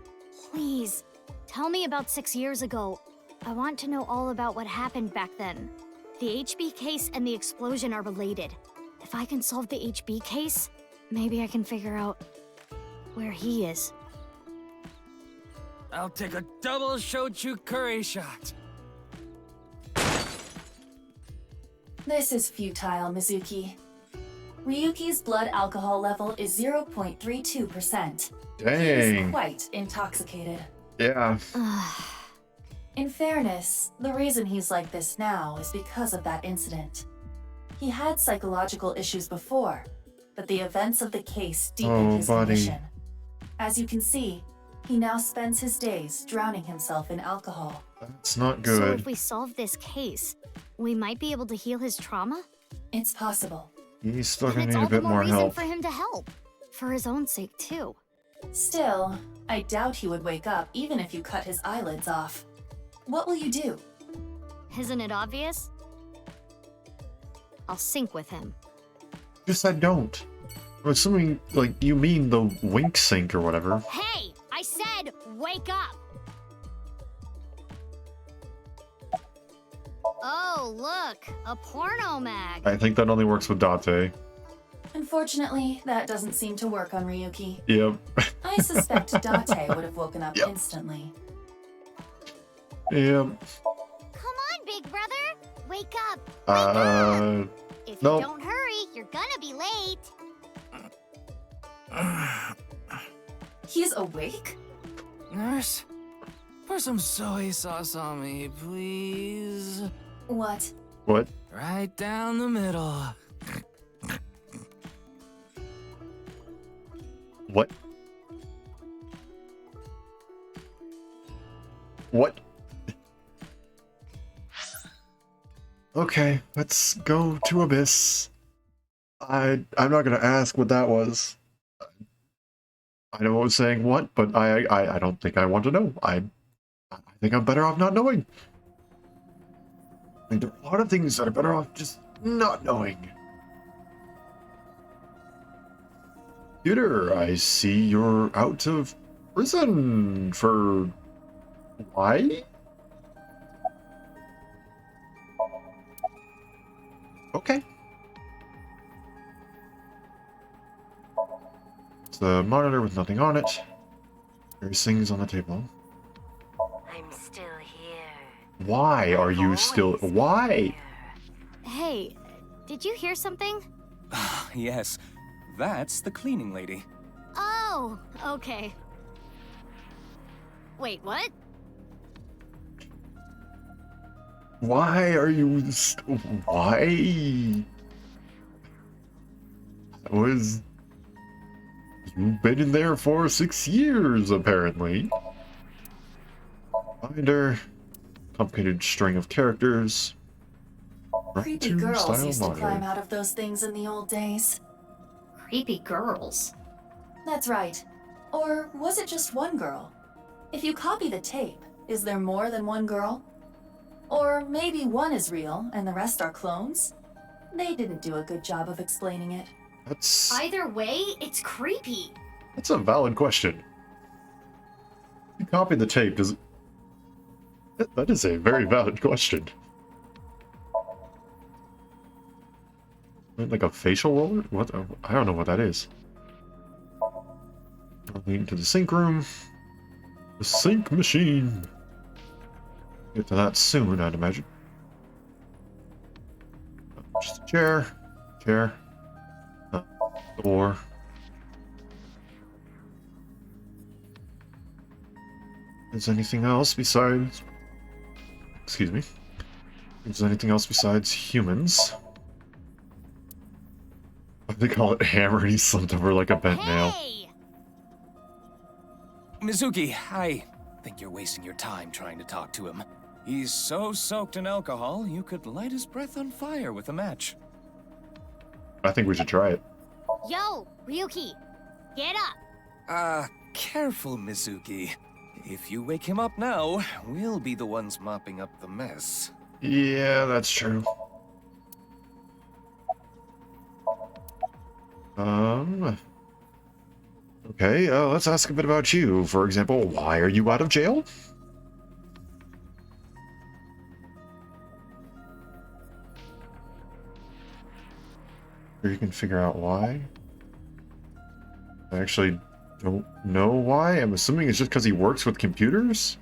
please, tell me about 6 years ago. I want to know all about what happened back then. The HB case and the explosion are related. If I can solve the HB case, maybe I can figure out where he is. I'll take a double shochu curry shot. This is futile, Mizuki. Ryuki's blood alcohol level is 0.32%. Dang. He is quite intoxicated. Yeah. In fairness, the reason he's like this now is because of that incident. He had psychological issues before, but the events of the case deepened his condition. As you can see, he now spends his days drowning himself in alcohol. That's not good. So if we solve this case, we might be able to heal his trauma? It's possible. He's still And gonna it's need all a bit the more reason help. for him to help. For his own sake, too. Still, I doubt he would wake up even if you cut his eyelids off. What will you do? Isn't it obvious? I'll sync with him. Just said don't. I'm assuming, like, you mean the wink sync or whatever. Hey! I said wake up! Oh, look! A porno mag! I think that only works with Date. Unfortunately, that doesn't seem to work on Ryuki. Yep. I suspect Date would have woken up Yep. instantly. Yep. Come on, big brother! Wake up! If nope. you don't hurry, you're gonna be late. He's awake? Nurse, pour some soy sauce on me, please. What? What? Right down the middle. What? What? Okay, let's go to Abyss. I'm not gonna ask what that was. I know I was saying what, but I don't think I want to know. I think I'm better off not knowing. I think there are a lot of things that are better off just not knowing. Computer, I see you're out of prison for... Why? Okay. It's a monitor with nothing on it. Various things on the table. I'm still here. Why are you still... Why? Hey, did you hear something? Yes, that's the cleaning lady. Oh, okay. Wait, what? Why are you... Why? That was... You've been in there for 6 years, apparently. Binder. Complicated string of characters. Creepy girls used to climb out of those things in the old days. Creepy girls? That's right. Or was it just one girl? If you copy the tape, is there more than one girl? Or maybe one is real and the rest are clones? They didn't do a good job of explaining it. That's... Either way, it's creepy. That's a valid question. You copied the tape, does it... That is a very valid question. Like a facial roller? What? I don't know what that is. I'll lead into the sync room. The sync machine. Get to that soon, I'd imagine. Just a chair. Chair. Door. Is anything else besides... Excuse me. Is there anything else besides humans? They call it hammer, and he slumped over like a bent nail. Hey! Mizuki, I think you're wasting your time trying to talk to him. He's so soaked in alcohol, you could light his breath on fire with a match. I think we should try it. Yo, Ryuki, get up. Careful, Mizuki. If you wake him up now, we'll be the ones mopping up the mess. Yeah, that's true. Okay, let's ask a bit about you. For example, why are you out of jail? Or you can figure out why. I actually don't know why. I'm assuming it's just because he works with computers?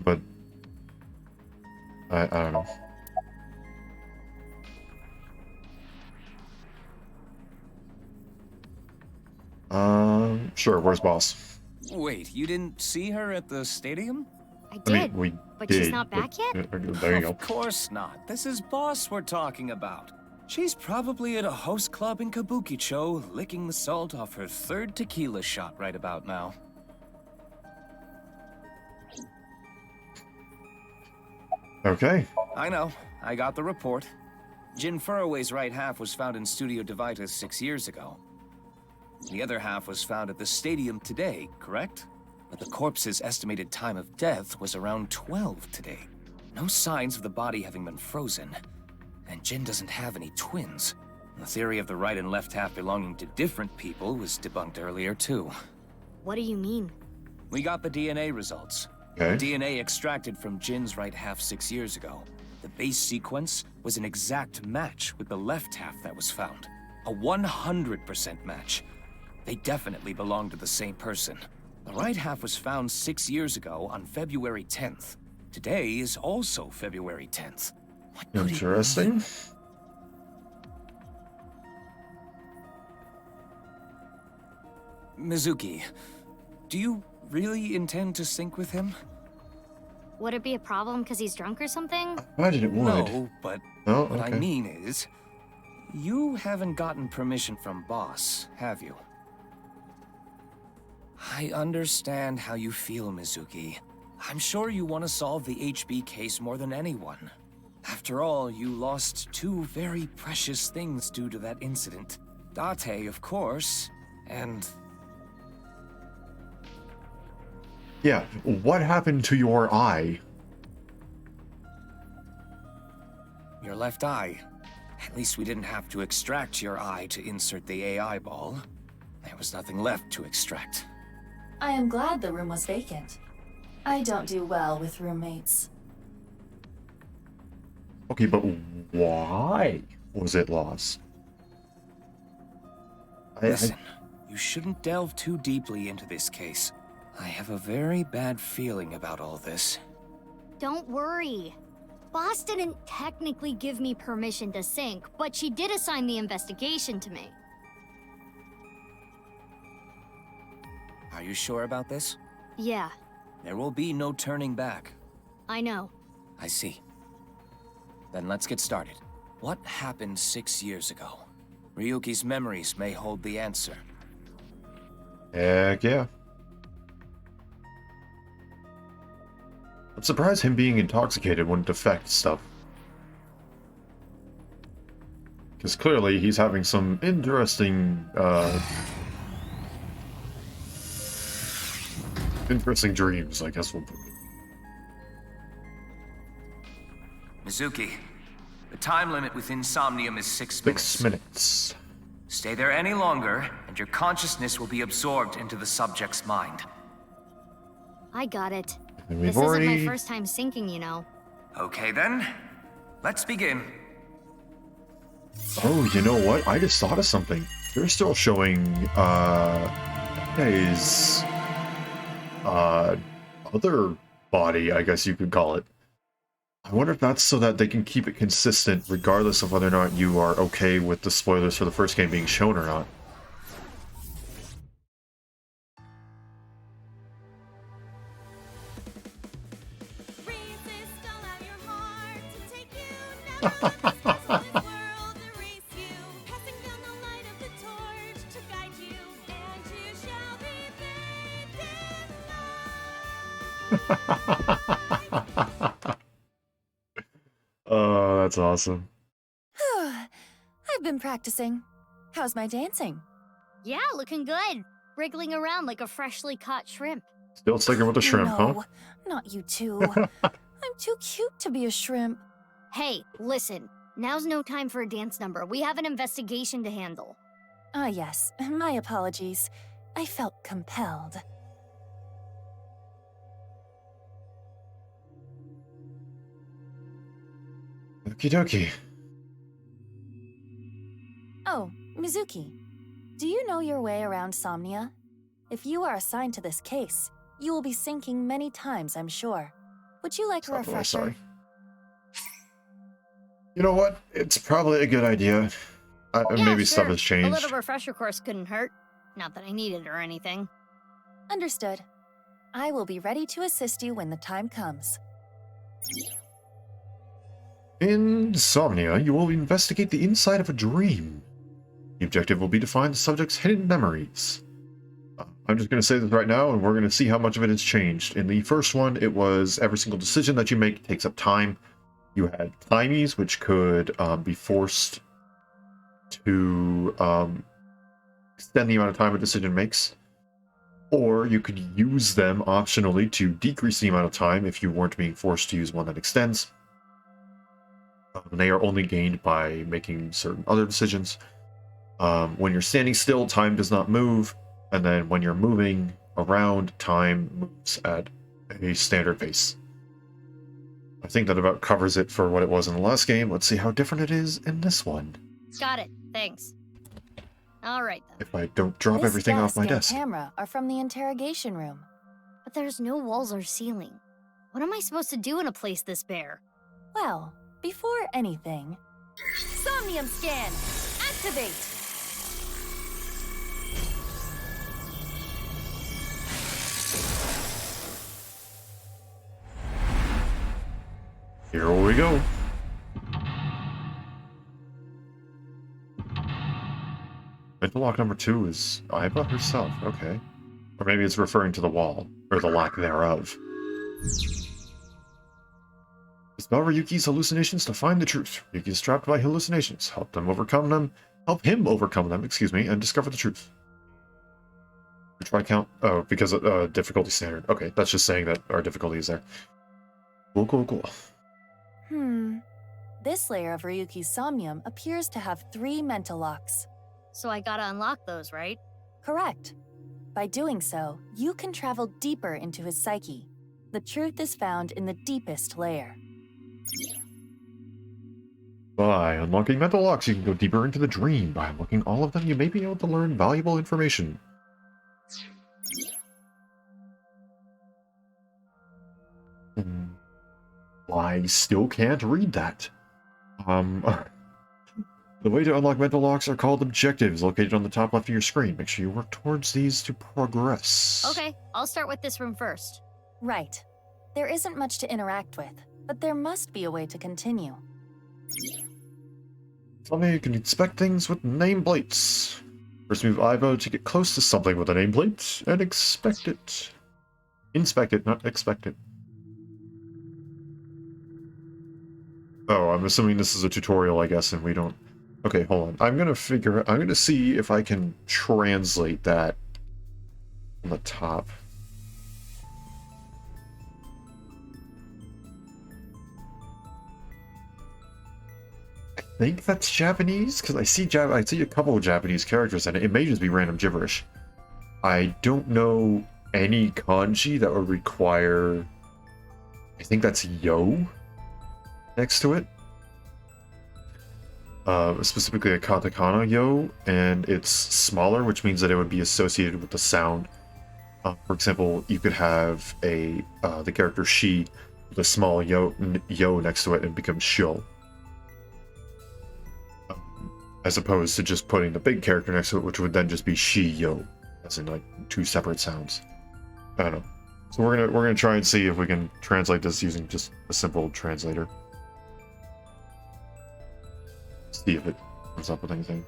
But I don't know. Sure, where's boss? Wait, you didn't see her at the stadium? I did, we but did, she's not back yet? There you go. Of course not. This is Boss we're talking about. She's probably at a host club in Kabukicho, licking the salt off her third tequila shot right about now. Okay. I know. I got the report. Jin Furroway's right half was found in Studio Devitas 6 years ago. The other half was found at the stadium today, correct? But the corpse's estimated time of death was around 12 today. No signs of the body having been frozen. And Jin doesn't have any twins. The theory of the right and left half belonging to different people was debunked earlier, too. What do you mean? We got the DNA results. Okay. The DNA extracted from Jin's right half 6 years ago. The base sequence was an exact match with the left half that was found. A 100% match. They definitely belong to the same person. The right half was found 6 years ago on February 10th. Today is also February 10th. What could it Interesting. mean? Mizuki, do you really intend to sync with him? Would it be a problem because he's drunk or something? Why did it would? No, but Oh, what I okay. mean is, you haven't gotten permission from Boss, have you? I understand how you feel, Mizuki. I'm sure you want to solve the HB case more than anyone. After all, you lost two very precious things due to that incident. Date, of course, and... Yeah, what happened to your eye? your left eye. At least we didn't have to extract your eye to insert the AI ball. There was nothing left to extract. I am glad the room was vacant. I don't do well with roommates. Okay, but why was it lost? Listen, you shouldn't delve too deeply into this case. I have a very bad feeling about all this. Don't worry. Boss didn't technically give me permission to sync, but she did assign the investigation to me. Are you sure about this? Yeah, There will be no turning back. I know. I see. Then let's get started. What happened 6 years ago? Ryuki's memories may hold the answer. Heck yeah. I'm surprised him being intoxicated wouldn't affect stuff. Because clearly he's having some interesting, interesting dreams, I guess we'll put it. Mizuki, the time limit within Somnium is 6 minutes. 6 minutes. Stay there any longer, and your consciousness will be absorbed into the subject's mind. I got it. And we've This isn't already... my first time syncing, you know. Okay then, let's begin. Oh, you know what? I just thought of something. They're still showing, his, other body, I guess you could call it. I wonder if that's so that they can keep it consistent regardless of whether or not you are okay with the spoilers for the first game being shown or not. That's awesome. I've been practicing. How's my dancing? Yeah, looking good. Wriggling around like a freshly caught shrimp. Still sticking with the shrimp, huh? No, not you two. I'm too cute to be a shrimp. Hey, listen. Now's no time for a dance number. We have an investigation to handle. Ah, yes. My apologies. I felt compelled. Okie dokie. Oh, Mizuki. Do you know your way around Somnia? If you are assigned to this case, you will be sinking many times, I'm sure. Would you like a refresher? Sorry. You know what? It's probably a good idea. Yeah, maybe sure. stuff has A changed. little refresher course couldn't hurt. Not that I need it or anything. Understood. I will be ready to assist you when the time comes. In Somnia, you will investigate the inside of a dream. The objective will be to find the subject's hidden memories. I'm just going to say this right now, and we're going to see how much of it has changed. In the first one, it was every single decision that you make takes up time. You had timies, which could be forced to extend the amount of time a decision makes. Or you could use them optionally to decrease the amount of time if you weren't being forced to use one that extends. They are only gained by making certain other decisions. When you're standing still, time does not move. And then when you're moving around, time moves at a standard pace. I think that about covers it for what it was in the last game. Let's see how different it is in this one. Got it. Thanks. All right, then. If I don't drop This everything off my desk desk. and camera are from the interrogation room. But there's no walls or ceiling. What am I supposed to do in a place this bare? Well, before anything, Somnium scan! Activate! Here we go. Mental lock number 2 is Aiba herself, okay. Or maybe it's referring to the wall, or the lack thereof. Dispel Ryuki's hallucinations to find the truth. Ryuki is trapped by hallucinations. Help him overcome them, and discover the truth. Try count. Oh, because of difficulty standard. Okay, that's just saying that our difficulty is there. Cool. This layer of Ryuki's Somnium appears to have 3 mental locks. So I gotta unlock those, right? Correct. By doing so, you can travel deeper into his psyche. The truth is found in the deepest layer. By unlocking mental locks, you can go deeper into the dream. By unlocking all of them, you may be able to learn valuable information. I still can't read that. The way to unlock mental locks are called objectives, located on the top left of your screen. Make sure you work towards these to progress. Okay, I'll start with this room first. Right. There isn't much to interact with, but there must be a way to continue. Tell me you can inspect things with nameplates. First move Aiba to get close to something with a nameplate and inspect it. Inspect it, not expect it. Oh, I'm assuming this is a tutorial, I guess, and we don't... Okay, hold on. I'm gonna see if I can translate that on the top. I think that's Japanese, because I see a couple of Japanese characters in it. It may just be random gibberish. I don't know any kanji that would require... I think that's yo next to it. Specifically a katakana yo, and it's smaller, which means that it would be associated with the sound. For example, you could have the character she with a small yo next to it and becomes shio. As opposed to just putting the big character next to it, which would then just be she yo, as in like 2 separate sounds. I don't know. So we're gonna try and see if we can translate this using just a simple translator. See if it comes up with anything.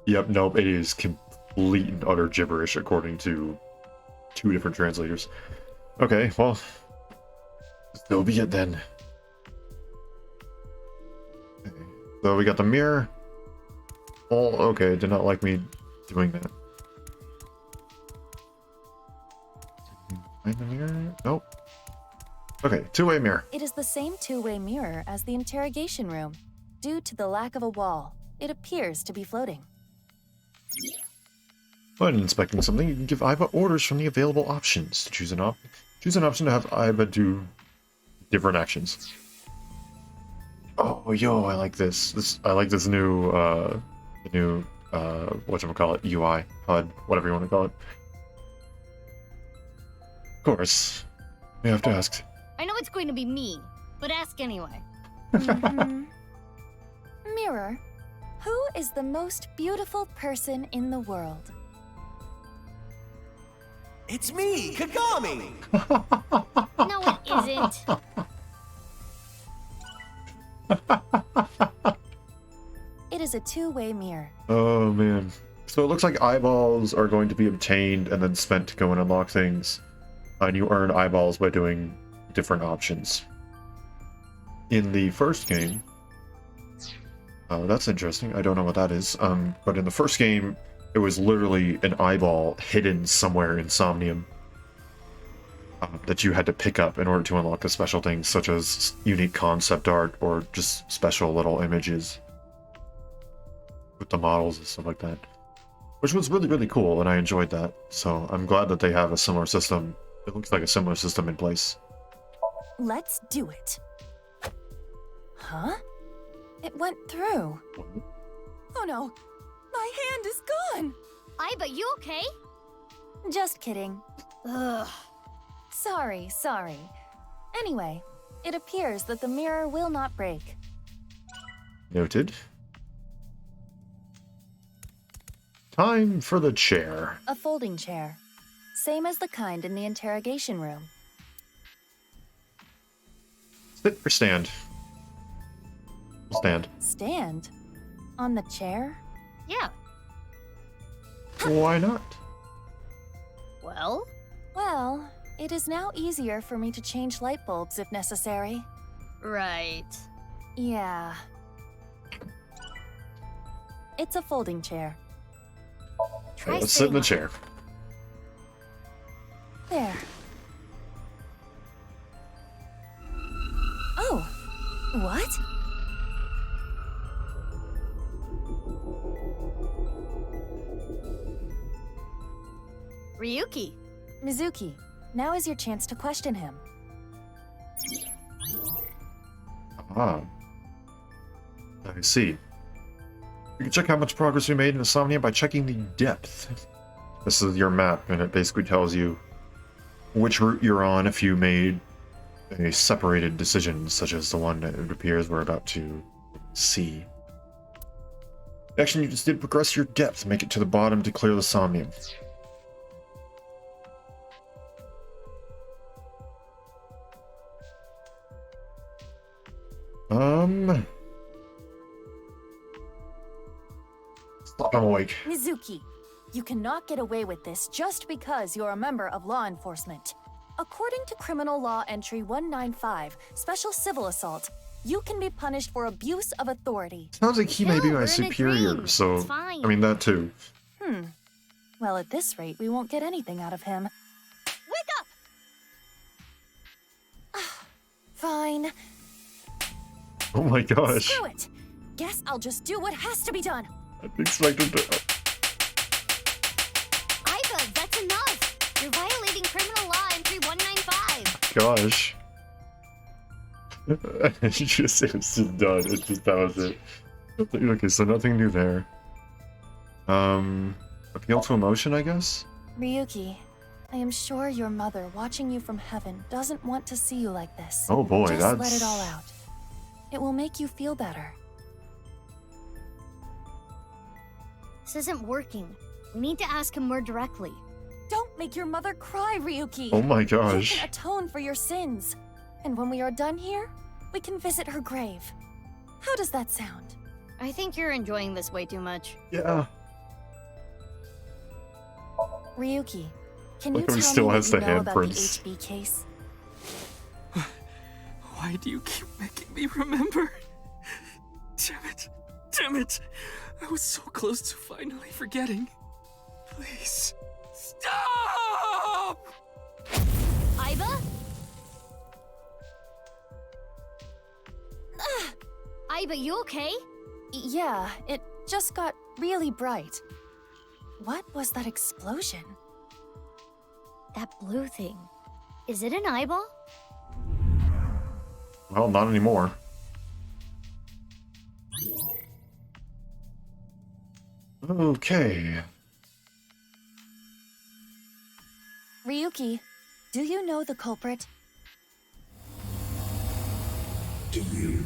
Yep, nope, it is complete and utter gibberish according to 2 different translators. Okay, well, so be it then. Okay. So we got the mirror. Oh, okay, did not like me doing that. Find the mirror? Nope. Okay, 2-way mirror. It is the same two-way mirror as the interrogation room. Due to the lack of a wall, it appears to be floating. When inspecting something, you can give Aiba orders from the available options. To choose an option to have Aiba do different actions. Oh, yo, I like this. I like this new, whatchamacallit, UI, HUD, whatever you want to call it. Of course, we have to ask. I know it's going to be me, but ask anyway. Mirror, who is the most beautiful person in the world? It's me, Kagami! No, it isn't. It is a two-way mirror. Oh, man. So it looks like eyeballs are going to be obtained and then spent to go and unlock things. And you earn eyeballs by doing different options. In the first game... that's interesting. I don't know what that is. But in the first game, it was literally an eyeball hidden somewhere in Somnium that you had to pick up in order to unlock the special things, such as unique concept art or just special little images with the models and stuff like that. Which was really, really cool, and I enjoyed that. So I'm glad that they have a similar system. It looks like a similar system in place. Let's do it. Huh? It went through. Oh no, my hand is gone. Aiba, you okay? Just kidding. Ugh. Sorry. Anyway, it appears that the mirror will not break. Noted. Time for the chair. A folding chair. Same as the kind in the interrogation room. Sit or stand? Stand. Stand? On the chair? Yeah. Why not? Well? Well, it is now easier for me to change light bulbs if necessary. Right. Yeah. It's a folding chair. Try Let's sit in the chair. There. Oh. What? Ryuki. Mizuki, now is your chance to question him. Ah. I see. You can check how much progress we made in Insomnia by checking the depth. This is your map, and it basically tells you which route you're on if you made a separated decision, such as the one that it appears we're about to see. The action you just did progress your depth, make it to the bottom to clear the Somnium. Stop, I'm awake. Mizuki, you cannot get away with this just because you're a member of law enforcement. According to Criminal Law Entry 195, Special Civil Assault, you can be punished for abuse of authority. Sounds like he may be my superior, so... I mean, that too. Well, at this rate, we won't get anything out of him. Wake up! Fine. Oh my gosh. Screw it! Guess I'll just do what has to be done. I expected to... Aiba, that's enough! You're violating Criminal Law Entry 195! Gosh. It was just done. It just, that was it. Okay, so nothing new there. Appeal to emotion, I guess? Ryuki, I am sure your mother, watching you from heaven, doesn't want to see you like this. Oh boy, just that's... let it all out. It will make you feel better. This isn't working. We need to ask him more directly. Don't make your mother cry, Ryuki! Oh my You gosh. can atone for your sins. And when we are done here, we can visit her grave. How does that sound? I think you're enjoying this way too much. Yeah. Ryuki, can Like you he tell still me has what the you know about the handprints. HB case? Why do you keep making me remember? Damn it. Damn it. I was so close to finally forgetting. Please. Stop! Aiba? Aiba, you okay? Yeah, it just got really bright. What was that explosion? That blue thing. Is it an eyeball? Well, not anymore. Okay. Ryuki, do you know the culprit? You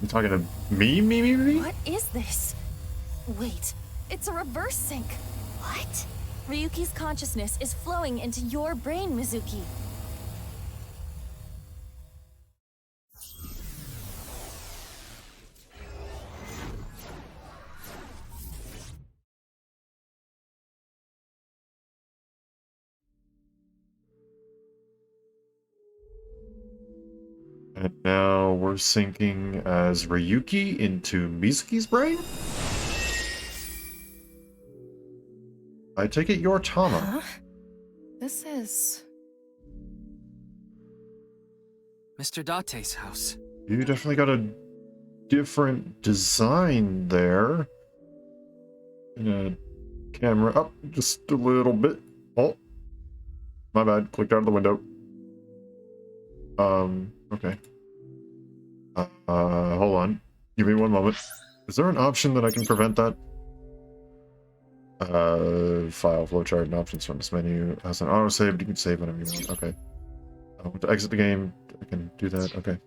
talking to me? What is this? Wait, it's a reverse sync. What? Ryuki's consciousness is flowing into your brain, Mizuki. And now we're sinking as Ryuki into Mizuki's brain? I take it you're Tama. Huh? This is... Mr. Date's house. You definitely got a different design there. And a camera up just a little bit. Oh, my bad. Clicked out of the window. Okay. Hold on. Give me one moment. Is there an option that I can prevent that? File, flowchart, and options from this menu. Has an autosave, you can save whenever you want. Okay. I want to exit the game. I can do that. Okay.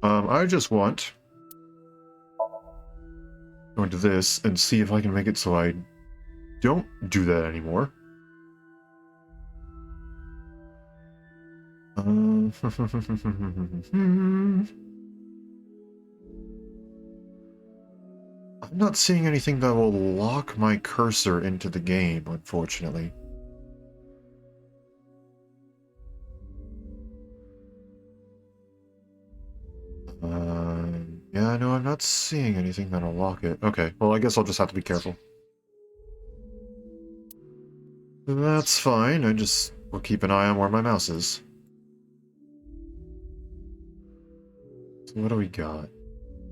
I just want to go into this and see if I can make it so I don't do that anymore. I'm not seeing anything that will lock my cursor into the game, unfortunately. Yeah, no, I'm not seeing anything that'll lock it. Okay, well, I guess I'll just have to be careful. That's fine, I just will keep an eye on where my mouse is. So what do we got?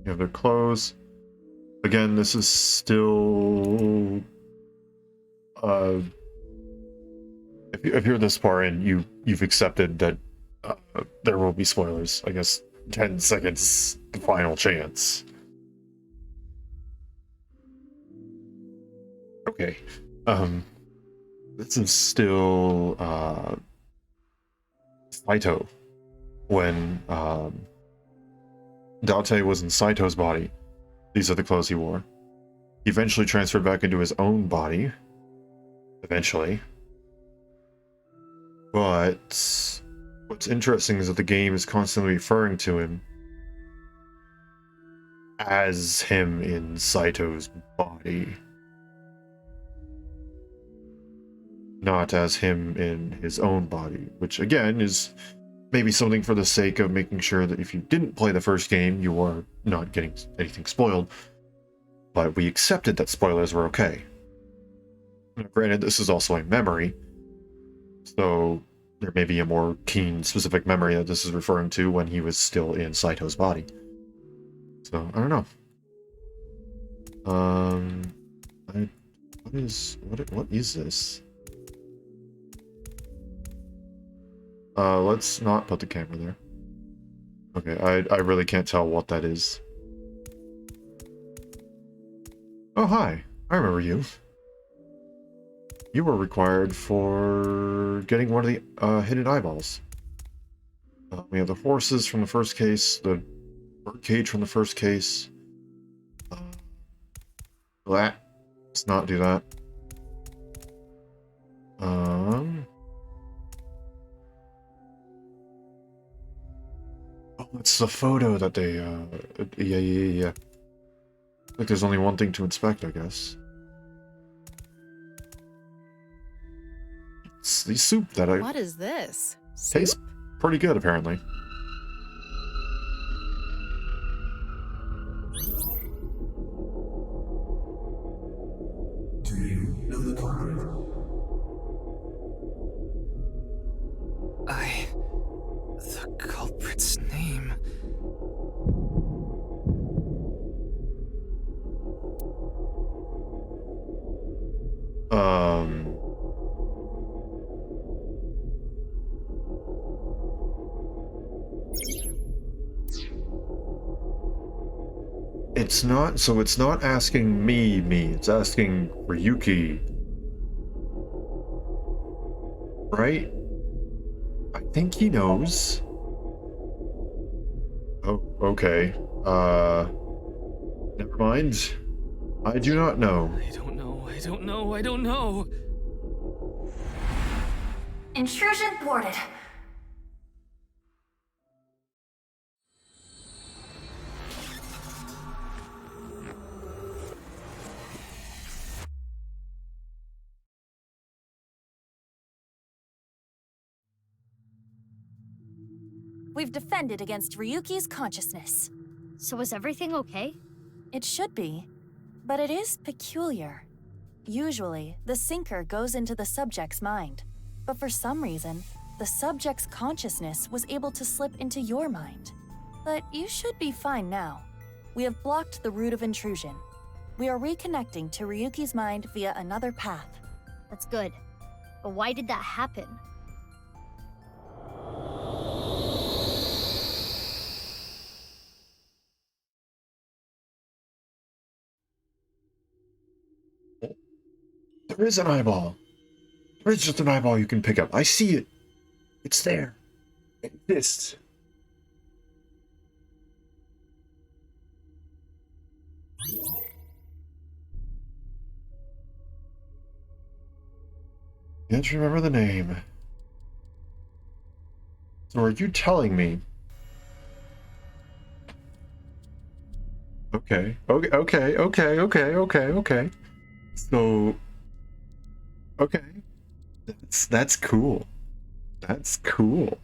You have their clothes. Again, this is still... if you're this far in, you've accepted that there will be spoilers. I guess 10 seconds, the final chance. Okay. This is still Saito when Date was in Saito's body. These are the clothes he wore. He eventually transferred back into his own body. Eventually. But what's interesting is that the game is constantly referring to him as him in Saito's body. Not as him in his own body, which again is maybe something for the sake of making sure that if you didn't play the first game, you are not getting anything spoiled. But we accepted that spoilers were okay. Now, granted, this is also a memory, so there may be a more keen, specific memory that this is referring to when he was still in Saito's body. So, I don't know. What is this? Let's not put the camera there. Okay, I really can't tell what that is. Oh, hi. I remember you. You were required for getting one of the hidden eyeballs. We have the horses from the first case, the bird cage from the first case. Let's not do that. Oh, it's the photo that they, yeah. Like there's only one thing to inspect, I guess. the soup that I What is this? tastes pretty good, apparently. Do you know the culprit? The culprit's name. It's not, so it's not asking me, it's asking Ryuki. Right? I think he knows. Oh, okay. Never mind. I do not know. I don't know. Intrusion thwarted. We've defended against Ryuki's consciousness. So is everything okay? It should be, but it is peculiar. Usually, the sinker goes into the subject's mind, but for some reason, the subject's consciousness was able to slip into your mind. But you should be fine now. We have blocked the route of intrusion. We are reconnecting to Ryuki's mind via another path. That's good. But why did that happen? There is an eyeball. There is just an eyeball you can pick up. I see it. It's there. It exists. Can't remember the name. So are you telling me? Okay. So, okay. That's cool. That's cool.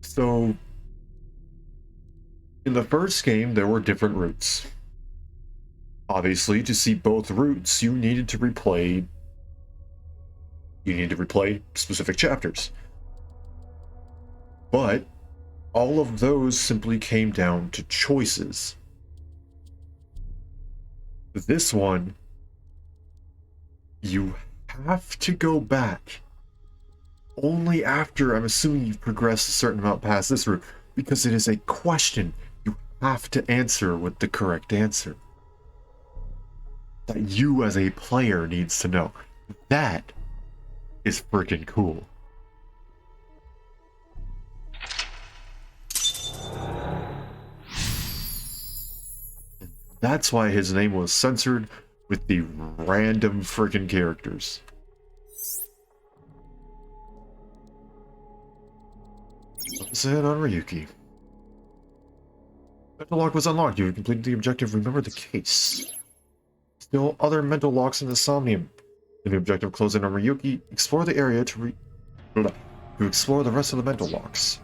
So, in the first game, there were different routes. Obviously, to see both routes, you needed to replay specific chapters. But all of those simply came down to choices. This one, you have to go back only after, I'm assuming you've progressed a certain amount past this route, because it is a question you have to answer with the correct answer. That you as a player needs to know. That is freaking cool. That's why his name was censored with the random freaking characters. Let's hit on Ryuki. Mental lock was unlocked. You completed the objective. Remember the case. Still other mental locks in the Somnium. The objective close in on Ryuki. Explore the area to explore the rest of the mental locks.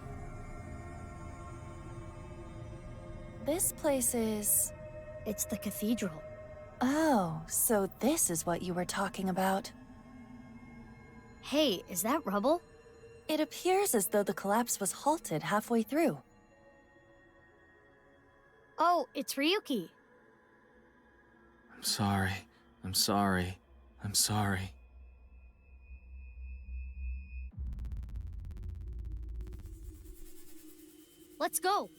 This place is... It's the cathedral. Oh, so this is what you were talking about. Hey, is that rubble? It appears as though the collapse was halted halfway through. Oh, it's Ryuki. I'm sorry. Let's go.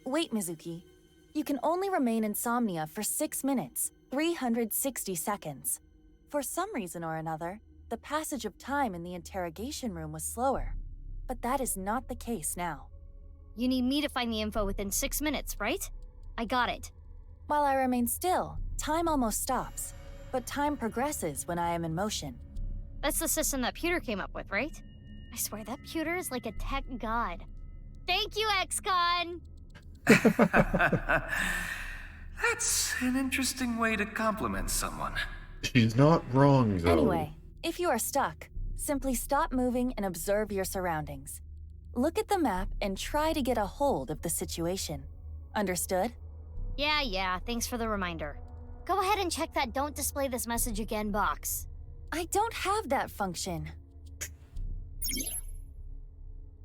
Wait, Mizuki. You can only remain insomnia for 6 minutes, 360 seconds. For some reason or another, the passage of time in the interrogation room was slower. But that is not the case now. You need me to find the info within 6 minutes, right? I got it. While I remain still, time almost stops. But time progresses when I am in motion. That's the system that Pewter came up with, right? I swear that Pewter is like a tech god. Thank you, XCon! That's an interesting way to compliment someone. She's not wrong, though. Anyway, If you are stuck, simply stop moving and observe your surroundings. Look at the map and try to get a hold of the situation. Understood? Yeah, thanks for the reminder. Go ahead and check that don't display this message again box. I don't have that function.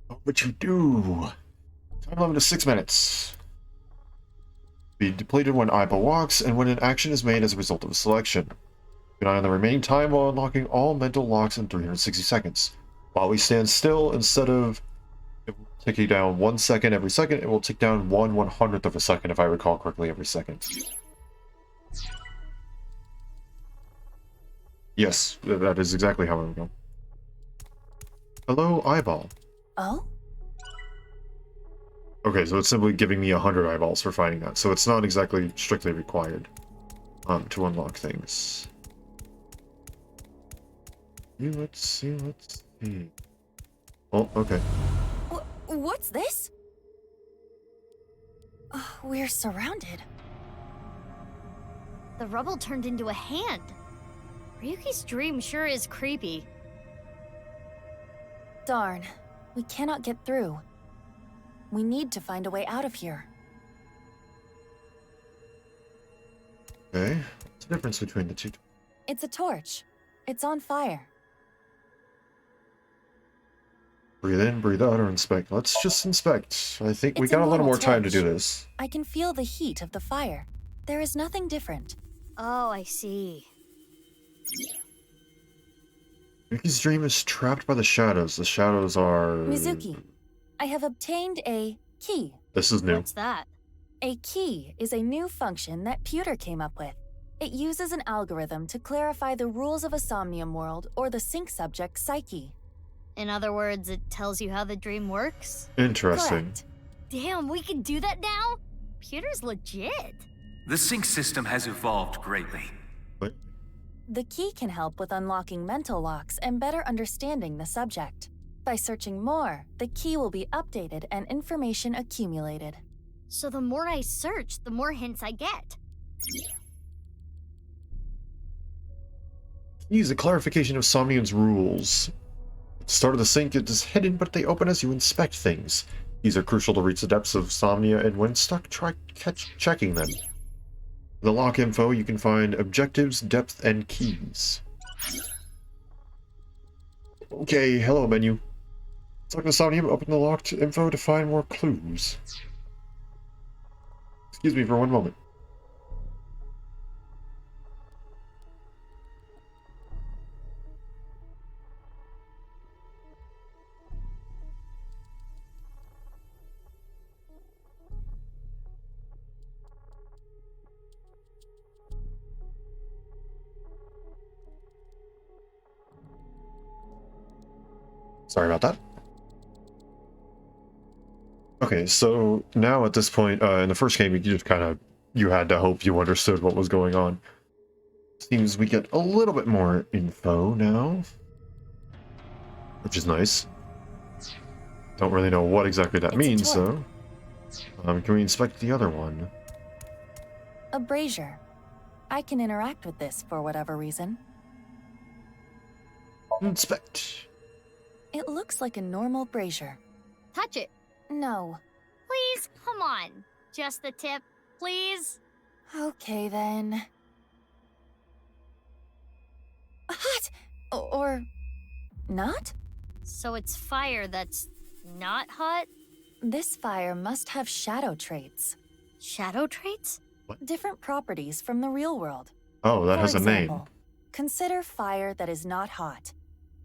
Oh, but you do. Time limit is 6 minutes. Be depleted when Aiba walks and when an action is made as a result of a selection. Keep an eye on the remaining time while unlocking all mental locks in 360 seconds. While we stand still, instead of ticking down 1 second every second, it will tick down 1/100th of a second, if I recall correctly, every second. Yes, that is exactly how it will go. Hello, eyeball. Oh? Okay, so it's simply giving me 100 eyeballs for finding that, so it's not exactly strictly required to unlock things. Let's see. Oh, okay. What's this? We're surrounded. The rubble turned into a hand. Ryuki's dream sure is creepy. Darn, we cannot get through. We need to find a way out of here. Okay, what's the difference between the two? It's a torch. It's on fire. Breathe in, breathe out, or inspect. Let's just inspect. I think we It's a got a little normal more time to torch. do this. I can feel the heat of the fire. There is nothing different. Oh, I see. Yuki's dream is trapped by the shadows. The shadows are... Mizuki, I have obtained a key. This is new. What's that? A key is a new function that Pewter came up with. It uses an algorithm to clarify the rules of a Somnium world or the sync subject's psyche. In other words, it tells you how the dream works? Interesting. Correct. Damn, we can do that now? Pewter's legit. The sync system has evolved greatly. The key can help with unlocking mental locks and better understanding the subject. By searching more, the key will be updated and information accumulated. So the more I search, the more hints I get. Use a clarification of Somnium's rules. At the start of the sync, it is hidden, but they open as you inspect things. These are crucial to reach the depths of Somnia, and when stuck, try checking them. In the lock info, you can find objectives, depth, and keys. Okay, hello menu. Select the Somnium, open the locked info to find more clues. Excuse me for one moment. Sorry about that. Okay, so now at this point, in the first game, you just you had to hope you understood what was going on. Seems we get a little bit more info now, which is nice. Don't really know what exactly that means, though. Can we inspect the other one? A brazier. I can interact with this for whatever reason. Inspect. It looks like a normal brazier. Touch it. No. Please, come on. Just the tip, please. Okay, then. Hot! Or not? So it's fire that's not hot? This fire must have shadow traits. Shadow traits? Different properties from the real world. Oh, that For has a name. example, consider fire that is not hot.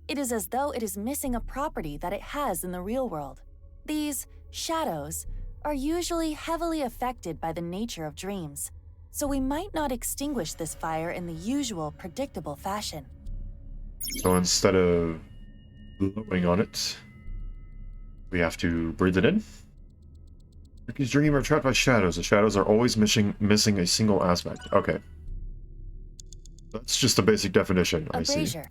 It is as though it is missing a property that it has in the real world. These shadows are usually heavily affected by the nature of dreams, so we might not extinguish this fire in the usual predictable fashion. So instead of blowing on it, we have to breathe it in? Ricky's dream are trapped by shadows. The shadows are always missing a single aspect. Okay. That's just a basic definition, I see. brazier.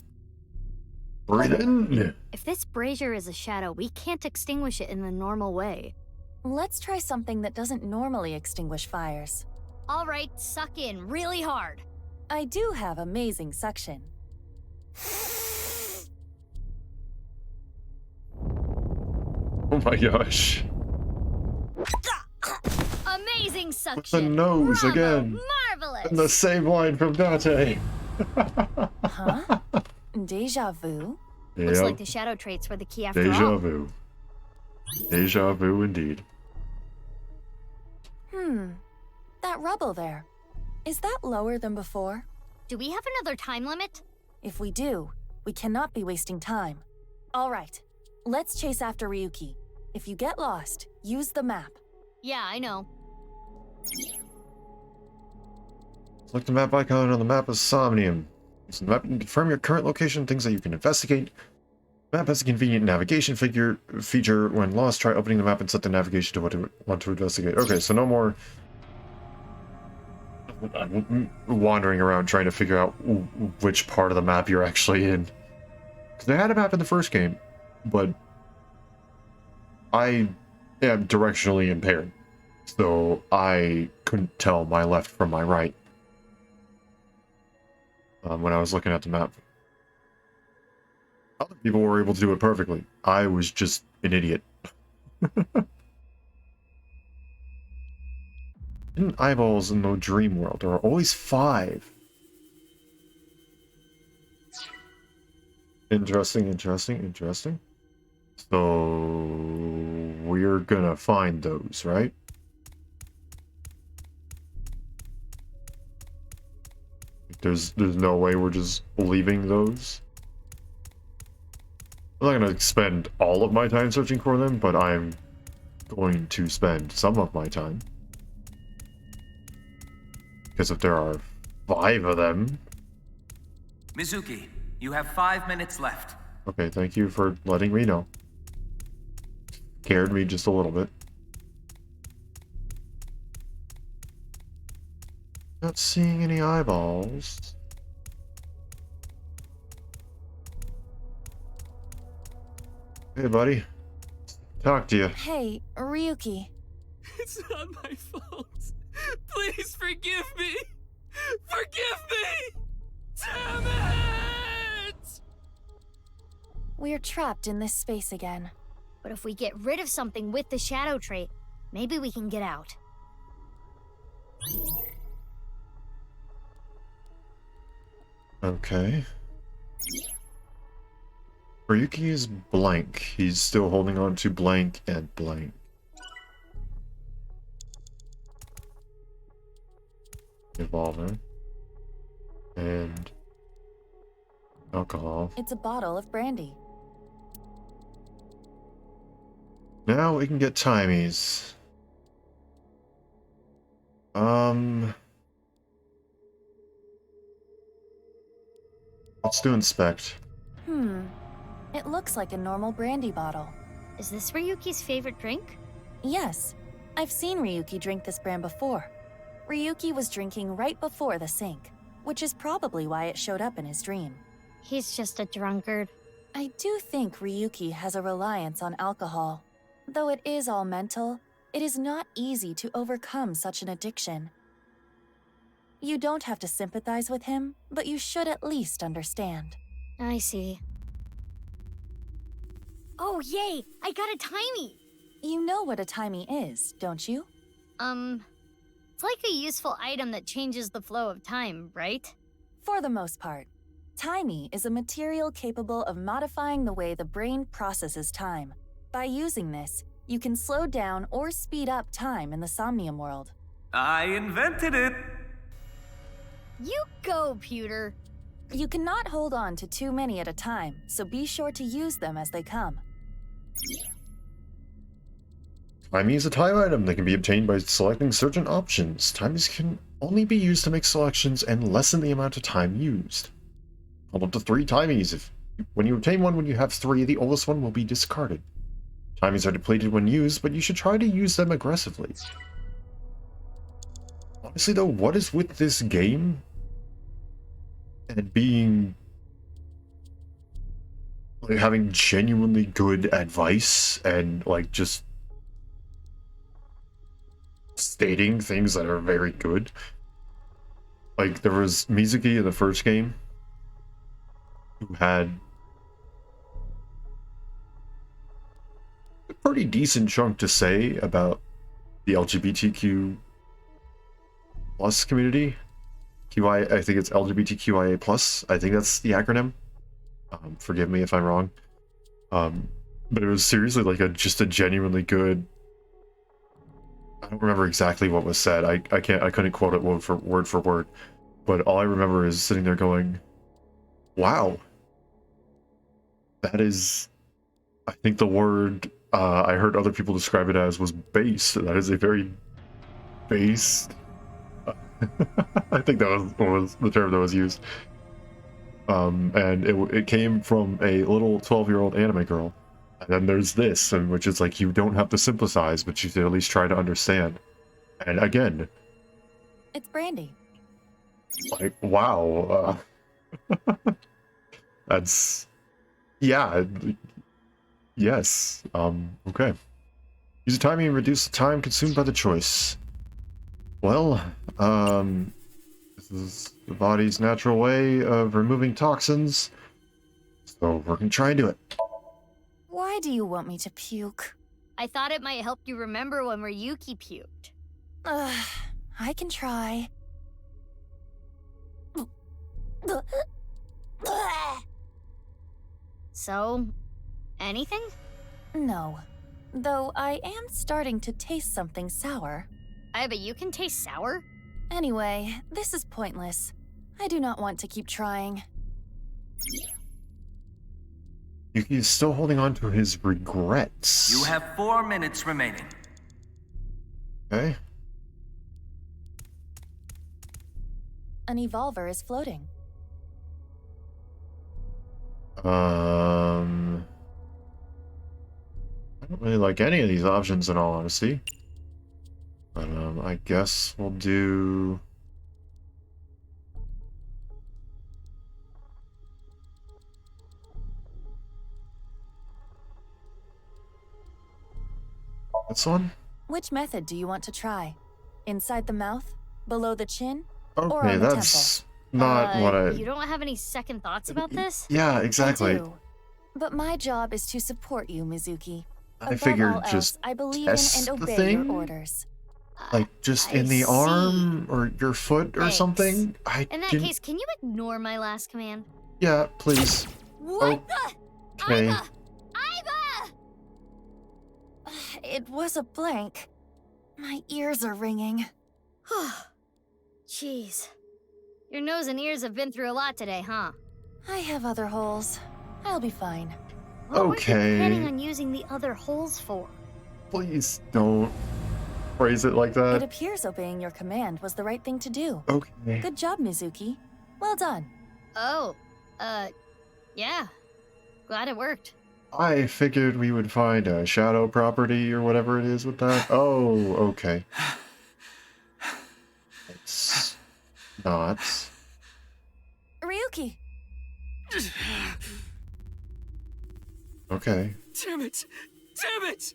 Breathe in! If this brazier is a shadow, we can't extinguish it in the normal way. Let's try something that doesn't normally extinguish fires. All right, suck in really hard. I do have amazing suction. Oh my gosh. Amazing suction. With the nose Bravo, again. Marvelous. And the same line from Date. Huh? Deja vu? Looks Yep. like the shadow traits were the key after Deja all. vu. Deja vu indeed. That rubble there. Is that lower than before? Do we have another time limit? If we do, we cannot be wasting time. All right, let's chase after Ryuki. If you get lost, use the map. Yeah, I know. Select the map icon on the map as Somnium. Use the map and confirm your current location, things that you can investigate. The map has a convenient navigation feature. When lost, try opening the map and set the navigation to what you want to investigate. Okay, so no more wandering around trying to figure out which part of the map you're actually in. Because they had a map in the first game, but I am directionally impaired, so I couldn't tell my left from my right when I was looking at the map. Other people were able to do it perfectly. I was just an idiot. Hidden eyeballs in the dream world. There are always 5. Interesting. So we're gonna find those, right? There's no way we're just leaving those. I'm not gonna spend all of my time searching for them, but I'm going to spend some of my time. Because if there are 5 of them... Mizuki, you have 5 minutes left. Okay, thank you for letting me know. Scared me just a little bit. Not seeing any eyeballs. Hey, buddy. Talk to you. Hey, Ryuki. It's not my fault. Please forgive me. Forgive me. Damn it! We're trapped in this space again. But if we get rid of something with the shadow trait, maybe we can get out. Okay. Ryuki is blank. He's still holding on to blank and blank. Revolver. And alcohol. It's a bottle of brandy. Now we can get timies. Let's do inspect. It looks like a normal brandy bottle. Is this Ryuki's favorite drink? Yes. I've seen Ryuki drink this brand before. Ryuki was drinking right before the sink, which is probably why it showed up in his dream. He's just a drunkard. I do think Ryuki has a reliance on alcohol. Though it is all mental, it is not easy to overcome such an addiction. You don't have to sympathize with him, but you should at least understand. I see. Oh, yay! I got a timey! You know what a timey is, don't you? It's like a useful item that changes the flow of time, right? For the most part. Timey is a material capable of modifying the way the brain processes time. By using this, you can slow down or speed up time in the Somnium world. I invented it! You go, Pewter! You cannot hold on to too many at a time, so be sure to use them as they come. Timey is a time item that can be obtained by selecting certain options. Timies can only be used to make selections and lessen the amount of time used. Hold up to 3 timies. When you obtain one when you have 3, the oldest one will be discarded. Timies are depleted when used, but you should try to use them aggressively. Honestly though, what is with this game? And being... like, having genuinely good advice and, like, just... stating things that are very good. Like, there was Mizuki in the first game who had pretty decent chunk to say about the LGBTQ plus community. I think it's LGBTQIA plus. I think that's the acronym. Forgive me if I'm wrong. But it was seriously like just a genuinely good. I don't remember exactly what was said. I couldn't quote it word for word. But all I remember is sitting there going, "Wow, that is." I think the word I heard other people describe it as was base. That is a very base. I think that was the term that was used. And it came from a little 12-year-old anime girl. And then there's this, which is like you don't have to sympathize, but you should at least try to understand. And again, It's Brandy. like wow, that's yeah, yes. Okay. Use the timing and reduce the time consumed by the choice. Well, this is the body's natural way of removing toxins, so we're gonna try and do it. Why do you want me to puke? I thought it might help you remember when Ryuki puked. I can try. So, anything? No. Though I am starting to taste something sour. Aiba, you can taste sour? Anyway, this is pointless. I do not want to keep trying. Yuki is still holding on to his regrets. You have 4 minutes remaining. Okay. An evolver is floating. I don't really like any of these options in all honesty. But I guess we'll do... this one? Which method do you want to try? Inside the mouth? Below the chin? Or Okay, on the that's not what I... You don't have any second thoughts about this? Yeah, exactly. I do. But my job is to support you, Mizuki. I Above figured all just else, I believe test in and the obey thing? your orders. Like, just I in the see. arm or your foot or Thanks. something? In that didn't- case, can you ignore my last command? Yeah, please. What the? Okay. Aiba! It was a blank. My ears are ringing. Jeez. Your nose and ears have been through a lot today, huh? I have other holes. I'll be fine. What were you Okay. planning on using the other holes for? Please don't phrase it like It that. appears obeying your command was the right thing to do. Okay. Good job, Mizuki. Well done. Oh, yeah. Glad it worked. I figured we would find a shadow property or whatever it is with that. Oh, okay. It's not. Ryuki! Okay. Damn it! Damn it!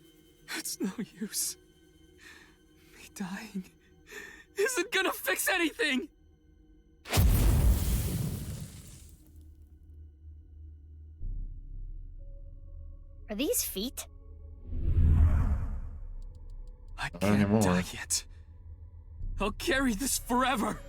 It's no use. Me dying isn't gonna fix anything! Are these feet? I Not can't anymore. die yet. I'll carry this forever!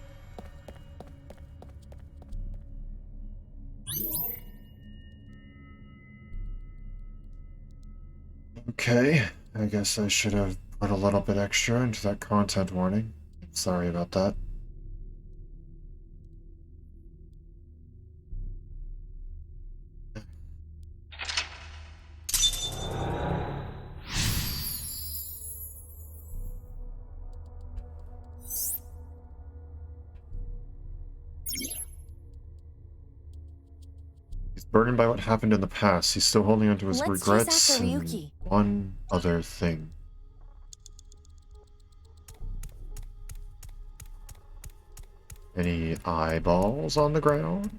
Okay. I guess I should have put a little bit extra into that content warning. Sorry about that. He's burdened by what happened in the past. He's still holding on to his Let's chase regrets after and Ryuki. one other thing. Any eyeballs on the ground?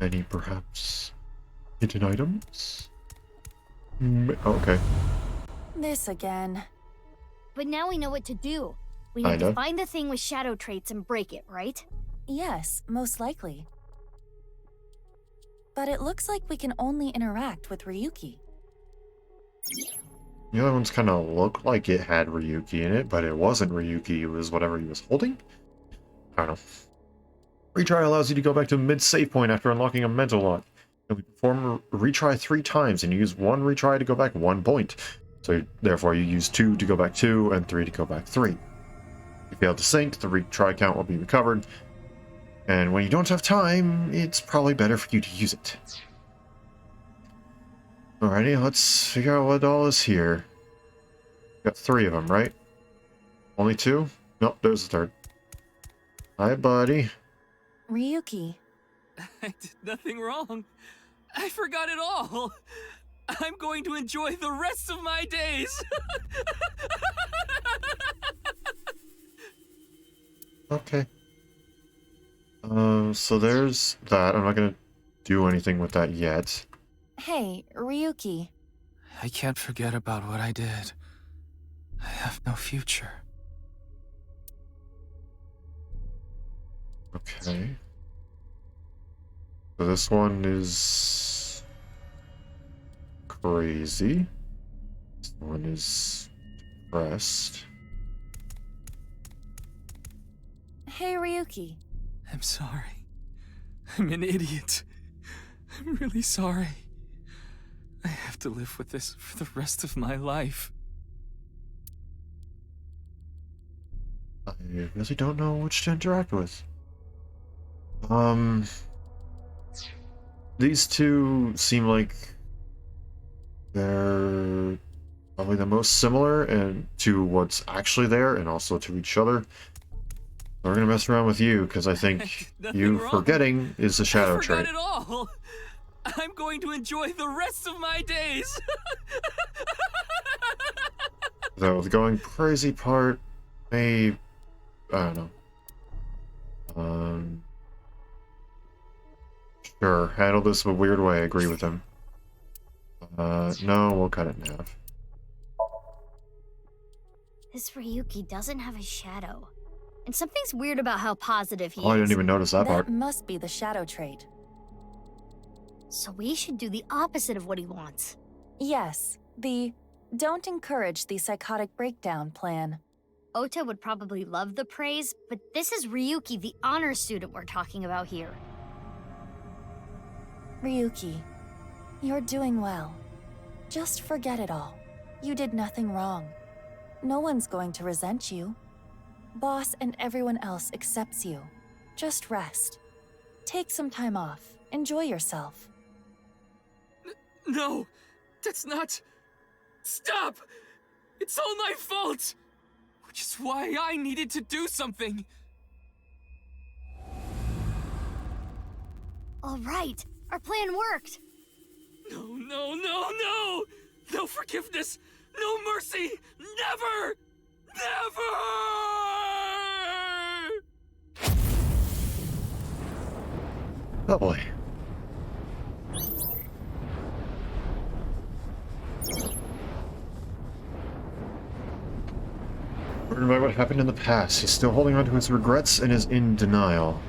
Any perhaps hidden items? Okay. This again. But now we know what to do. We need to Kinda. find the thing with shadow traits and break it, right? Yes, most likely. But it looks like we can only interact with Ryuki. The other ones kind of looked like it had Ryuki in it, but it wasn't Ryuki. It was whatever he was holding. I don't know. Retry allows you to go back to mid-save point after unlocking a mental lock. And we perform a retry 3 times, and you use 1 retry to go back 1 point. So therefore you use 2 to go back 2, and 3 to go back 3. If you fail to sync, the retry count will be recovered. And when you don't have time, it's probably better for you to use it. Alrighty, let's figure out what all is here. Got 3 of them, right? Only 2? Nope, there's a 3rd. Hi, buddy. Ryuki. I did nothing wrong. I forgot it all. I'm going to enjoy the rest of my days. Okay. So there's that. I'm not gonna do anything with that yet. Hey, Ryuki. I can't forget about what I did. I have no future. Okay. So this one is crazy. This one is depressed. Hey, Ryuki. I'm sorry. I'm an idiot. I'm really sorry. I have to live with this for the rest of my life. I really don't know which to interact with. These two seem like they're probably the most similar and to what's actually there and also to each other. We're gonna mess around with you because I think you wrong. forgetting is a shadow I forgot trait. it all. I'm going to enjoy the rest of my days. Though the going crazy part may, I don't know. Sure, handle this in a weird way, I agree with him. No, we'll cut it in half. This Ryuki doesn't have a shadow. And something's weird about how positive he is. Oh, I didn't even notice that part. That must be the shadow trait. So we should do the opposite of what he wants. Yes, the don't encourage the psychotic breakdown plan. Ota would probably love the praise, but this is Ryuki, the honor student we're talking about here. Ryuki, you're doing well. Just forget it all. You did nothing wrong. No one's going to resent you. Boss and everyone else accepts you. Just rest. Take some time off. Enjoy yourself. No, that's not... Stop! It's all my fault! Which is why I needed to do something. All right, our plan worked. No, no, no, no! No forgiveness! No mercy! Never! Never! Oh boy. Burdened by what happened in the past, he's still holding on to his regrets and is in denial.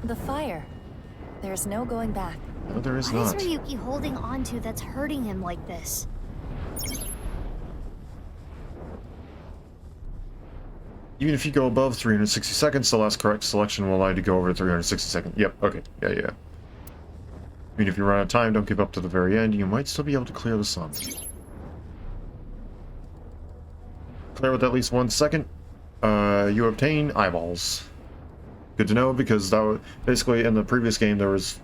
The fire. There's no going back. No, there is What not. is Ryuki holding on to that's hurting him like this? Even if you go above 360 seconds, the last correct selection will allow you to go over 360 seconds. Yep, okay, yeah. I mean, if you run out of time, don't give up to the very end, you might still be able to clear the sum. Clear with at least 1 second, you obtain eyeballs. Good to know, because that was, basically in the previous game there was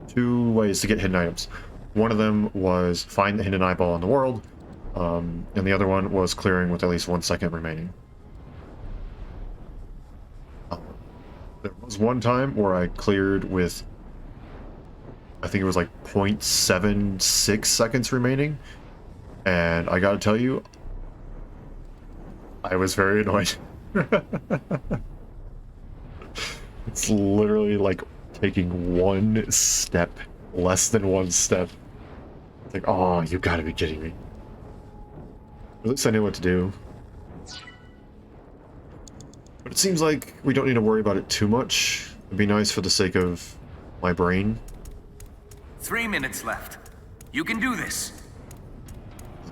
2 ways to get hidden items. One of them was find the hidden eyeball in the world, and the other one was clearing with at least 1 second remaining. There was one time where I cleared with, I think it was like 0.76 seconds remaining, and I gotta tell you, I was very annoyed. It's literally like taking 1 step, less than 1 step. It's like, oh, you gotta be kidding me. At least I knew what to do. But it seems like we don't need to worry about it too much. It'd be nice for the sake of my brain. 3 minutes left. You can do this.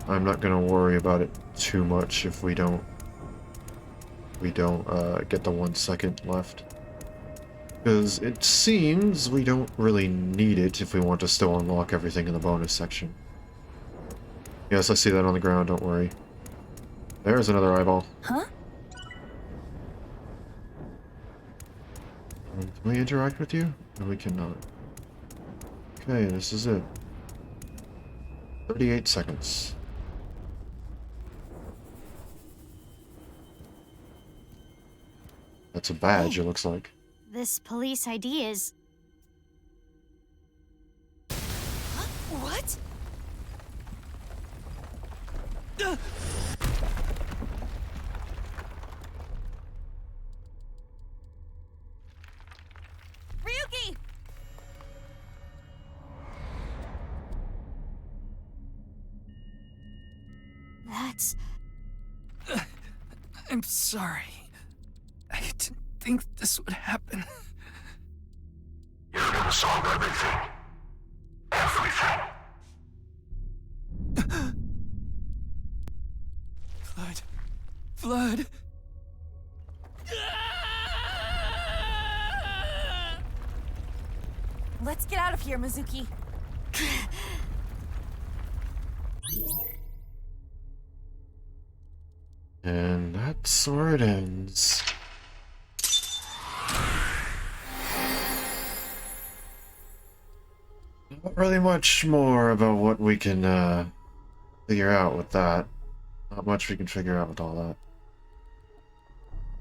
I'm not gonna worry about it too much if we don't get the 1 second left. Because it seems we don't really need it if we want to still unlock everything in the bonus section. Yes, I see that on the ground, don't worry. There's another eyeball. Huh? Can we interact with you? No, we cannot. Okay, this is it. 38 seconds. That's a badge, it looks like. This police ID is... What? Ryuki! That's... I'm sorry. I didn't think this would happen. You're gonna solve everything. Everything. Flood. Let's get out of here, Mizuki. And that's where it ends. Not really much more about what we can figure out with that. Not much we can figure out with all that.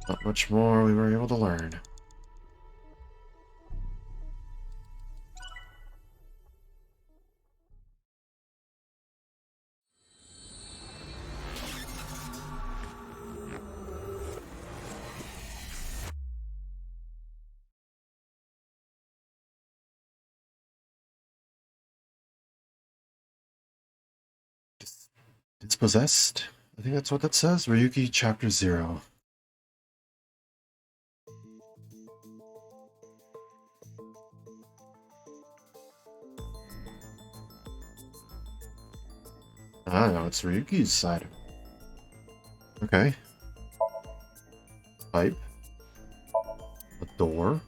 Not much more we were able to learn. Dispossessed? I think that's what that says. Ryuki Chapter 0. Ah, no, it's Ryuki's side. Okay. Pipe. A door.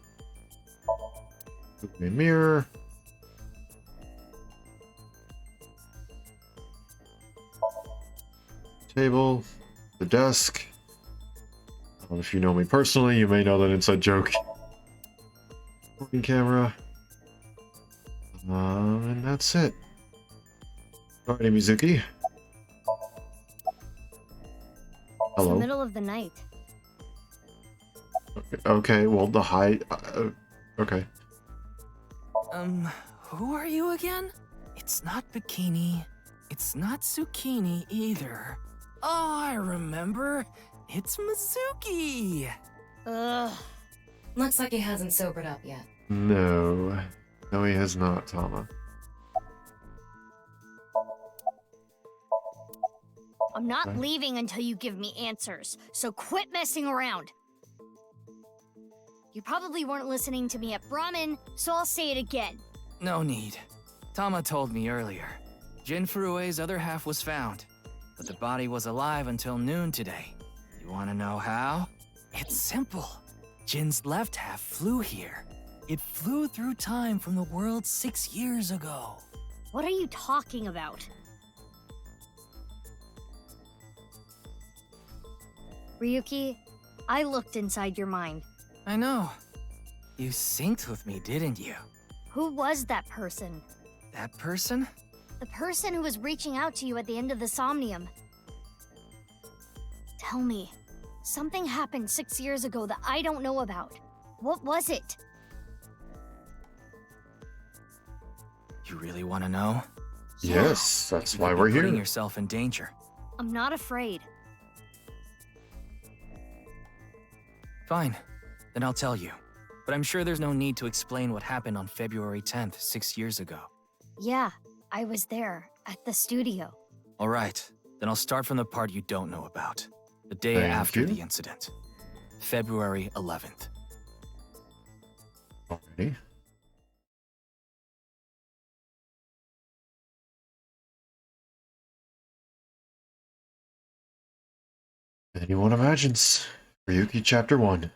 A mirror. Table. The desk. If you know me personally, you may know that inside joke. Working camera. And that's it. Alrighty, Mizuki. It's Hello. the middle of the night. Okay, well, the height. Okay. Who are you again? It's not bikini. It's not zucchini either. Oh, I remember. It's Mizuki. Ugh. Looks like he hasn't sobered up yet. No. No, he has not, Tama. I'm not Okay. leaving until you give me answers, so quit messing around. You probably weren't listening to me at Brahmin, so I'll say it again. No need. Tama told me earlier. Jin Furue's other half was found, but the body was alive until noon today. You wanna know how? It's simple. Jin's left half flew here. It flew through time from the world 6 years ago. What are you talking about? Ryuki, I looked inside your mind. I know. You synced with me, didn't you? Who was that person? That person? The person who was reaching out to you at the end of the Somnium. Tell me, something happened 6 years ago that I don't know about. What was it? You really want to know? Yes, that's You why could be we're here. Putting yourself in danger. I'm not afraid. Fine. Then I'll tell you. But I'm sure there's no need to explain what happened on February 10th, 6 years ago. Yeah, I was there, at the studio. All right. Then I'll start from the part you don't know about. The day Thank after you. the incident. February 11th. Alrighty. Anyone imagines. Ryuki Chapter 1.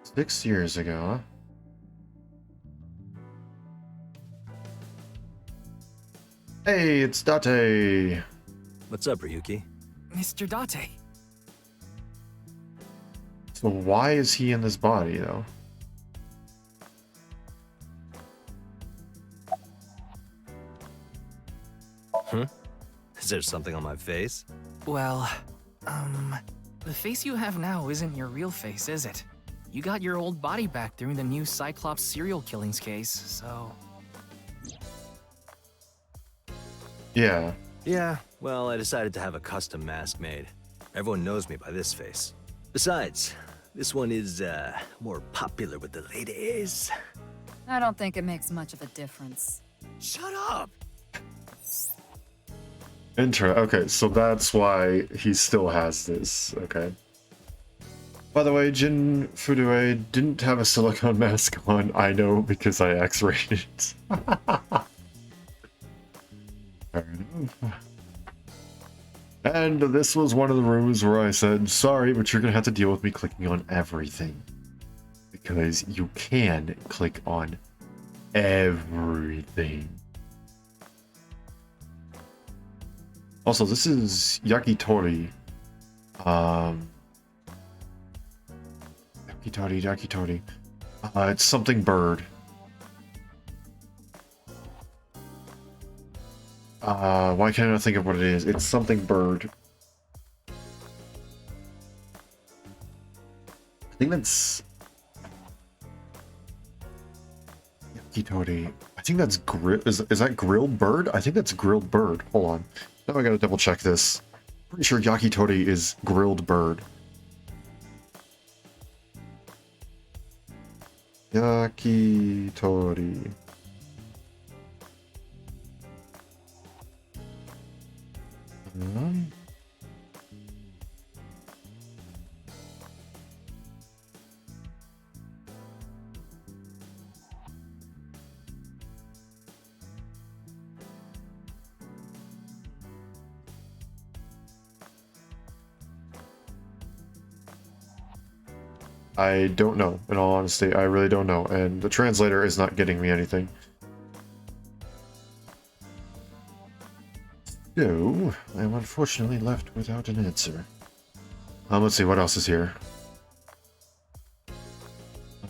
Six years ago, huh? Hey, it's Date! What's up, Ryuki? Mr. Date. So why is he in this body, though? Huh? Is there something on my face? Well, the face you have now isn't your real face, is it? You got your old body back during the new Cyclops serial killings case, so... Yeah. Yeah, well, I decided to have a custom mask made. Everyone knows me by this face. Besides, this one is, more popular with the ladies. I don't think it makes much of a difference. Shut up! Okay, so that's why he still has this. Okay. By the way, Jin Furue didn't have a silicone mask on. I know because I X-rayed it. Fair enough. And this was one of the rooms where I said, sorry, but you're gonna have to deal with me clicking on everything. Because you can click on everything. Also, this is Yakitori. Yakitori. It's something bird. Why can't I think of what it is? It's something bird. I think that's... Yakitori. I think that's is that grilled bird? I think that's grilled bird. Hold on. Now I gotta double check this. Pretty sure yakitori is grilled bird. Yakitori. I don't know, in all honesty. I really don't know, and the translator is not getting me anything. So, I am unfortunately left without an answer. Let's see, what else is here? I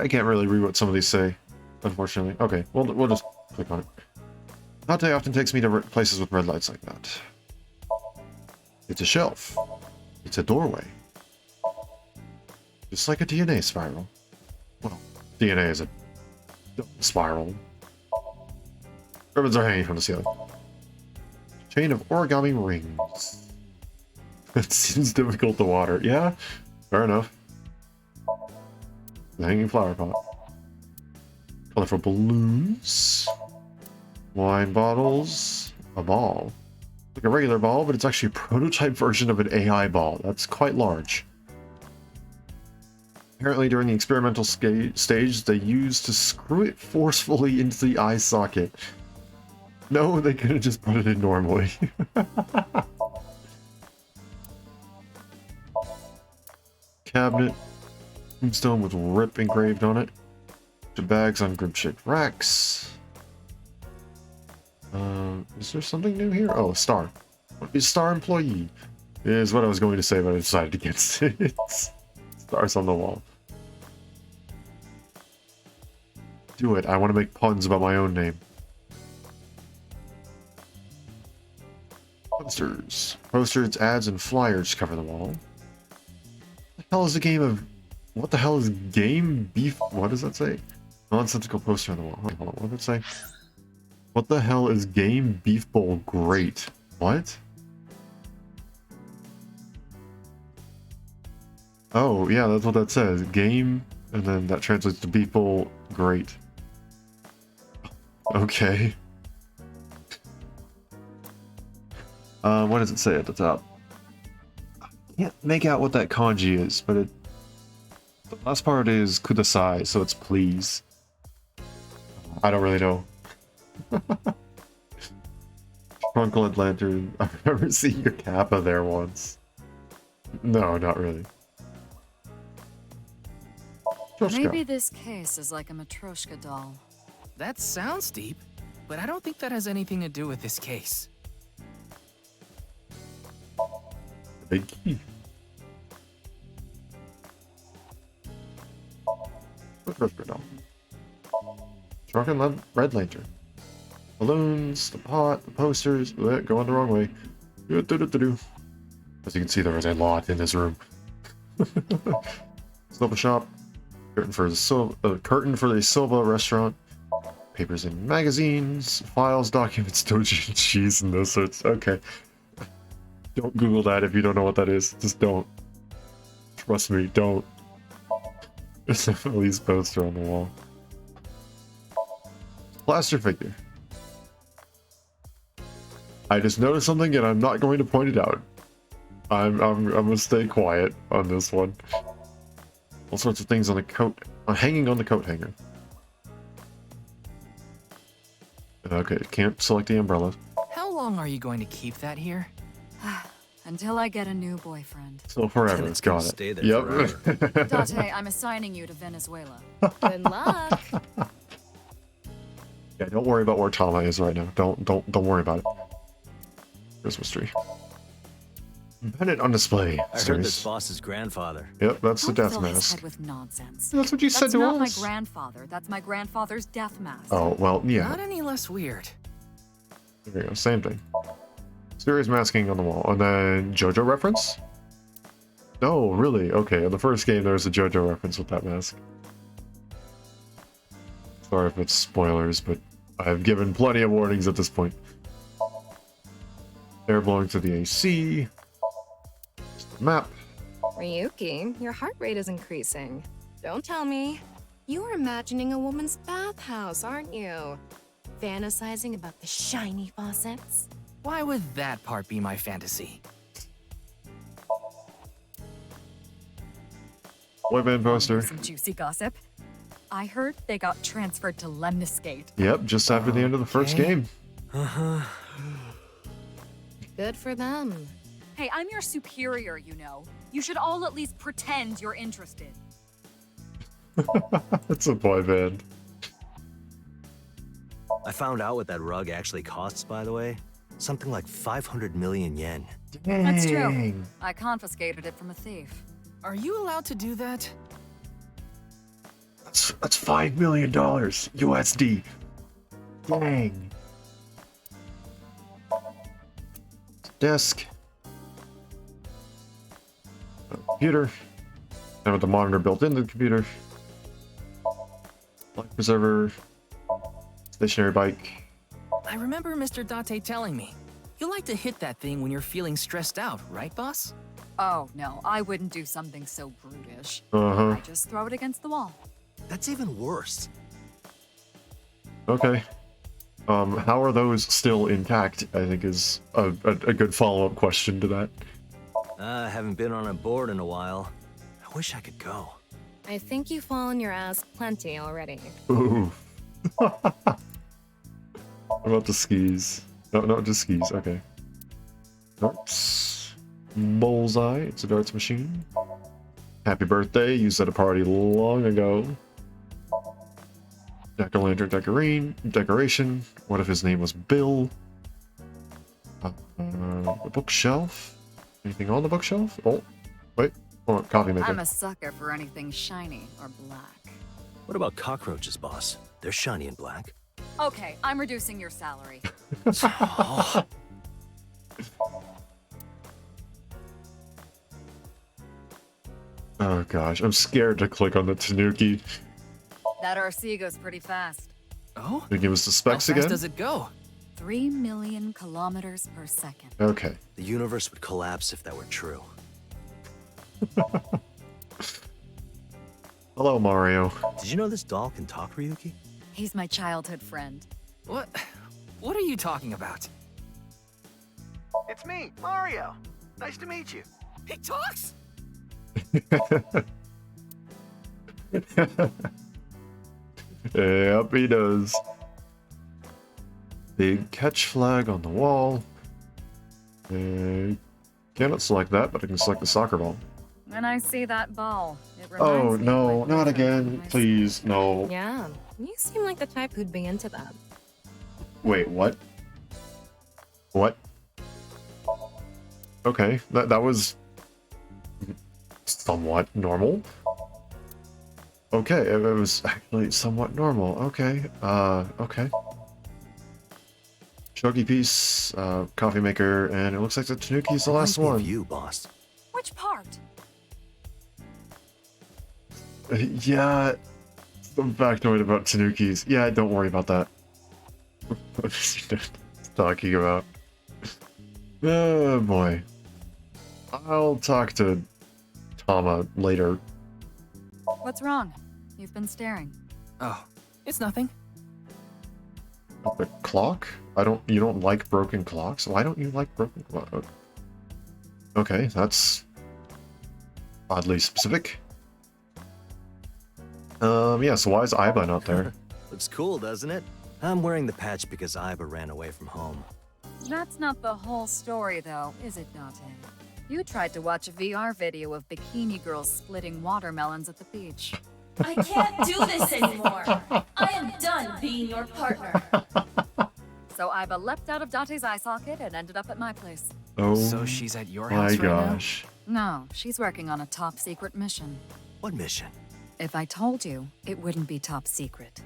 can't really read what some of these say, unfortunately. Okay, we'll just click on it. Date often takes me to places with red lights like that. It's a shelf. It's a doorway. Just like a DNA spiral. Well, DNA is a spiral. Ribbons are hanging from the ceiling. Chain of origami rings. It seems difficult to water. Yeah, fair enough. The hanging flower pot. Colorful balloons. Wine bottles. A ball. Like a regular ball, but it's actually a prototype version of an AI ball. That's quite large. Apparently during the experimental stage, they used to screw it forcefully into the eye socket. No, they could have just put it in normally. Cabinet. Tombstone with RIP engraved on it. The bags on grip-shaped racks. Is there something new here? Oh, a star. What is star employee? Is what I was going to say, but I decided against it. Stars on the wall. Do it. I want to make puns about my own name. Posters. Posters, ads, and flyers cover the wall. What the hell is a game of... What the hell is game beef... What does that say? Nonsensical poster on the wall. Hold on, what did it say? What the hell is game beef bowl great? What? Oh, yeah, that's what that says. Game, and then that translates to beef bowl great. Okay. What does it say at the top? Can't make out what that kanji is, but the last part is kudasai, so it's please. I don't really know. Trunk-led lantern. I remember seeing your kappa there once. No, not really. Maybe this case is like a Matryoshka doll. That sounds deep, but I don't think that has anything to do with this case. Big key. Matryoshka doll. Shrunken red lantern. Balloons, the pot, the posters. Going the wrong way. As you can see, there is a lot in this room. Silva shop. Curtain for the Silva restaurant. Papers and magazines. Files, documents, doji, cheese, and those sorts. Okay. Don't Google that if you don't know what that is. Just don't. Trust me, don't. There's a Elise poster on the wall. Plaster figure. I just noticed something and I'm not going to point it out. I'm gonna stay quiet on this one. All sorts of things on the coat, hanging on the coat hanger. Okay, can't select the umbrella. How long are you going to keep that here? Until I get a new boyfriend. So forever, it's got it. Stay there Yep. Date, I'm assigning you to Venezuela. Good luck. Yeah, don't worry about where Tama is right now. Don't worry about it. Christmas tree. Pendant on display. I heard this boss's grandfather. Yep, that's the Don't death fill his mask. head with nonsense. That's what you said to That's not us. my grandfather. That's my grandfather's death mask. Oh, well, yeah. Not any less weird. There you go, same thing. Serious masking on the wall. And then JoJo reference? No, really? Okay, in the first game there was a JoJo reference with that mask. Sorry if it's spoilers, but I've given plenty of warnings at this point. Air blowing to the AC. Map. Ryuki, your heart rate is increasing. Don't tell me. You are imagining a woman's bathhouse, aren't you? Fantasizing about the shiny faucets? Why would that part be my fantasy? Boyband poster. Some juicy gossip. I heard they got transferred to Lemniscate. Yep, just after the end of the first game. Good for them. Hey, I'm your superior, you know. You should all at least pretend you're interested. It's a boy band. I found out what that rug actually costs, by the way. Something like 500 million yen. That's true. I confiscated it from a thief. Are you allowed to do that? That's $5 million USD. Dang. Desk. Computer. And with the monitor built into the computer. Life preserver. Stationary bike. I remember Mr. Date telling me. You like to hit that thing when you're feeling stressed out, right, boss? Oh, no, I wouldn't do something so brutish. Uh-huh. I just throw it against the wall. That's even worse. Okay. How are those still intact, I think is a good follow-up question to that. I haven't been on a board in a while. I wish I could go. I think you've fallen your ass plenty already. Ooh. What about the skis? No, just skis, okay. Darts. Bullseye, it's a darts machine. Happy birthday, used at a party long ago. Jack-o'-lantern decoration. What if his name was Bill? The bookshelf. Anything on the bookshelf? Oh, wait. Oh, coffee maker. I'm a sucker for anything shiny or black. What about cockroaches, boss? They're shiny and black. Okay, I'm reducing your salary. Oh gosh, I'm scared to click on the Tanuki. That RC goes pretty fast. Oh? They give us the specs How fast again? does it go? 3 million kilometers per second. Okay. The universe would collapse if that were true. Hello, Mario. Did you know this doll can talk, Ryuki? He's my childhood friend. What? What are you talking about? It's me, Mario. Nice to meet you. He talks? Yep, he does. Big catch flag on the wall. Cannot select that, but I can select the soccer ball. When I see that ball, it Oh, reminds me no, of my not picture again. in my Please, no. Yeah, you seem like the type who'd be into that. Wait, what? What? Okay, that was somewhat normal. Okay, it was actually somewhat normal. Okay, okay. Shogi piece, coffee maker, and it looks like the Tanuki's the last one. You, boss. Which part? Yeah, some factoid about Tanukis. Yeah, don't worry about that. What is he talking about? Oh boy. I'll talk to Tama later. What's wrong? You've been staring. Oh, it's nothing. The clock? You don't like broken clocks? Why don't you like broken clocks? Okay, that's oddly specific. Yeah, so why is Aiba not there? Looks cool, doesn't it? I'm wearing the patch because Aiba ran away from home. That's not the whole story, though, is it, Date? You tried to watch a VR video of bikini girls splitting watermelons at the beach. I can't do this anymore. I am done being your partner. So Aiba leapt out of Date's eye socket and ended up at my place. Oh, so she's at your my house right gosh. No, she's working on a top secret mission. What mission? If I told you, it wouldn't be top secret.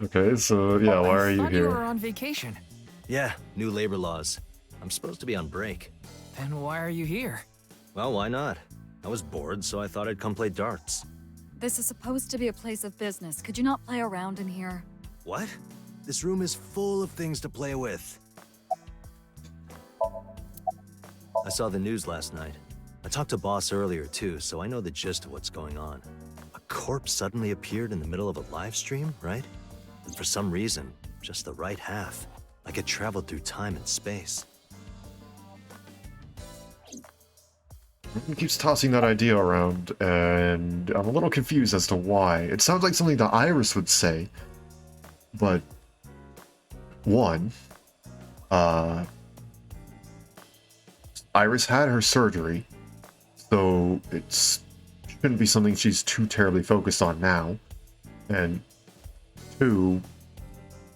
Okay, so yeah, why are you thought you were here? on vacation. Yeah, new labor laws. I'm supposed to be on break. Then why are you here? Well, why not? I was bored, so I thought I'd come play darts. This is supposed to be a place of business. Could you not play around in here? What? This room is full of things to play with. I saw the news last night. I talked to Boss earlier too, so I know the gist of what's going on. A corpse suddenly appeared in the middle of a live stream, right? And for some reason, just the right half. Like it traveled through time and space. He keeps tossing that idea around, and I'm a little confused as to why. It sounds like something that Iris would say, but one, Iris had her surgery, so it shouldn't be something she's too terribly focused on now. And two,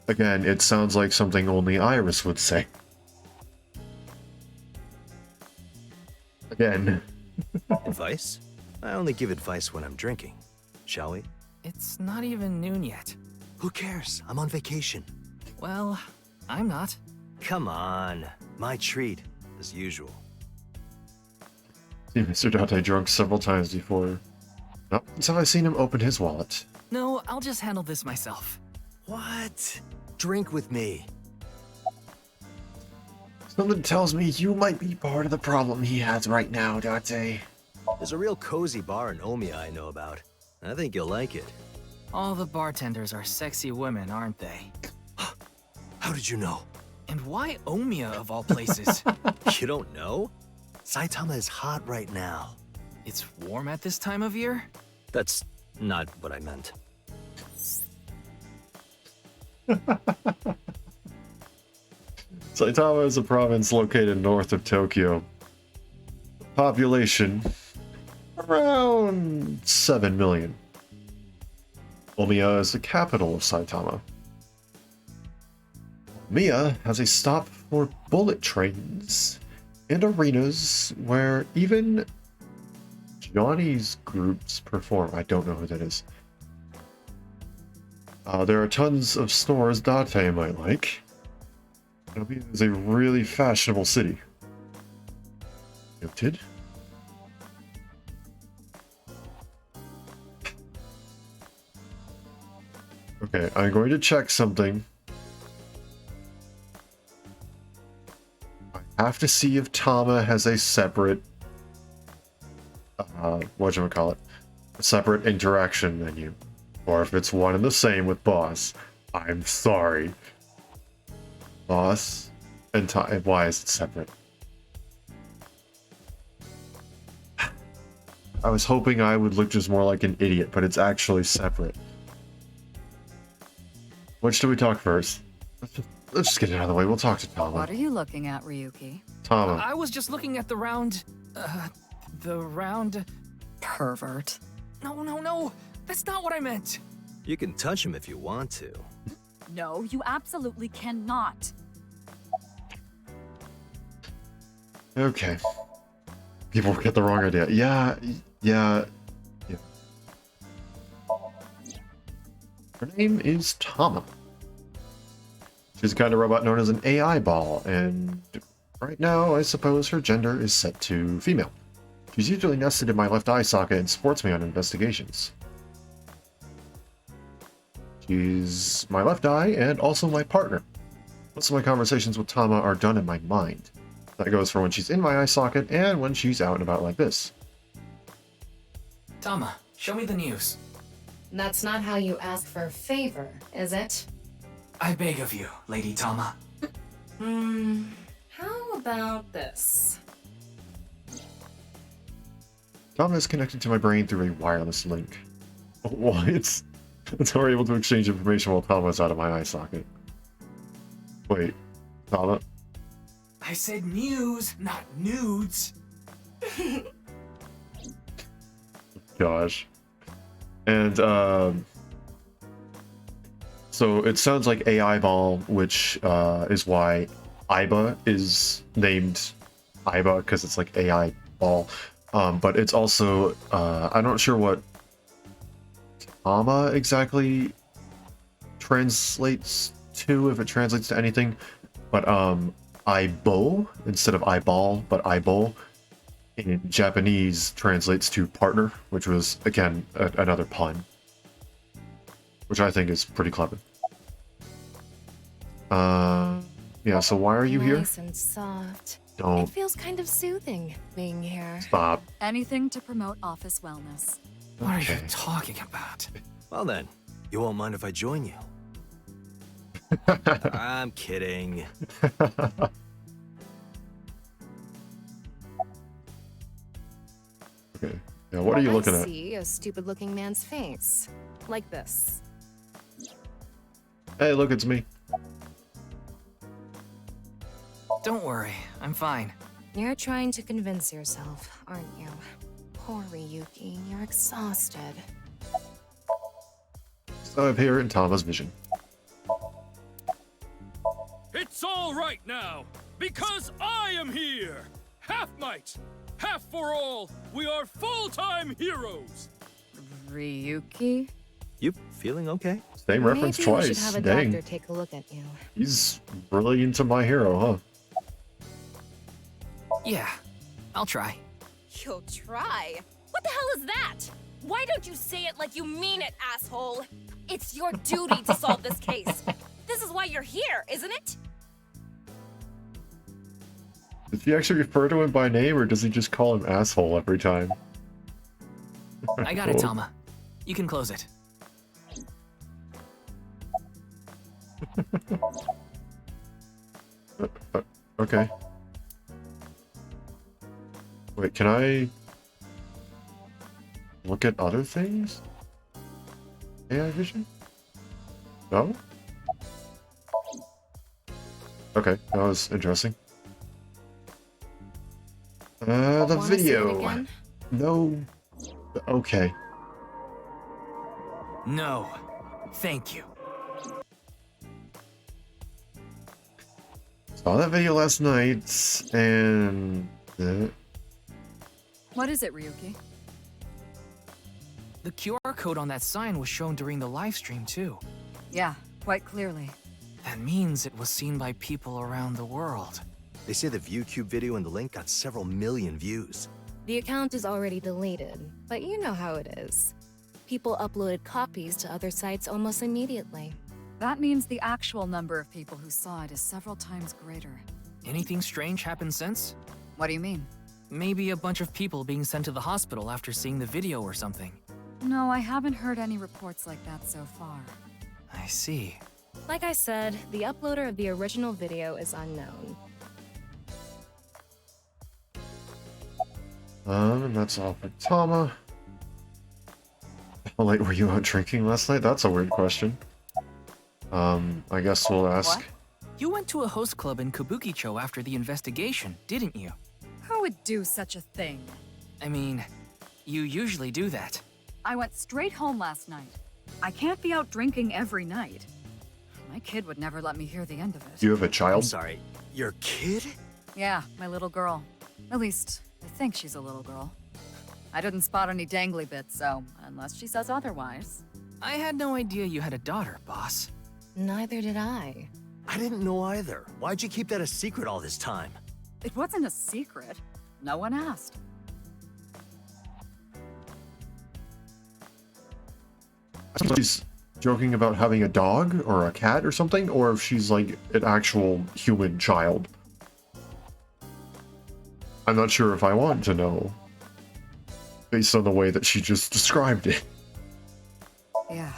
again, it sounds like something only Iris would say. Again. Advice? I only give advice when I'm drinking. Shall we? It's not even noon yet. Who cares? I'm on vacation. Well, I'm not. Come on. My treat, as usual. Seen Mr. Date drunk several times before. Not once have I seen him open his wallet. No, I'll just handle this myself. What? Drink with me. Something tells me you might be part of the problem he has right now, Date. There's a real cozy bar in Omiya I know about. I think you'll like it. All the bartenders are sexy women, aren't they? How did you know? And why Omiya of all places? You don't know? Saitama is hot right now. It's warm at this time of year? That's not what I meant. Saitama is a province located north of Tokyo. Population around 7 million. Omiya is the capital of Saitama. Omiya has a stop for bullet trains and arenas where even Johnny's groups perform. I don't know who that is. There are tons of stores Date might like. Omiya is a really fashionable city. Noted. Okay, I'm going to check something. I have to see if Tama has a separate whatchamacallit, a separate interaction menu. Or if it's one and the same with Boss. I'm sorry. Boss and why is it separate? I was hoping I would look just more like an idiot, but it's actually separate. Which do we talk first? Let's just get it out of the way. We'll talk to Tama. What are you looking at, Ryuki? Tama. I was just looking at the round... Pervert. No. That's not what I meant. You can touch him if you want to. No, you absolutely cannot. Okay. People get the wrong idea. Yeah. Her name is Tama. She's the kind of robot known as an AI ball, and right now, I suppose her gender is set to female. She's usually nested in my left eye socket and supports me on investigations. She's my left eye and also my partner. Most of my conversations with Tama are done in my mind. That goes for when she's in my eye socket and when she's out and about like this. Tama, show me the news. That's not how you ask for a favor, is it? I beg of you, Lady Tama. How about this? Tama is connected to my brain through a wireless link. What? It's how we're able to exchange information while Tama is out of my eye socket. Wait, Tama? I said news, not nudes. Gosh. And, so it sounds like AI Ball, which is why Aiba is named Aiba, because it's like AI Ball. But it's also, I'm not sure what Tama exactly translates to, if it translates to anything. But Aibo, instead of eyeball, but Aibo, in Japanese translates to partner, which was, again, another pun. Which I think is pretty clever. Yeah, so why are you here? Nice and soft. Don't. It feels kind of soothing being here. Stop. Anything to promote office wellness. What are you talking about? Well then, you won't mind if I join you. I'm kidding. Okay. Yeah, what are you looking I at? see a stupid-looking man's face. Like this. Hey, look, it's me. Don't worry, I'm fine. You're trying to convince yourself, aren't you? Poor Ryuki, you're exhausted. So I'm here in Tama's vision. It's all right now, because I am here! Half might, half for all, we are full-time heroes! Ryuki? You feeling okay? Same reference Maybe twice. we should have a Dang. doctor take a look at you. He's really into my hero, huh? Yeah, I'll try. You'll try? What the hell is that? Why don't you say it like you mean it, asshole? It's your duty to solve this case. This is why you're here, isn't it? Does he actually refer to him by name, or does he just call him asshole every time? I got it, Tama. You can close it. Okay. Wait, can I look at other things? AI vision? No? Okay, that was interesting. The Wanna see it video. again? No. Okay. No. Thank you. Saw that video last night, and... What is it, Ryuki? The QR code on that sign was shown during the live stream too. Yeah, quite clearly. That means it was seen by people around the world. They say the ViewCube video and the link got several million views. The account is already deleted, but you know how it is. People uploaded copies to other sites almost immediately. That means the actual number of people who saw it is several times greater. Anything strange happened since? What do you mean? Maybe a bunch of people being sent to the hospital after seeing the video or something. No, I haven't heard any reports like that so far. I see. Like I said, the uploader of the original video is unknown. And that's all for Tama. How late were you out drinking last night? That's a weird question. I guess we'll ask. What? You went to a host club in Kabukicho after the investigation, didn't you? Who would do such a thing? I mean, you usually do that. I went straight home last night. I can't be out drinking every night. My kid would never let me hear the end of it. You have a child? I'm sorry, your kid? Yeah, my little girl. At least, I think she's a little girl. I didn't spot any dangly bits, so unless she says otherwise. I had no idea you had a daughter, boss. Neither did I. I didn't know either. Why'd you keep that a secret all this time? It wasn't a secret. No one asked. She's joking about having a dog or a cat or something, or if she's like an actual human child. I'm not sure if I want to know, based on the way that she just described it. Yeah,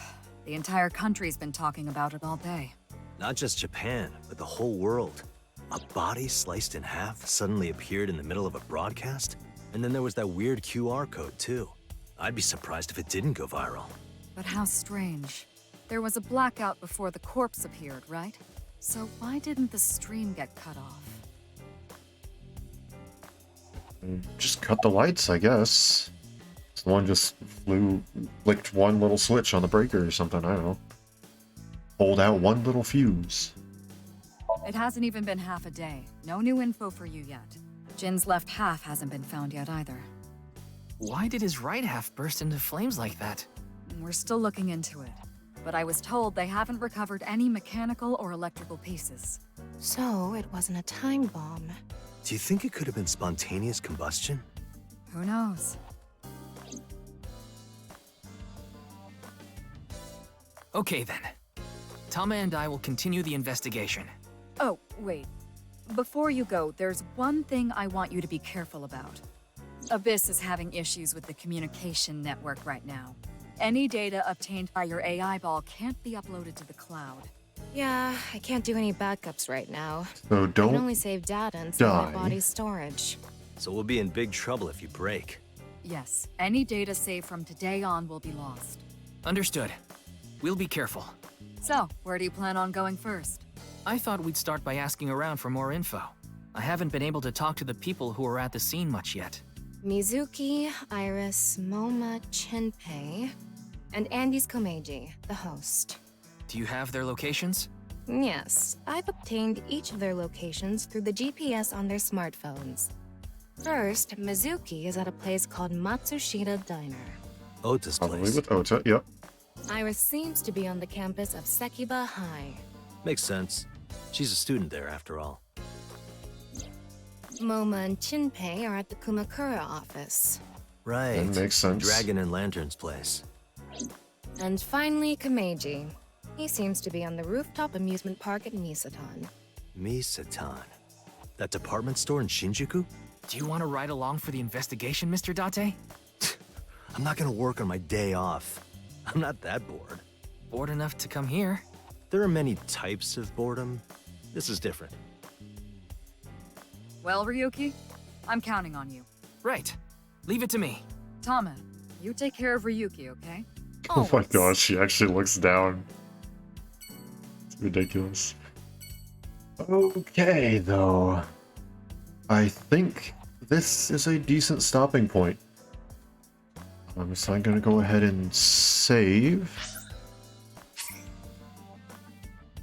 the entire country's been talking about it all day. Not just Japan, but the whole world. A body sliced in half suddenly appeared in the middle of a broadcast, and then there was that weird QR code too. I'd be surprised if it didn't go viral. But how strange. There was a blackout before the corpse appeared, right? So why didn't the stream get cut off? Just cut the lights, I guess. Someone just flicked one little switch on the breaker or something, I don't know. Hold out one little fuse. It hasn't even been half a day. No new info for you yet. Jin's left half hasn't been found yet either. Why did his right half burst into flames like that? We're still looking into it. But I was told they haven't recovered any mechanical or electrical pieces. So it wasn't a time bomb. Do you think it could have been spontaneous combustion? Who knows? Okay then. Tama and I will continue the investigation. Oh, wait. Before you go, there's one thing I want you to be careful about. Abyss is having issues with the communication network right now. Any data obtained by your AI ball can't be uploaded to the cloud. Yeah, I can't do any backups right now. So I don't can only save data inside die. my body's storage. So we'll be in big trouble if you break. Yes, any data saved from today on will be lost. Understood. We'll be careful. So, where do you plan on going first? I thought we'd start by asking around for more info. I haven't been able to talk to the people who were at the scene much yet. Mizuki, Iris, Moma, Chinpei, and Andy's Komeiji, the host. Do you have their locations? Yes, I've obtained each of their locations through the GPS on their smartphones. First, Mizuki is at a place called Matsushita Diner. Ota's Probably place. with Ota, yep. Iris seems to be on the campus of Sekiba High. Makes sense. She's a student there after all. Moma and Chinpei are at the Kumakura office. Right. That makes sense. Dragon and Lantern's place. And finally, Komeiji. He seems to be on the rooftop amusement park at Misatan. Misatan. That department store in Shinjuku? Do you want to ride along for the investigation, Mr. Date? I'm not gonna work on my day off. I'm not that bored. Bored enough to come here? There are many types of boredom. This is different. Well, Ryuki, I'm counting on you. Right. Leave it to me. Tama, you take care of Ryuki, okay? Oh my gosh, she actually looks down. It's ridiculous. Okay, though. I think this is a decent stopping point. So I'm gonna go ahead and save.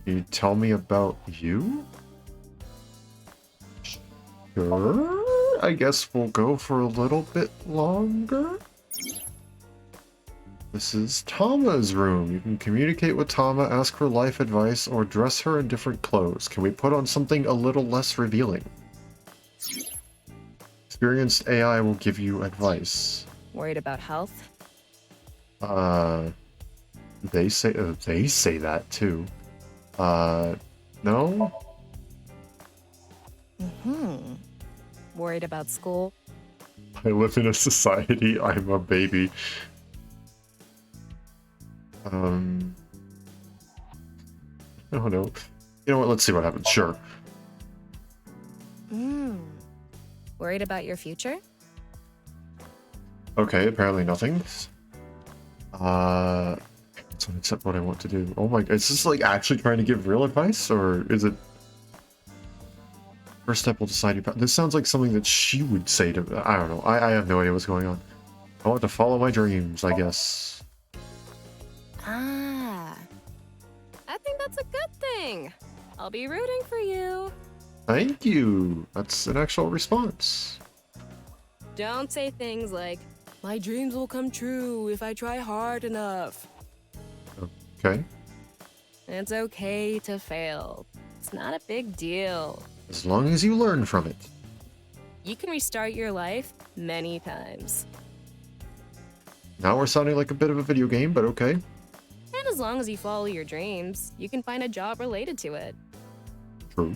Can you tell me about you? Sure. I guess we'll go for a little bit longer. This is Tama's room. You can communicate with Tama, ask for life advice, or dress her in different clothes. Can we put on something a little less revealing? Experienced AI will give you advice. Worried about health? They say that too. No? Worried about school? I live in a society, I'm a baby. don't know. You know what? Let's see what happens. Sure. Worried about your future? Okay, apparently nothing. Except what I want to do. Oh my, is this like actually trying to give real advice, or is it first step will decide your path? This sounds like something that she would say to, I don't know. I have no idea what's going on. I want to follow my dreams, I guess. I think that's a good thing. I'll be rooting for you. Thank you. That's an actual response. Don't say things like, my dreams will come true if I try hard enough. Okay. It's okay to fail. It's not a big deal. As long as you learn from it. You can restart your life many times. Now we're sounding like a bit of a video game, but okay. And as long as you follow your dreams, you can find a job related to it. True.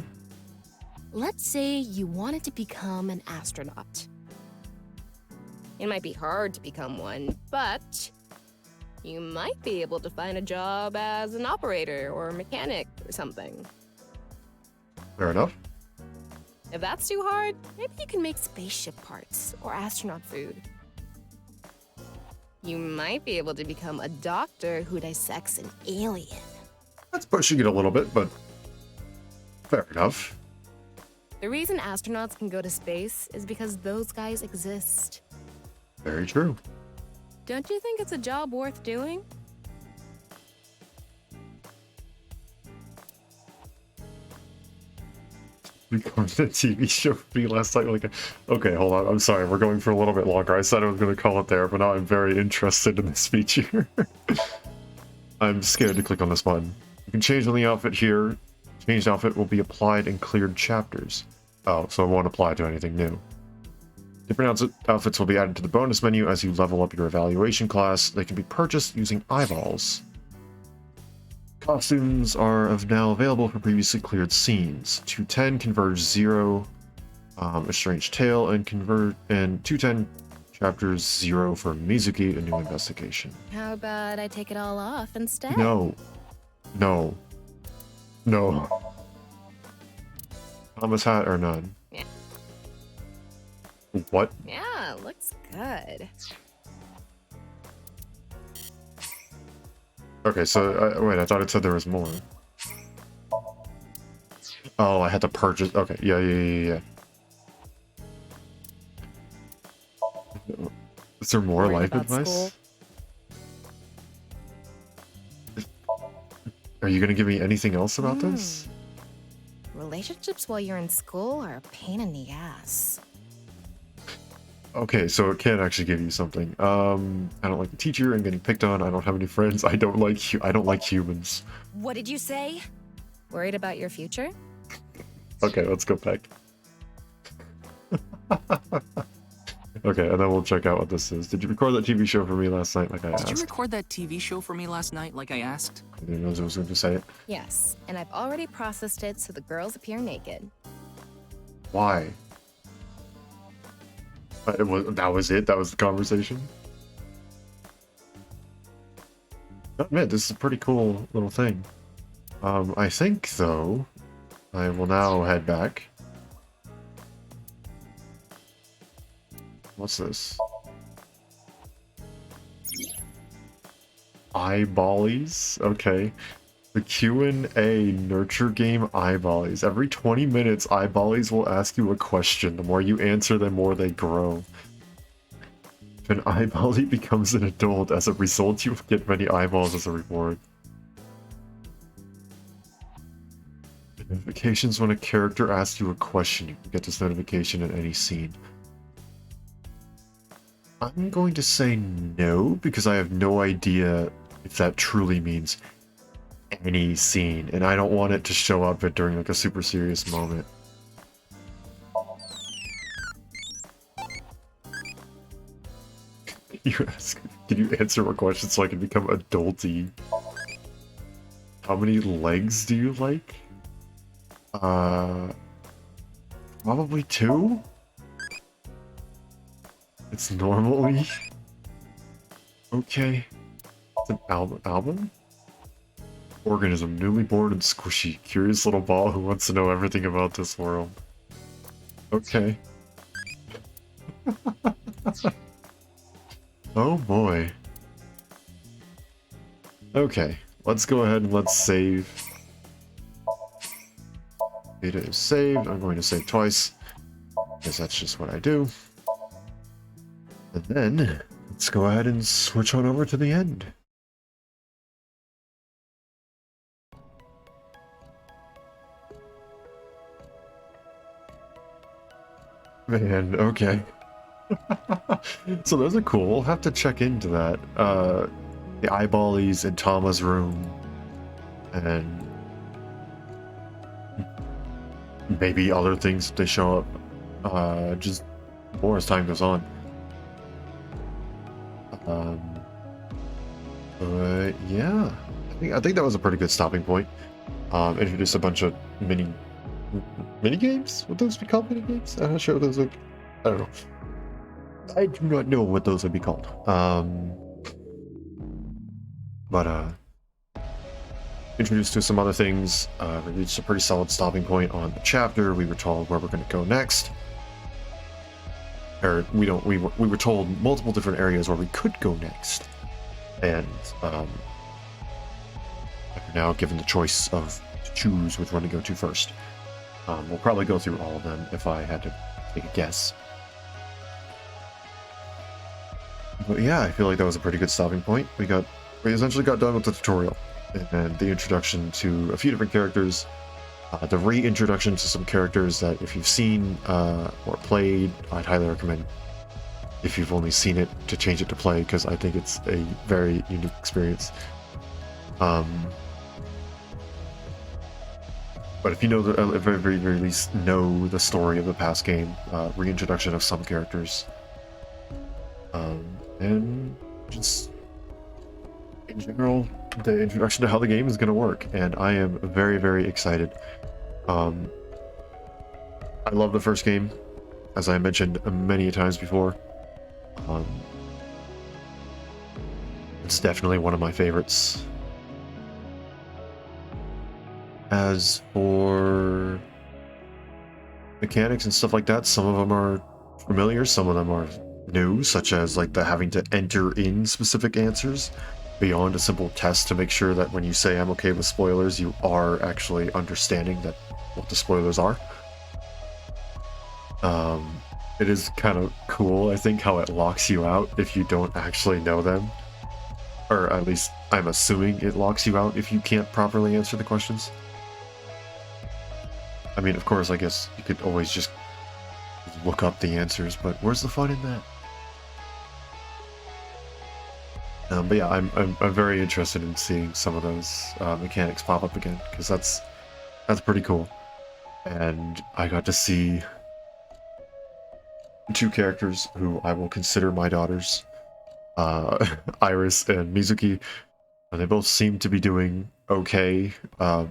Let's say you wanted to become an astronaut. It might be hard to become one, but you might be able to find a job as an operator or a mechanic or something. Fair enough. If that's too hard, maybe you can make spaceship parts or astronaut food. You might be able to become a doctor who dissects an alien. That's pushing it a little bit, but fair enough. The reason astronauts can go to space is because those guys exist. Very true. Don't you think it's a job worth doing? Recorded a TV show for me last night. Like, okay, hold on. I'm sorry. We're going for a little bit longer. I said I was going to call it there, but now I'm very interested in this feature. I'm scared to click on this button. You can change the outfit here. Changed outfit will be applied in cleared chapters. Oh, so it won't apply to anything new. Different outfits will be added to the bonus menu as you level up your evaluation class. They can be purchased using eyeballs. Costumes are now available for previously cleared scenes. 210 Converge 0, A Strange Tale, and 210 Chapters 0 for Mizuki, A New Investigation. How about I take it all off instead? No. No. No. Thomas hat or none? Yeah. What? Yeah, looks good. Okay, so, wait, I thought it said there was more. Oh, I had to purchase. Okay, yeah. Is there more life advice? Are you gonna give me anything else about this? Relationships while you're in school are a pain in the ass. Okay, so it can actually give you something. I don't like the teacher. I'm getting picked on. I don't have any friends. I don't like humans. What did you say? Worried about your future? Okay, let's go back. Okay, and then we'll check out what this is. Did you record that TV show for me last night like I asked? Did you record that TV show for me last night like I asked? I didn't know I was going to say it. Yes, and I've already processed it so the girls appear naked. Why? That was it? That was the conversation? I admit, this is a pretty cool little thing. I think, though, I will now head back. What's this? Eyeballies? Okay. The Q&A nurture game Eyeballies. Every 20 minutes, Eyeballies will ask you a question. The more you answer, the more they grow. If an Eyeballie becomes an adult, as a result, you get many eyeballs as a reward. Notifications when a character asks you a question. You can get this notification in any scene. I'm going to say no, because I have no idea if that truly means any scene, and I don't want it to show up during like a super serious moment. You ask, can you answer a question so I can become adulty? How many legs do you like? Probably 2? It's normally okay. It's an album? organism, newly born and squishy. Curious little ball who wants to know everything about this world. Okay. Oh boy. Okay, let's go ahead and let's save. Data is saved. I'm going to save twice, because that's just what I do. And then, let's go ahead and switch on over to the end. Man, okay. So those are cool. We'll have to check into that. The eyeballies in Tama's room. And maybe other things if they show up. Just more as time goes on. But yeah. I think that was a pretty good stopping point. Introduced a bunch of mini games? Would those be called mini games? I'm not sure what those are. I don't know. I do not know what those would be called. Introduced to some other things. We reached a pretty solid stopping point on the chapter. We were told where we're going to go next. Or we were told multiple different areas where we could go next. And we're now given the choice of to choose which one to go to first. We'll probably go through all of them if I had to take a guess. But yeah, I feel like that was a pretty good stopping point. We essentially got done with the tutorial and the introduction to a few different characters, the reintroduction to some characters that if you've seen or played, I'd highly recommend if you've only seen it to change it to play, because I think it's a very unique experience. But if you know, at the very least, know the story of the past game, reintroduction of some characters, and just in general, the introduction to how the game is going to work, and I am very excited. I love the first game, as I mentioned many times before. It's definitely one of my favorites. As for mechanics and stuff like that, some of them are familiar, some of them are new, such as like the having to enter in specific answers beyond a simple test to make sure that when you say I'm okay with spoilers, you are actually understanding that what the spoilers are. It is kind of cool, I think, how it locks you out if you don't actually know them. Or at least I'm assuming it locks you out if you can't properly answer the questions. I mean, of course, I guess you could always just look up the answers, but where's the fun in that? But yeah, I'm very interested in seeing some of those mechanics pop up again, because that's pretty cool. And I got to see two characters who I will consider my daughters, Iris and Mizuki, and they both seem to be doing okay, at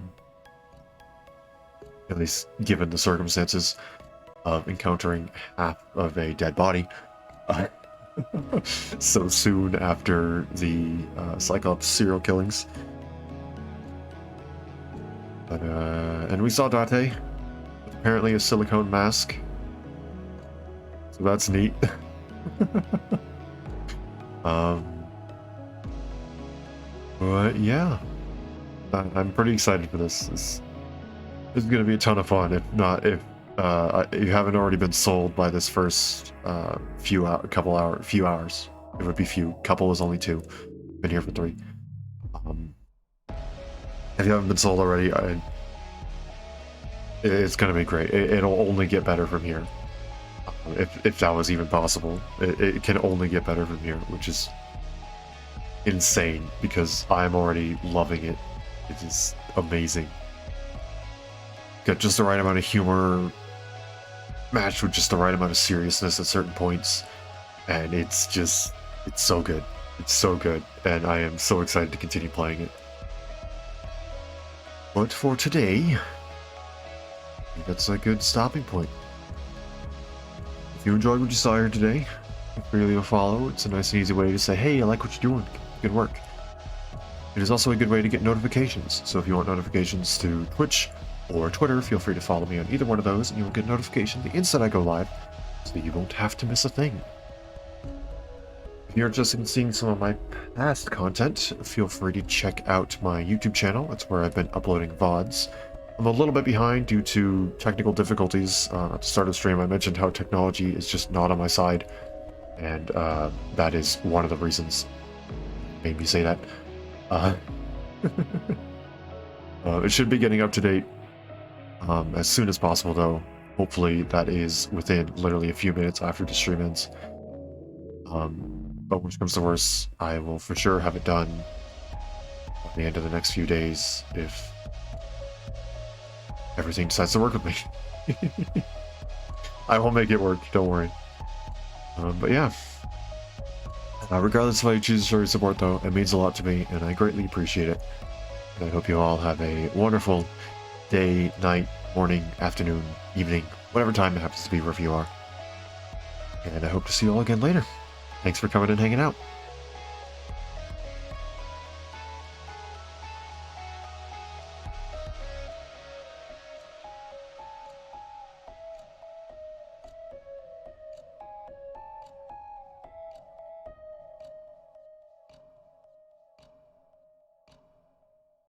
least given the circumstances of encountering half of a dead body so soon after the Cyclops serial killings. But and we saw Date with apparently a silicone mask, so that's neat. But yeah, I'm pretty excited for this. This is going to be a ton of fun. If you haven't already been sold by this first few hours, it would be few. Couple is only 2. Been here for 3. If you haven't been sold already, it's going to be great. It'll only get better from here. If that was even possible, it can only get better from here, which is insane because I'm already loving it. It is amazing. Got just the right amount of humor matched with just the right amount of seriousness at certain points, and it's so good. It's so good, and I am so excited to continue playing it. But for today, I think that's a good stopping point. If you enjoyed what you saw here today, feel free to leave a follow. It's a nice and easy way to say, hey, I like what you're doing. Good work. It is also a good way to get notifications, so if you want notifications to Twitch or Twitter, feel free to follow me on either one of those, and you will get a notification the instant I go live, so that you won't have to miss a thing. If you're interested in seeing some of my past content, feel free to check out my YouTube channel. That's where I've been uploading VODs. I'm a little bit behind due to technical difficulties. At the start of the stream, I mentioned how technology is just not on my side, and that is one of the reasons made me say that. It should be getting up to date as soon as possible, though. Hopefully that is within literally a few minutes after the stream ends. But worst comes to worst, I will for sure have it done at the end of the next few days if everything decides to work with me. I will make it work, don't worry. But yeah. Regardless of how you choose to show your support, though, it means a lot to me, and I greatly appreciate it. And I hope you all have a wonderful day, night, morning, afternoon, evening, whatever time it happens to be wherever you are. And I hope to see you all again later. Thanks for coming and hanging out.